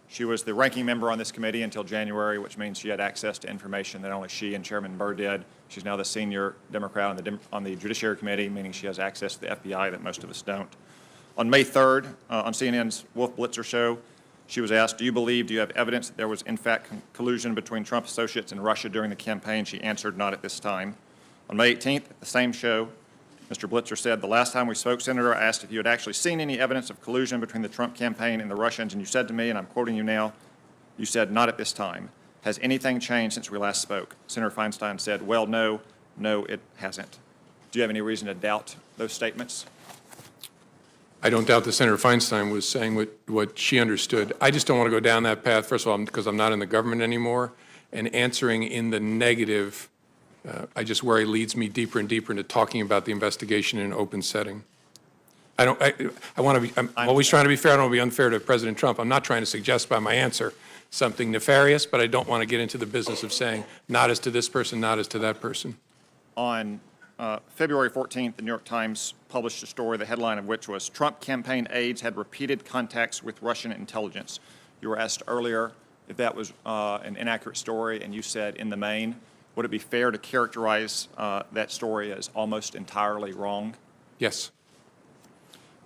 She was the ranking member on this committee until January, which means she had access to information that only she and Chairman Burr did. She's now the senior Democrat on the Judiciary Committee, meaning she has access to the FBI that most of us don't. On May 3rd, on CNN's Wolf Blitzer show, she was asked, do you have evidence that there was in fact collusion between Trump associates and Russia during the campaign? She answered, not at this time. On May 18th, at the same show, Mr. Blitzer said, the last time we spoke, Senator, I asked if you had actually seen any evidence of collusion between the Trump campaign and the Russians, and you said to me, and I'm quoting you now, you said, not at this time. Has anything changed since we last spoke? Senator Feinstein said, well, no, it hasn't. Do you have any reason to doubt those statements? I don't doubt that Senator Feinstein was saying what she understood. I just don't want to go down that path, first of all, because I'm not in the government anymore, and answering in the negative, I just worry leads me deeper and deeper into talking about the investigation in an open setting. I'm always trying to be fair. I don't want to be unfair to President Trump. I'm not trying to suggest by my answer something nefarious, but I don't want to get into the business of saying not as to this person, not as to that person. On February 14th, the New York Times published a story, the headline of which was, Trump campaign aides had repeated contacts with Russian intelligence. You were asked earlier if that was an inaccurate story, and you said, in the main, would it be fair to characterize that story as almost entirely wrong? Yes.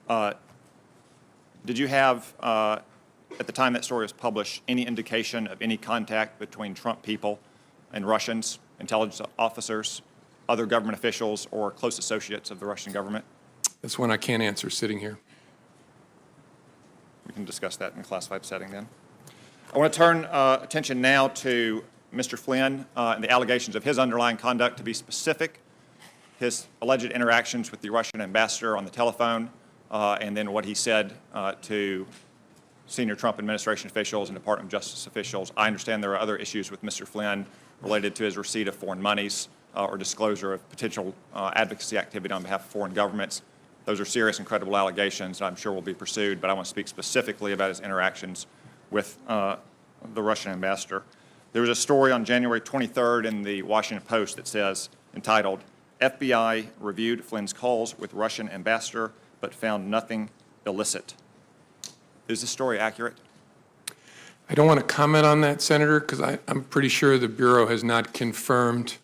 Did you have, at the time that story was published, any indication of any contact between Trump people and Russians, intelligence officers, other government officials, or close associates of the Russian government? That's one I can't answer sitting here. We can discuss that in a classified setting then. I want to turn attention now to Mr. Flynn and the allegations of his underlying conduct. To be specific, his alleged interactions with the Russian ambassador on the telephone, and then what he said to senior Trump administration officials and Department of Justice officials. I understand there are other issues with Mr. Flynn related to his receipt of foreign monies or disclosure of potential advocacy activity on behalf of foreign governments. Those are serious and credible allegations that I'm sure will be pursued, but I want to speak specifically about his interactions with the Russian ambassador. There was a story on January 23rd in the Washington Post that says, entitled, FBI reviewed Flynn's calls with Russian ambassador but found nothing illicit. Is this story accurate? I don't want to comment on that, Senator, because I'm pretty sure the Bureau has not confirmed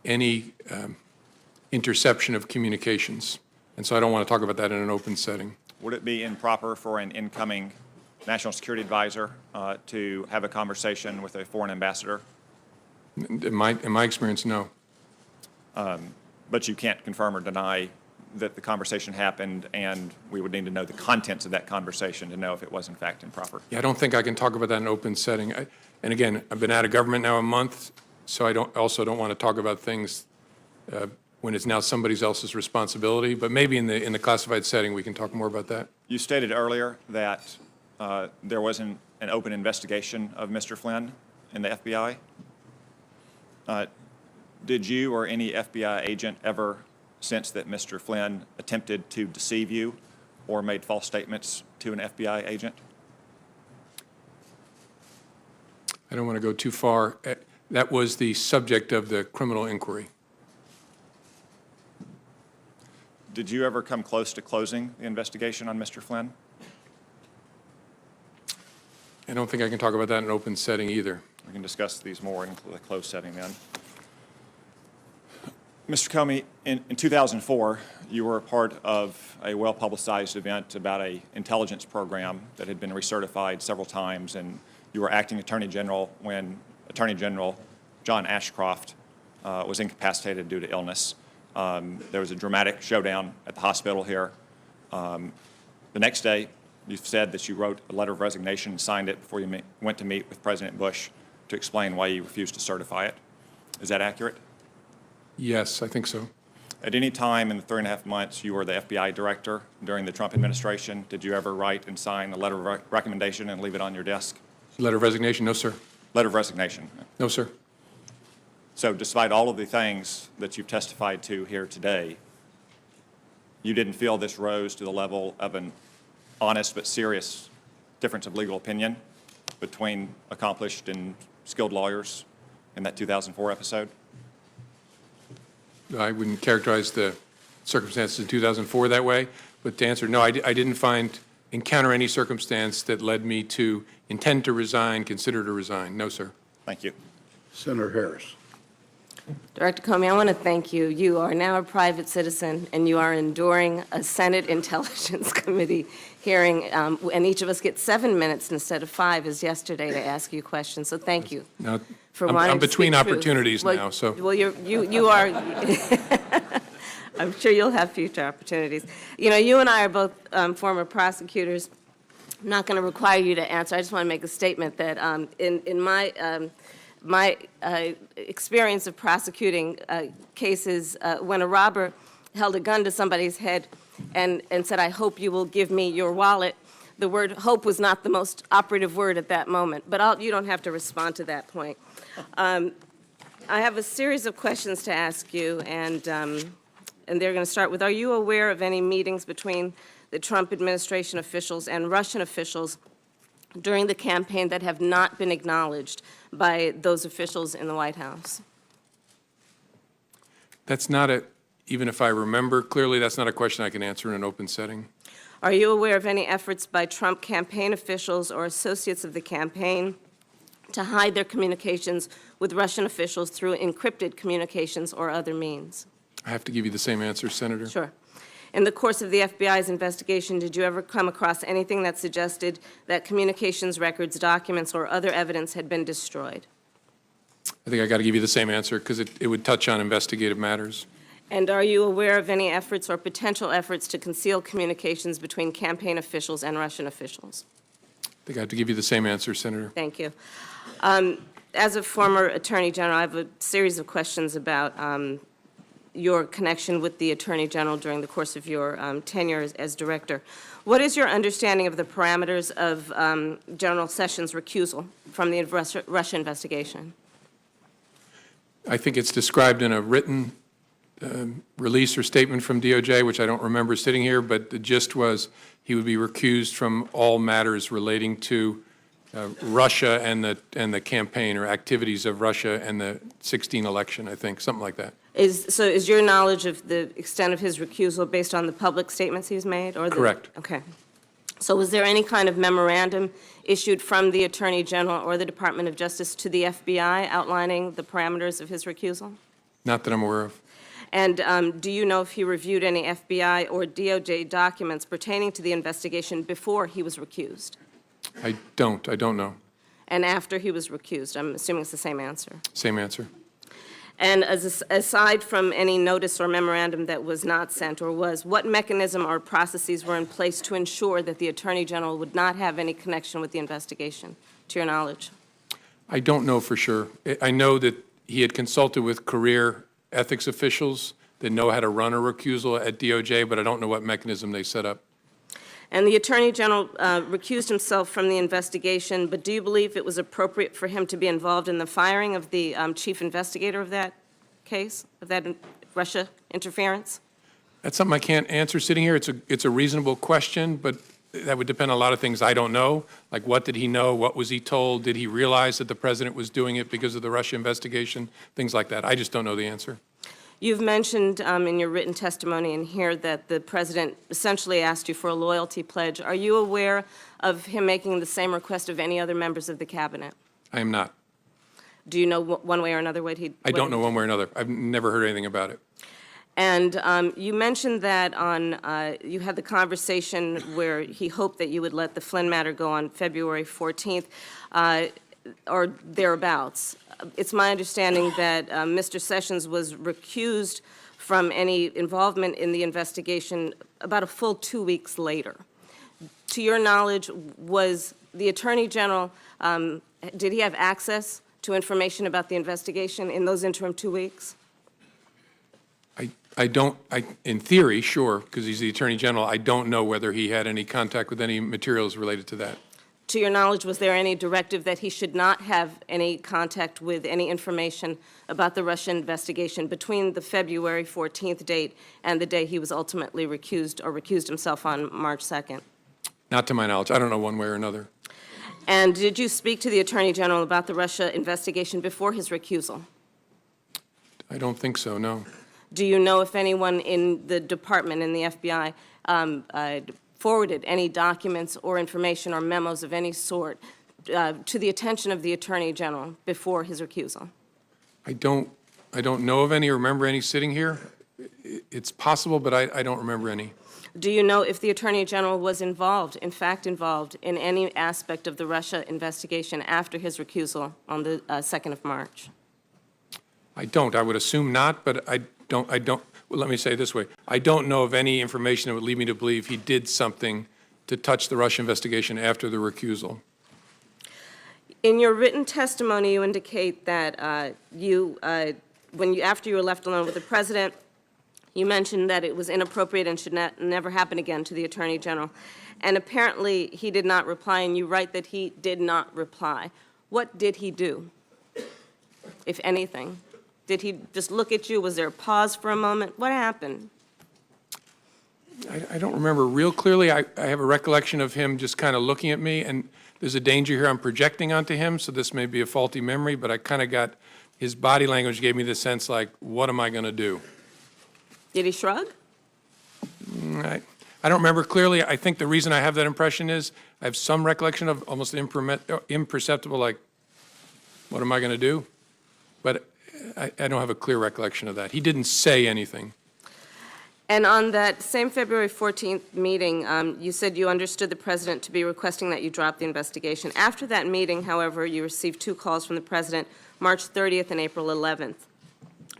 any interception of communications. And so I don't want to talk about that in an open setting. Would it be improper for an incoming national security advisor to have a conversation with a foreign ambassador? In my experience, no. But you can't confirm or deny that the conversation happened, and we would need to know the contents of that conversation to know if it was in fact improper. Yeah, I don't think I can talk about that in an open setting. And again, I've been out of government now a month, so I also don't want to talk about things when it's now somebody else's responsibility. But maybe in the classified setting, we can talk more about that. You stated earlier that there wasn't an open investigation of Mr. Flynn in the FBI. Did you or any FBI agent ever sense that Mr. Flynn attempted to deceive you or made false statements to an FBI agent? I don't want to go too far. That was the subject of the criminal inquiry. Did you ever come close to closing the investigation on Mr. Flynn? I don't think I can talk about that in an open setting either. We can discuss these more in the closed setting then. Mr. Comey, in 2004, you were a part of a well-publicized event about an intelligence program that had been recertified several times, and you were acting Attorney General when Attorney General John Ashcroft was incapacitated due to illness. There was a dramatic showdown at the hospital here. The next day, you said that you wrote a letter of resignation and signed it before you went to meet with President Bush to explain why you refused to certify it. Is that accurate? Yes, I think so. At any time in the 3.5 months you were the FBI director during the Trump administration, did you ever write and sign a letter of recommendation and leave it on your desk? Letter of resignation? No, sir. Letter of resignation? No, sir. So despite all of the things that you've testified to here today, you didn't feel this rose to the level of an honest but serious difference of legal opinion between accomplished and skilled lawyers in that 2004 episode? I wouldn't characterize the circumstances in 2004 that way, but to answer, no, I didn't find encounter any circumstance that led me to intend to resign, consider to resign. No, sir. Thank you. Senator Harris. Director Comey, I want to thank you. You are now a private citizen, and you are enduring a Senate Intelligence Committee hearing, and each of us gets 7 minutes instead of 5 as yesterday to ask you questions. So thank you Now, for I'm wanting to between speak truth. opportunities Well, now, so. Well, you are, I'm sure you'll have future opportunities. You know, you and I are both former prosecutors. I'm not going to require you to answer. I just want to make a statement that in my experience of prosecuting cases, when a robber held a gun to somebody's head and said, "I hope you will give me your wallet," the word hope was not the most operative word at that moment. But you don't have to respond to that point. I have a series of questions to ask you, and they're going to start with, are you aware of any meetings between the Trump administration officials and Russian officials during the campaign that have not been acknowledged by those officials in the White House? That's not even if I remember clearly, that's not a question I can answer in an open setting. Are you aware of any efforts by Trump campaign officials or associates of the campaign to hide their communications with Russian officials through encrypted communications or other means? I have to give you the same answer, Senator. Sure. In the course of the FBI's investigation, did you ever come across anything that suggested that communications records, documents, or other evidence had been destroyed? I think I got to give you the same answer because it would touch on investigative matters. And are you aware of any efforts or potential efforts to conceal communications between campaign officials and Russian officials? I think I have to give you the same answer, Senator. Thank you. As a former Attorney General, I have a series of questions about your connection with the Attorney General during the course of your tenure as Director. What is your understanding of the parameters of General Sessions' recusal from the Russia investigation? I think it's described in a written release or statement from DOJ, which I don't remember sitting here, but the gist was he would be recused from all matters relating to Russia and the campaign or activities of Russia and the 2016 election, I think, something like that. So is your knowledge of the extent of his recusal based on the public statements he's made? Or Correct. Okay. So was there any kind of memorandum issued from the Attorney General or the Department of Justice to the FBI outlining the parameters of his recusal? Not that I'm aware of. And do you know if he reviewed any FBI or DOJ documents pertaining to the investigation before he was recused? I don't know. And after he was recused? I'm assuming it's the same answer. Same answer. And aside from any notice or memorandum that was not sent or was, what mechanism or processes were in place to ensure that the Attorney General would not have any connection with the investigation, to your knowledge? I don't know for sure. I know that he had consulted with career ethics officials that know how to run a recusal at DOJ, but I don't know what mechanism they set up. And the Attorney General recused himself from the investigation, but do you believe it was appropriate for him to be involved in the firing of the chief investigator of that case, of that Russia interference? That's something I can't answer sitting here. It's a reasonable question, but that would depend on a lot of things I don't know, like what did he know, what was he told, did he realize that the president was doing it because of the Russia investigation, things like that. I just don't know the answer. You've mentioned in your written testimony in here that the president essentially asked you for a loyalty pledge. Are you aware of him making the same request of any other members of the cabinet? I am not. Do you know one way or another what he? I don't know one way or another. I've never heard anything about it. And you mentioned that you had the conversation where he hoped that you would let the Flynn matter go on February 14th or thereabouts. It's my understanding that Mr. Sessions was recused from any involvement in the investigation about a full 2 weeks later. To your knowledge, was the Attorney General, did he have access to information about the investigation in those interim 2 weeks? In theory, sure, because he's the Attorney General. I don't know whether he had any contact with any materials related to that. To your knowledge, was there any directive that he should not have any contact with any information about the Russian investigation between the February 14th date and the day he was ultimately recused or recused himself on March 2nd? Not to my knowledge. I don't know one way or another. And did you speak to the Attorney General about the Russia investigation before his recusal? I don't think so, no. Do you know if anyone in the department, in the FBI, forwarded any documents or information or memos of any sort to the attention of the Attorney General before his recusal? I don't know of any or remember any sitting here. It's possible, but I don't remember any. Do you know if the Attorney General was involved, in fact involved, in any aspect of the Russia investigation after his recusal on the 2nd of March? I don't. I would assume not, but I don't, well, let me say it this way. I don't know of any information that would lead me to believe he did something to touch the Russia investigation after the recusal. In your written testimony, you indicate that after you were left alone with the President, you mentioned that it was inappropriate and should never happen again to the Attorney General. And apparently, he did not reply, and you write that he did not reply. What did he do, if anything? Did he just look at you? Was there a pause for a moment? What happened? I don't remember real clearly. I have a recollection of him just kind of looking at me, and there's a danger here I'm projecting onto him, so this may be a faulty memory, but I kind of got, his body language gave me the sense like, what am I going to do? Did he shrug? I don't remember clearly. I think the reason I have that impression is I have some recollection of almost imperceptible, like, what am I going to do? But I don't have a clear recollection of that. He didn't say anything. And on that same February 14th meeting, you said you understood the President to be requesting that you drop the investigation. After that meeting, however, you received 2 calls from the President, March 30th and April 11th,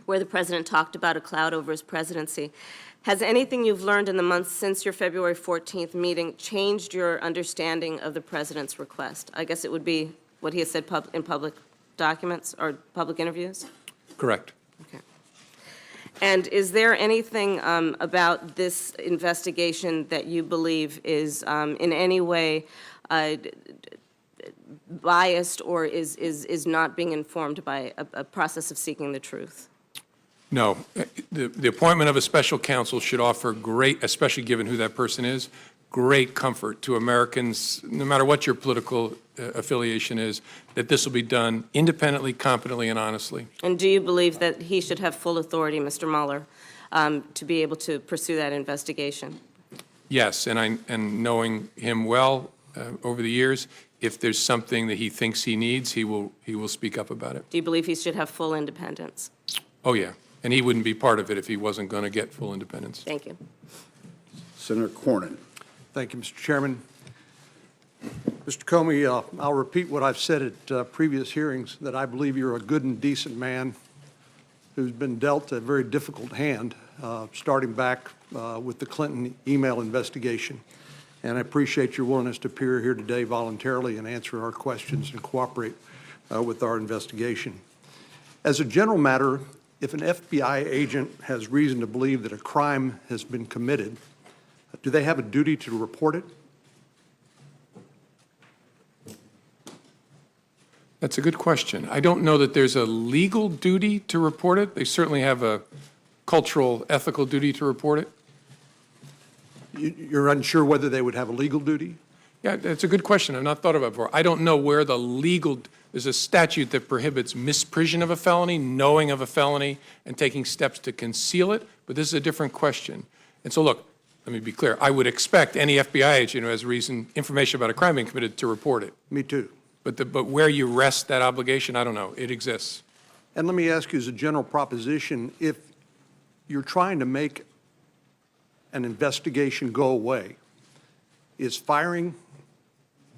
where the President talked about a cloud over his presidency. Has anything you've learned in the months since your February 14th meeting changed your understanding of the President's request? I guess it would be what he has said in public documents or public interviews? Correct. Okay. And is there anything about this investigation that you believe is in any way biased or is not being informed by a process of seeking the truth? No. The appointment of a special counsel should offer great, especially given who that person is, great comfort to Americans, no matter what your political affiliation is, that this will be done independently, competently, and honestly. And do you believe that he should have full authority, Mr. Mueller, to be able to pursue that investigation? Yes, and knowing him well over the years, if there's something that he thinks he needs, he will speak up about it. Do you believe he should have full independence? Oh, yeah. And he wouldn't be part of it if he wasn't going to get full independence. Thank you. Senator Cornyn. Thank you, Mr. Chairman. Mr. Comey, I'll repeat what I've said at previous hearings, that I believe you're a good and decent man who's been dealt a very difficult hand, starting back with the Clinton email investigation. And I appreciate your willingness to appear here today voluntarily and answer our questions and cooperate with our investigation. As a general matter, if an FBI agent has reason to believe that a crime has been committed, do they have a duty to report it? That's a good question. I don't know that there's a legal duty to report it. They certainly have a cultural, ethical duty to report it. You're unsure whether they would have a legal duty? Yeah, that's a good question. I've not thought about it before. I don't know where the legal, there's a statute that prohibits misprision of a felony, knowing of a felony, and taking steps to conceal it, but this is a different question. And so look, let me be clear. I would expect any FBI agent who has information about a crime being committed to report it. Me too. But where you rest that obligation, I don't know. It exists. And let me ask you as a general proposition, if you're trying to make an investigation go away, is firing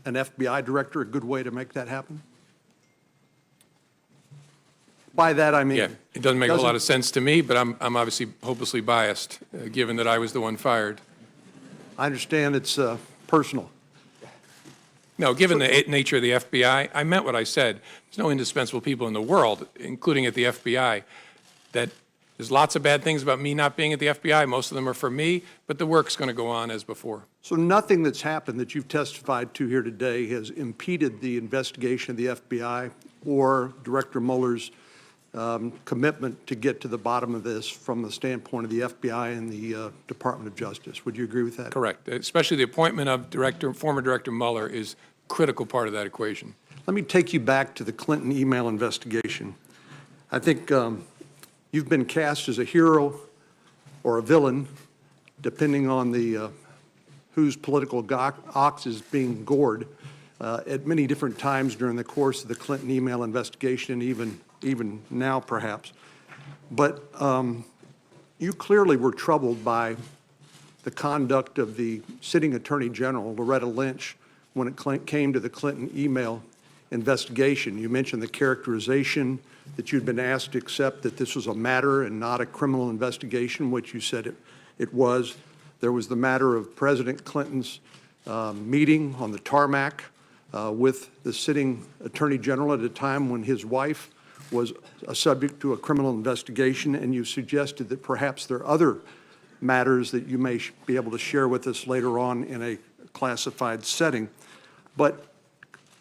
an FBI director a good way to make that happen? By that, I mean... Yeah, it doesn't make a lot of sense to me, but I'm obviously hopelessly biased, given that I was the one fired. I understand it's personal. No, given the nature of the FBI, I meant what I said. There's no indispensable people in the world, including at the FBI, that there's lots of bad things about me not being at the FBI. Most of them are for me, but the work's going to go on as before. So nothing that's happened that you've testified to here today has impeded the investigation of the FBI or Director Mueller's commitment to get to the bottom of this from the standpoint of the FBI and the Department of Justice. Would you agree with that? Correct. Especially the appointment of former Director Mueller is a critical part of that equation. Let me take you back to the Clinton email investigation. I think you've been cast as a hero or a villain, depending on whose political ox is being gored at many different times during the course of the Clinton email investigation, even now perhaps. But you clearly were troubled by the conduct of the sitting Attorney General, Loretta Lynch, when it came to the Clinton email investigation. You mentioned the characterization that you'd been asked to accept that this was a matter and not a criminal investigation, which you said it was. There was the matter of President Clinton's meeting on the tarmac with the sitting Attorney General at a time when his wife was subject to a criminal investigation, and you suggested that perhaps there are other matters that you may be able to share with us later on in a classified setting. But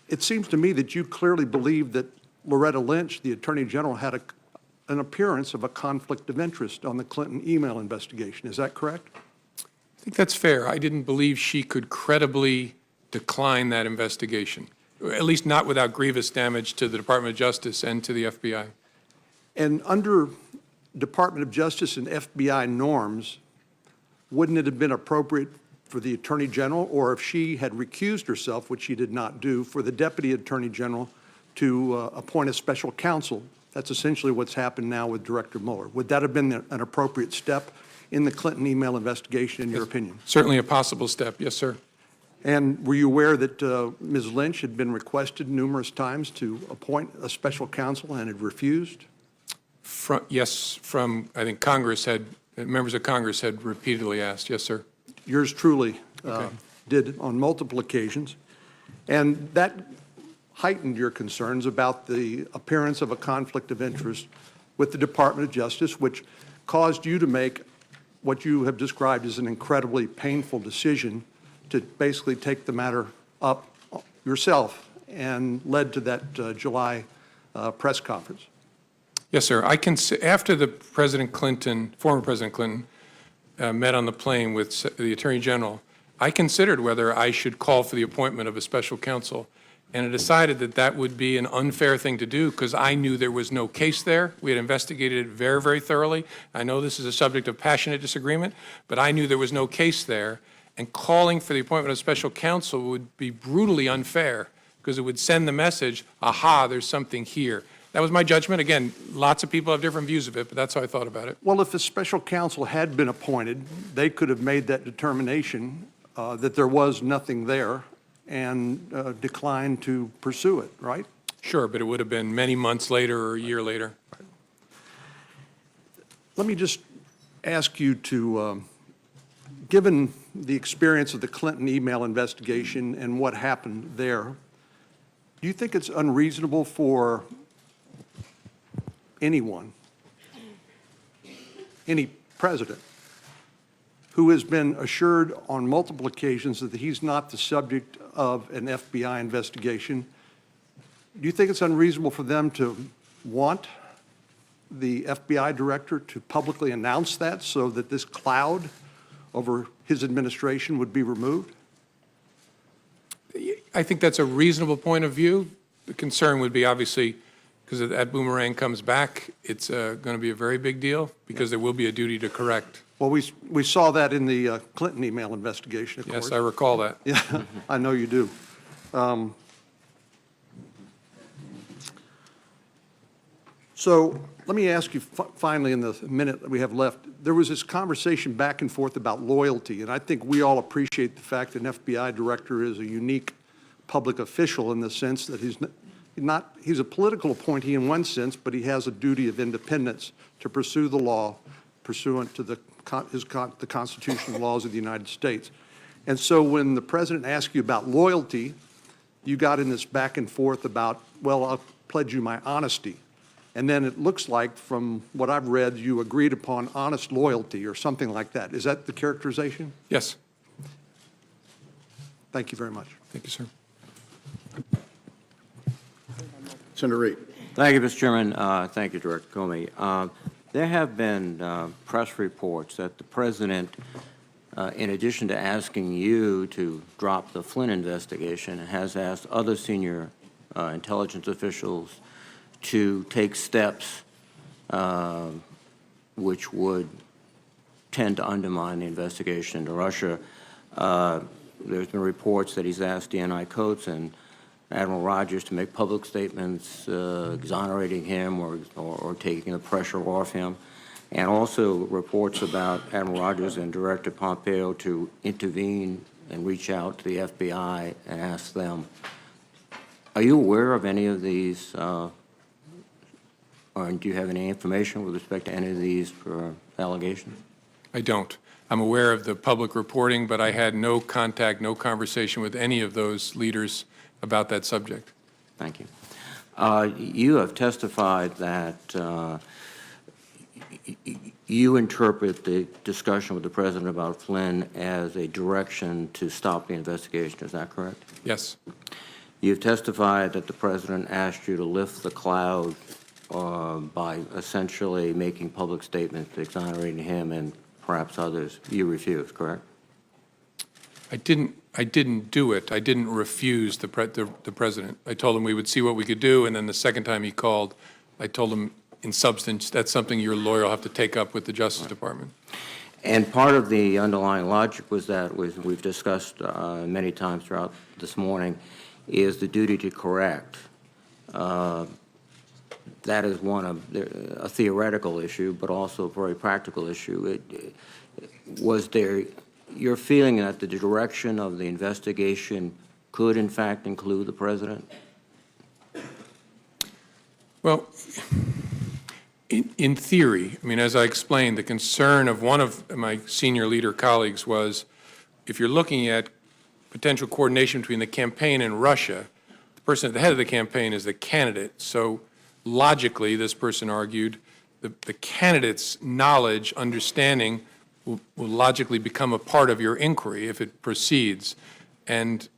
it seems to me that you clearly believe that Loretta Lynch, the Attorney General, had an appearance of a conflict of interest on the Clinton email investigation. Is that correct? I think that's fair. I didn't believe she could credibly decline that investigation, at least not without grievous damage to the Department of Justice and to the FBI. And under Department of Justice and FBI norms, wouldn't it have been appropriate for the Attorney General, or if she had recused herself, which she did not do, for the Deputy Attorney General to appoint a special counsel? That's essentially what's happened now with Director Mueller. Would that have been an appropriate step in the Clinton email investigation, in your opinion? Certainly a possible step, yes, sir. And were you aware that Ms. Lynch had been requested numerous times to appoint a special counsel and had refused? Yes, I think members of Congress had repeatedly asked, yes, sir. Yours truly did on multiple occasions. And that heightened your concerns about the appearance of a conflict of interest with the Department of Justice, which caused you to make what you have described as an incredibly painful decision to basically take the matter up yourself, and led to that July press conference. Yes, sir. After the former President Clinton, met on the plane with the Attorney General, I considered whether I should call for the appointment of a special counsel, and I decided that that would be an unfair thing to do because I knew there was no case there. We had investigated it very, very thoroughly. I know this is a subject of passionate disagreement, but I knew there was no case there, and calling for the appointment of special counsel would be brutally unfair because it would send the message, aha, there's something here. That was my judgment. Again, lots of people have different views of it, but that's how I thought about it. Well, if a special counsel had been appointed, they could have made that determination that there was nothing there and declined to pursue it, right? Sure, but it would have been many months later or a year later. Let me just ask you to, given the experience of the Clinton email investigation and what happened there, do you think it's unreasonable for anyone, any president, who has been assured on multiple occasions that he's not the subject of an FBI investigation, do you think it's unreasonable for them to want the FBI director to publicly announce that so that this cloud over his administration would be removed? I think that's a reasonable point of view. The concern would be obviously, because if that boomerang comes back, it's going to be a very big deal because there will be a duty to correct. Well, we saw that in the Clinton email investigation, of course. Yes, I recall that. Yeah, I know you do. So let me ask you finally in the minute that we have left, there was this conversation back and forth about loyalty, and I think we all appreciate the fact that an FBI director is a unique public official in the sense that he's a political appointee in one sense, but he has a duty of independence to pursue the law pursuant to the constitutional laws of the United States. And so when the president asked you about loyalty, you got in this back and forth about, well, I'll pledge you my honesty. And then it looks like, from what I've read, you agreed upon honest loyalty or something like that. Is that the characterization? Yes. Thank you very much. Thank you, sir. Senator Reid. Thank you, Mr. Chairman. Thank you, Director Comey. There have been press reports that the president, in addition to asking you to drop the Flynn investigation, has asked other senior intelligence officials to take steps which would tend to undermine the investigation into Russia. There's been reports that he's asked DNI Coates and Admiral Rogers to make public statements exonerating him or taking the pressure off him, and also reports about Admiral Rogers and Director Pompeo to intervene and reach out to the FBI and ask them. Are you aware of any of these, or do you have any information with respect to any of these allegations? I don't. I'm aware of the public reporting, but I had no contact, no conversation with any of those leaders about that subject. Thank you. You have testified that you interpret the discussion with the President about Flynn as a direction to stop the investigation. Is that correct? Yes. You've testified that the President asked you to lift the cloud by essentially making public statements exonerating him and perhaps others. You refused, correct? I didn't do it. I didn't refuse the President. I told him we would see what we could do, and then the second time he called, I told him in substance, that's something your lawyer will have to take up with the Justice Department. And part of the underlying logic was that, we've discussed many times throughout this morning, is the duty to correct. That is a theoretical issue, but also a very practical issue. Was there your feeling that the direction of the investigation could, in fact, include the President? Well, in theory, I mean, as I explained, the concern of one of my senior leader colleagues was, if you're looking at potential coordination between the campaign and Russia, the person at the head of the campaign is the candidate. So logically, this person argued, the candidate's knowledge, understanding will logically become a part of your inquiry if it proceeds. And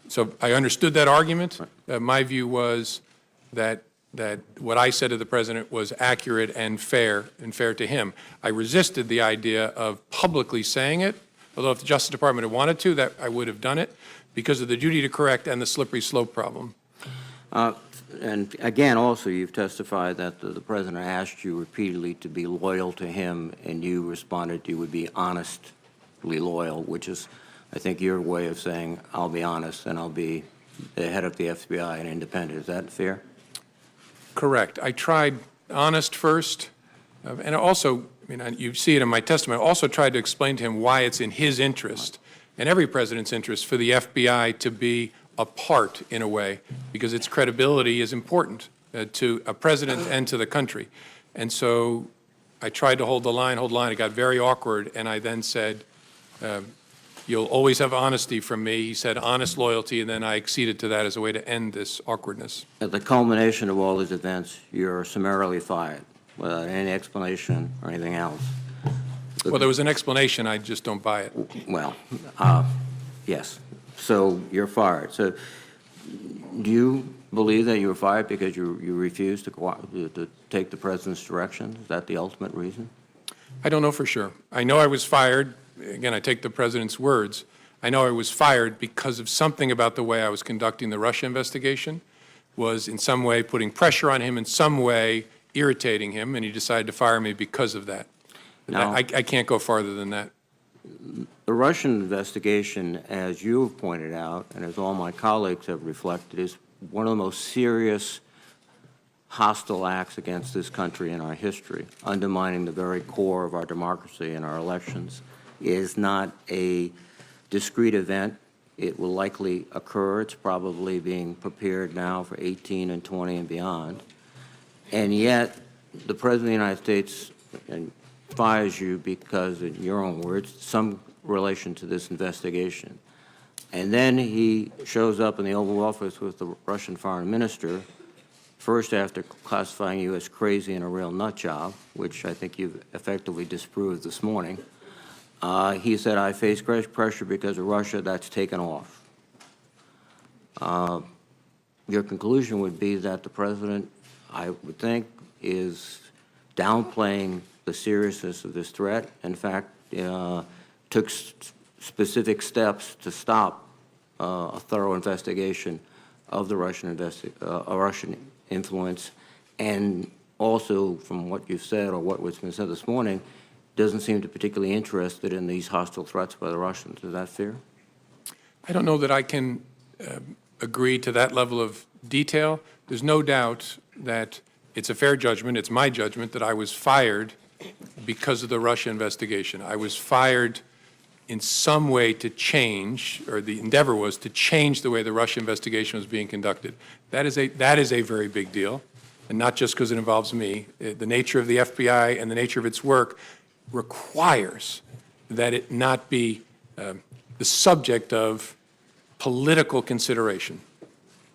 so I understood that argument. My view was that what I said to the President was accurate and fair to him. I resisted the idea of publicly saying it, although if the Justice Department had wanted to, that I would have done it, because of the duty to correct and the slippery slope problem. And again, also, you've testified that the President asked you repeatedly to be loyal to him, and you responded you would be honestly loyal, which is, I think, your way of saying, I'll be honest and I'll be the head of the FBI and independent. Is that fair? Correct. I tried honest first, and also, I mean, you see it in my testimony, I also tried to explain to him why it's in his interest, and every president's interest, for the FBI to be apart in a way, because its credibility is important to a president and to the country. And so I tried to hold the line. It got very awkward, and I then said, you'll always have honesty from me. He said honest loyalty, and then I acceded to that as a way to end this awkwardness. At the culmination of all these events, you're summarily fired without any explanation or anything else. Well, there was an explanation. I just don't buy it. Well, yes. So you're fired. So do you believe that you were fired because you refused to take the President's direction? Is that the ultimate reason? I don't know for sure. I know I was fired. Again, I take the President's words. I know I was fired because of something about the way I was conducting the Russia investigation was in some way putting pressure on him, in some way irritating him, and he decided to fire me because of that. Now, I can't go farther than that. The Russian investigation, as you have pointed out, and as all my colleagues have reflected, is one of the most serious hostile acts against this country in our history, undermining the very core of our democracy and our elections. It is not a discrete event. It will likely occur. It's probably being prepared now for 18 and 20 and beyond. And yet, the President of the United States fires you because, in your own words, some relation to this investigation. And then he shows up in the Oval Office with the Russian foreign minister, first after classifying you as crazy and a real nut job, which I think you've effectively disproved this morning. He said, I face great pressure because of Russia. That's taken off. Your conclusion would be that the President, I would think, is downplaying the seriousness of this threat. In fact, took specific steps to stop a thorough investigation of the Russian influence, and also, from what you've said or what was been said this morning, doesn't seem to be particularly interested in these hostile threats by the Russians. Is that fair? I don't know that I can agree to that level of detail. There's no doubt that it's a fair judgment, it's my judgment, that I was fired because of the Russia investigation. I was fired in some way to change, or the endeavor was to change the way the Russia investigation was being conducted. That is a very big deal, and not just because it involves me. The nature of the FBI and the nature of its work requires that it not be the subject of political consideration.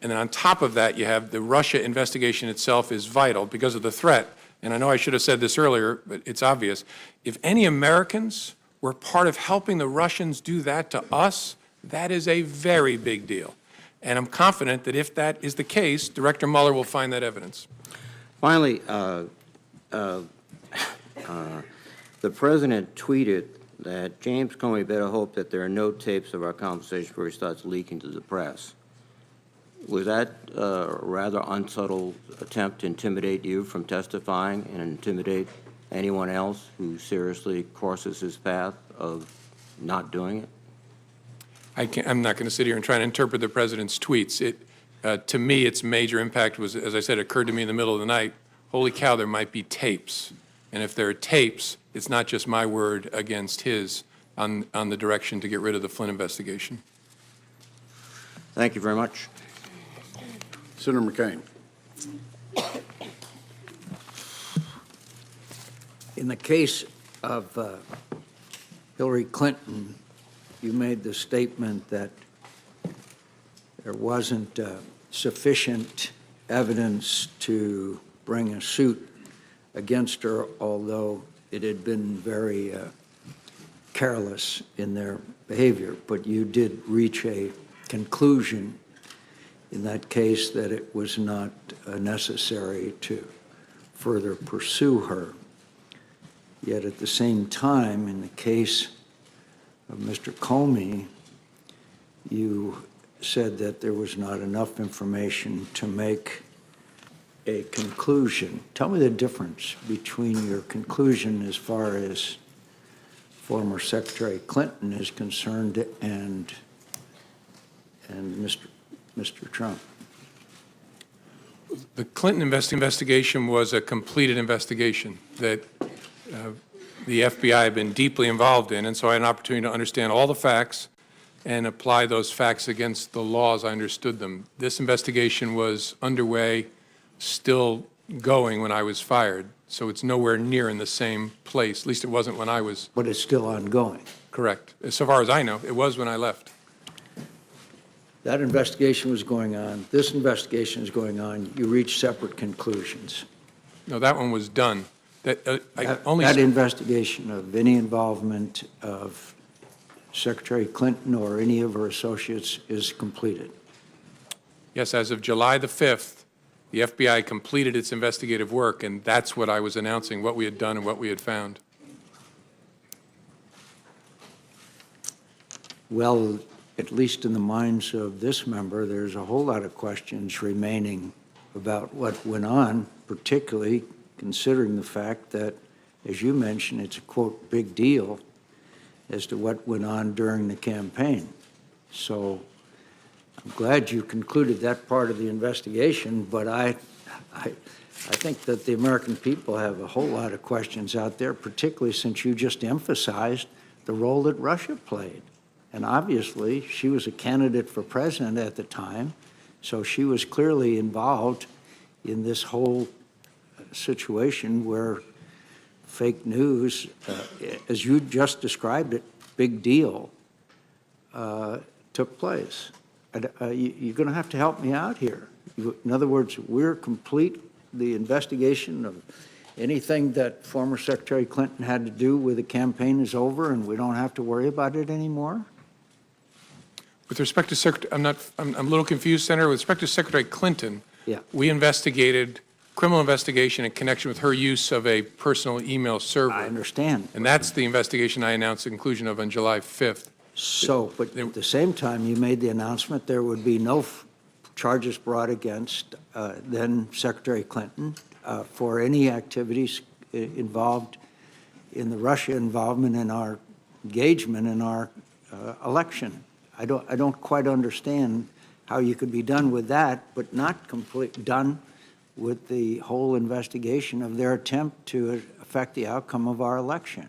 And then on top of that, you have the Russia investigation itself is vital because of the threat. And I know I should have said this earlier, but it's obvious. If any Americans were part of helping the Russians do that to us, that is a very big deal. And I'm confident that if that is the case, Director Mueller will find that evidence. Finally, the President tweeted that James Comey better hope that there are no tapes of our conversation before he starts leaking to the press. Was that a rather unsubtle attempt to intimidate you from testifying and intimidate anyone else who seriously crosses his path of not doing it? I'm not going to sit here and try to interpret the President's tweets. To me, its major impact was, as I said, it occurred to me in the middle of the night, holy cow, there might be tapes. And if there are tapes, it's not just my word against his on the direction to get rid of the Flynn investigation. Thank you very much. Senator McCain. In the case of Hillary Clinton, you made the statement that there wasn't sufficient evidence to bring a suit against her, although it had been very careless in their behavior. But you did reach a conclusion in that case that it was not necessary to further pursue her. Yet at the same time, in the case of Mr. Comey, you said that there was not enough information to make a conclusion. Tell me the difference between your conclusion as far as former Secretary Clinton is concerned and Mr. Trump. The Clinton investigation was a completed investigation that the FBI had been deeply involved in, and so I had an opportunity to understand all the facts and apply those facts against the laws I understood them. This investigation was underway, still going when I was fired, so it's nowhere near in the same place. At least it wasn't when I was. But it's still ongoing. Correct. So far as I know, it was when I left. That investigation was going on. This investigation is going on. You reached separate conclusions. No, that one was done. That investigation of any involvement of Secretary Clinton or any of her associates is completed. Yes, as of July the 5th, the FBI completed its investigative work, and that's what I was announcing, what we had done and what we had found. Well, at least in the minds of this member, there's a whole lot of questions remaining about what went on, particularly considering the fact that, as you mentioned, it's a, quote, big deal as to what went on during the campaign. So I'm glad you concluded that part of the investigation, but I think that the American people have a whole lot of questions out there, particularly since you just emphasized the role that Russia played. And obviously, she was a candidate for president at the time, so she was clearly involved in this whole situation where fake news, as you just described it, big deal, took place. You're going to have to help me out here. In other words, we're complete the investigation of anything that former Secretary Clinton had to do with the campaign is over and we don't have to worry about it anymore? With respect to Secretary, I'm a little confused, Senator. With respect to Secretary Clinton, yeah, we investigated criminal investigation in connection with her use of a personal email server. I understand. And that's the investigation I announced the conclusion of on July 5th. So, but at the same time, you made the announcement there would be no charges brought against then Secretary Clinton for any activities involved in the Russia involvement in our engagement in our election. I don't quite understand how you could be done with that, but not done with the whole investigation of their attempt to affect the outcome of our election.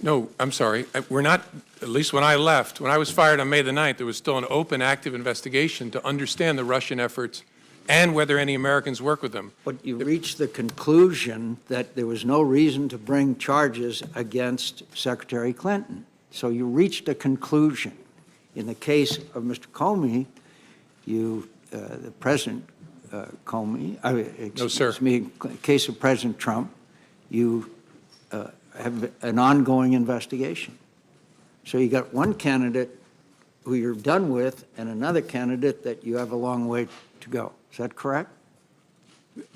No, I'm sorry. We're not, at least when I left, when I was fired on May the 9th, there was still an open, active investigation to understand the Russian efforts and whether any Americans work with them. But you reached the conclusion that there was no reason to bring charges against Secretary Clinton. So you reached a conclusion. In the case of Mr. Comey, the President Comey, No, sir. excuse me, in the case of President Trump, you have an ongoing investigation. So you got one candidate who you're done with and another candidate that you have a long way to go. Is that correct?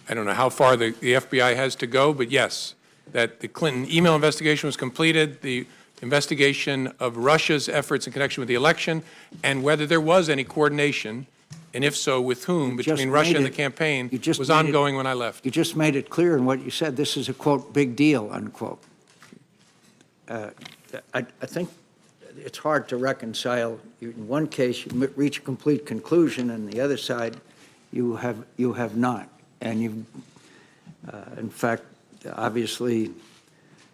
I don't know how far the FBI has to go, but yes, that the Clinton email investigation was completed, the investigation of Russia's efforts in connection with the election, and whether there was any coordination, and if so, with whom, between Russia and the campaign, was ongoing when I left. You just made it clear in what you said. This is a, quote, big deal, unquote. I think it's hard to reconcile. In one case, you reach a complete conclusion, and the other side, you have not. And you've, in fact, obviously,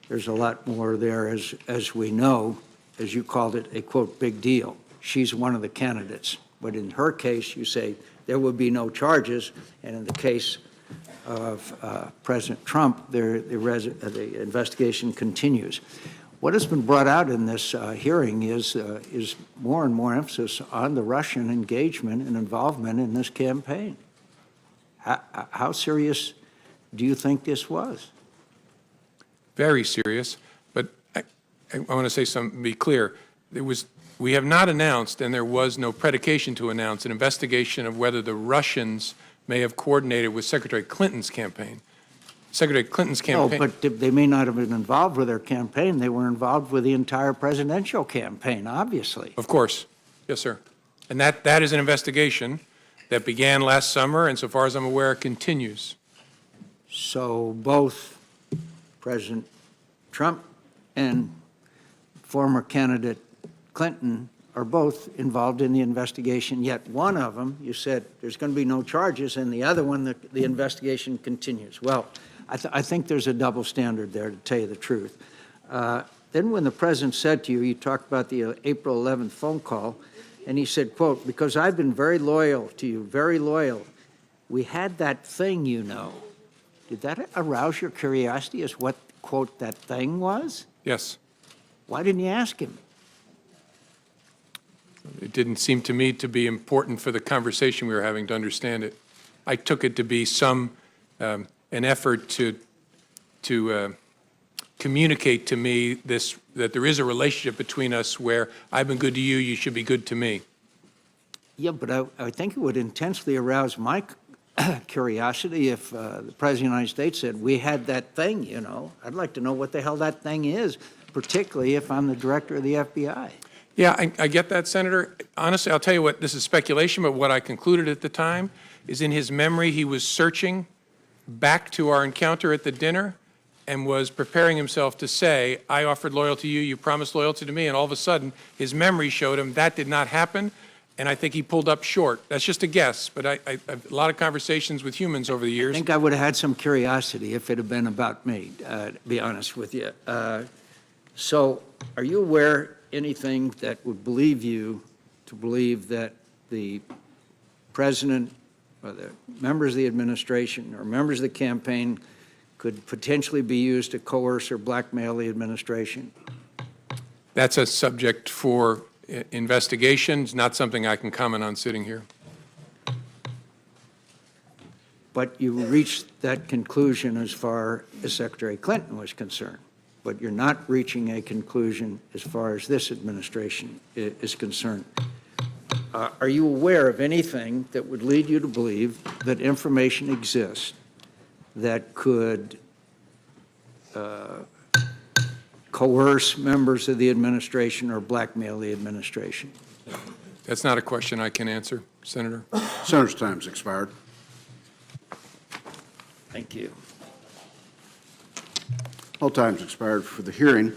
there's a lot more there, as we know, as you called it, a, quote, big deal. She's one of the candidates. But in her case, you say there would be no charges, and in the case of President Trump, the investigation continues. What has been brought out in this hearing is more and more emphasis on the Russian engagement and involvement in this campaign. How serious do you think this was? Very serious, but I want to say something, be clear. We have not announced, and there was no predication to announce, an investigation of whether the Russians may have coordinated with Secretary Clinton's campaign. Secretary Clinton's campaign. No, but they may not have been involved with their campaign. They were involved with the entire presidential campaign, obviously. Of course. Yes, sir. And that is an investigation that began last summer, and so far as I'm aware, continues. So both President Trump and former candidate Clinton are both involved in the investigation, yet one of them, you said there's going to be no charges, and the other one, the investigation continues. Well, I think there's a double standard there, to tell you the truth. Then when the president said to you, you talked about the April 11th phone call, and he said, quote, because I've been very loyal to you, very loyal. We had that thing, you know. Did that arouse your curiosity as what, quote, that thing was? Yes. Why didn't you ask him? It didn't seem to me to be important for the conversation we were having to understand it. I took it to be an effort to communicate to me that there is a relationship between us where I've been good to you, you should be good to me. Yeah, but I think it would intensely arouse my curiosity if the President of the United States said, we had that thing, you know. I'd like to know what the hell that thing is, particularly if I'm the director of the FBI. Yeah, I get that, Senator. Honestly, I'll tell you what, this is speculation, but what I concluded at the time is in his memory he was searching back to our encounter at the dinner and was preparing himself to say, I offered loyalty to you, you promised loyalty to me, and all of a sudden his memory showed him that did not happen, and I think he pulled up short. That's just a guess, but I've a lot of conversations with humans over the years. I think I would have had some curiosity if it had been about me, to be honest with you. So are you aware anything that would believe you to believe that the president or the members of the administration or members of the campaign could potentially be used to coerce or blackmail the administration? That's a subject for investigations, not something I can comment on sitting here. But you reached that conclusion as far as Secretary Clinton was concerned. But you're not reaching a conclusion as far as this administration is concerned. Are you aware of anything that would lead you to believe that information exists that could coerce members of the administration or blackmail the administration? That's not a question I can answer, Senator. Senator's time's expired. Thank you. All time's expired for the hearing.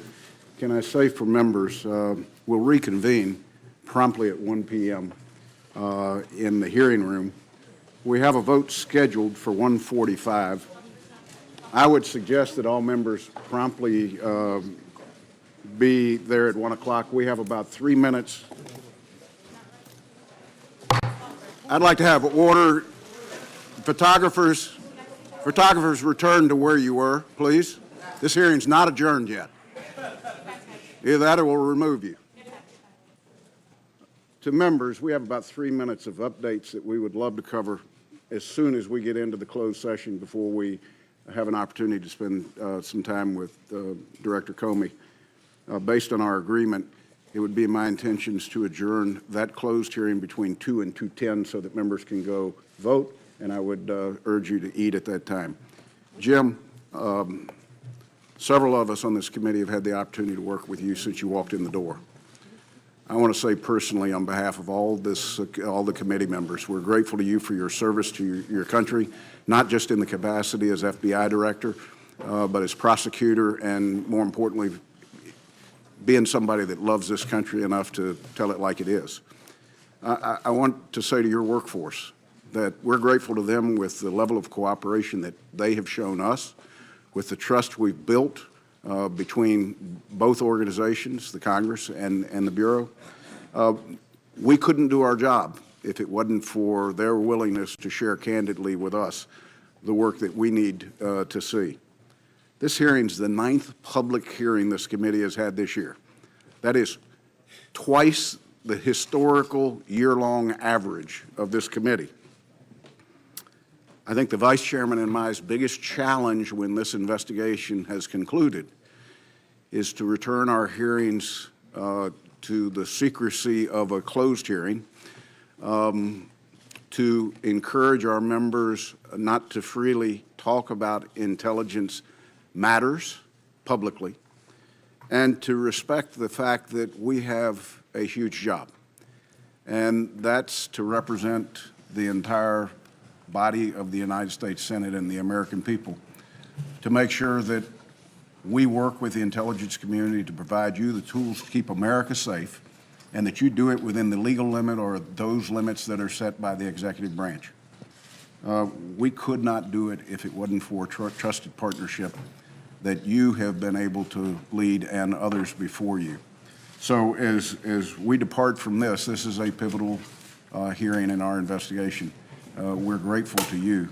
Can I say for members, we'll reconvene promptly at 1 p.m. In the hearing room. We have a vote scheduled for 1:45. I would suggest that all members promptly be there at 1 o'clock. We have about 3 minutes. I'd like to have order. Photographers, return to where you were, please. This hearing's not adjourned yet. Either that or we'll remove you. To members, we have about 3 minutes of updates that we would love to cover as soon as we get into the closed session before we have an opportunity to spend some time with Director Comey. Based on our agreement, it would be my intentions to adjourn that closed hearing between 2 and 2:10 so that members can go vote, and I would urge you to eat at that time. Jim, several of us on this committee have had the opportunity to work with you since you walked in the door. I want to say personally on behalf of all the committee members, we're grateful to you for your service to your country, not just in the capacity as FBI director, but as prosecutor, and more importantly, being somebody that loves this country enough to tell it like it is. I want to say to your workforce that we're grateful to them with the level of cooperation that they have shown us, with the trust we've built between both organizations, the Congress and the Bureau. We couldn't do our job if it wasn't for their willingness to share candidly with us the work that we need to see. This hearing's the 9th public hearing this committee has had this year. That is twice the historical year-long average of this committee. I think the Vice Chairman and my biggest challenge when this investigation has concluded is to return our hearings to the secrecy of a closed hearing, to encourage our members not to freely talk about intelligence matters publicly, and to respect the fact that we have a huge job, and that's to represent the entire body of the United States Senate and the American people, to make sure that we work with the intelligence community to provide you the tools to keep America safe, and that you do it within the legal limit or those limits that are set by the executive branch. We could not do it if it wasn't for trusted partnership that you have been able to lead and others before you. So as we depart from this is a pivotal hearing in our investigation. We're grateful to you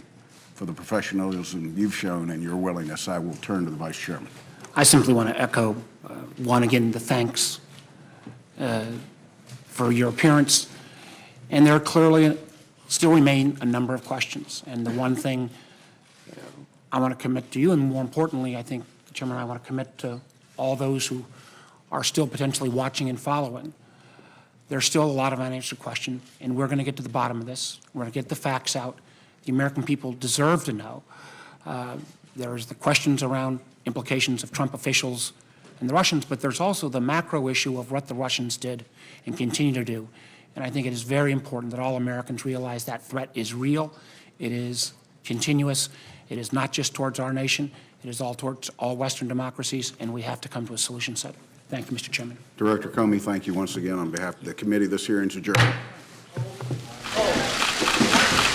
for the professionalism you've shown and your willingness. I will turn to the Vice Chairman. I simply want to echo, again, the thanks for your appearance. And there clearly still remain a number of questions. And the one thing I want to commit to you, and more importantly, I think, Chairman, I want to commit to all those who are still potentially watching and following. There's still a lot of unanswered questions, and we're going to get to the bottom of this. We're going to get the facts out. The American people deserve to know. There's the questions around implications of Trump officials and the Russians, but there's also the macro issue of what the Russians did and continue to do. And I think it is very important that all Americans realize that threat is real. It is continuous. It is not just towards our nation. It is all towards all Western democracies, and we have to come to a solution set. Thank you, Mr. Chairman. Director Comey, thank you once again on behalf of the committee. This hearing is adjourned.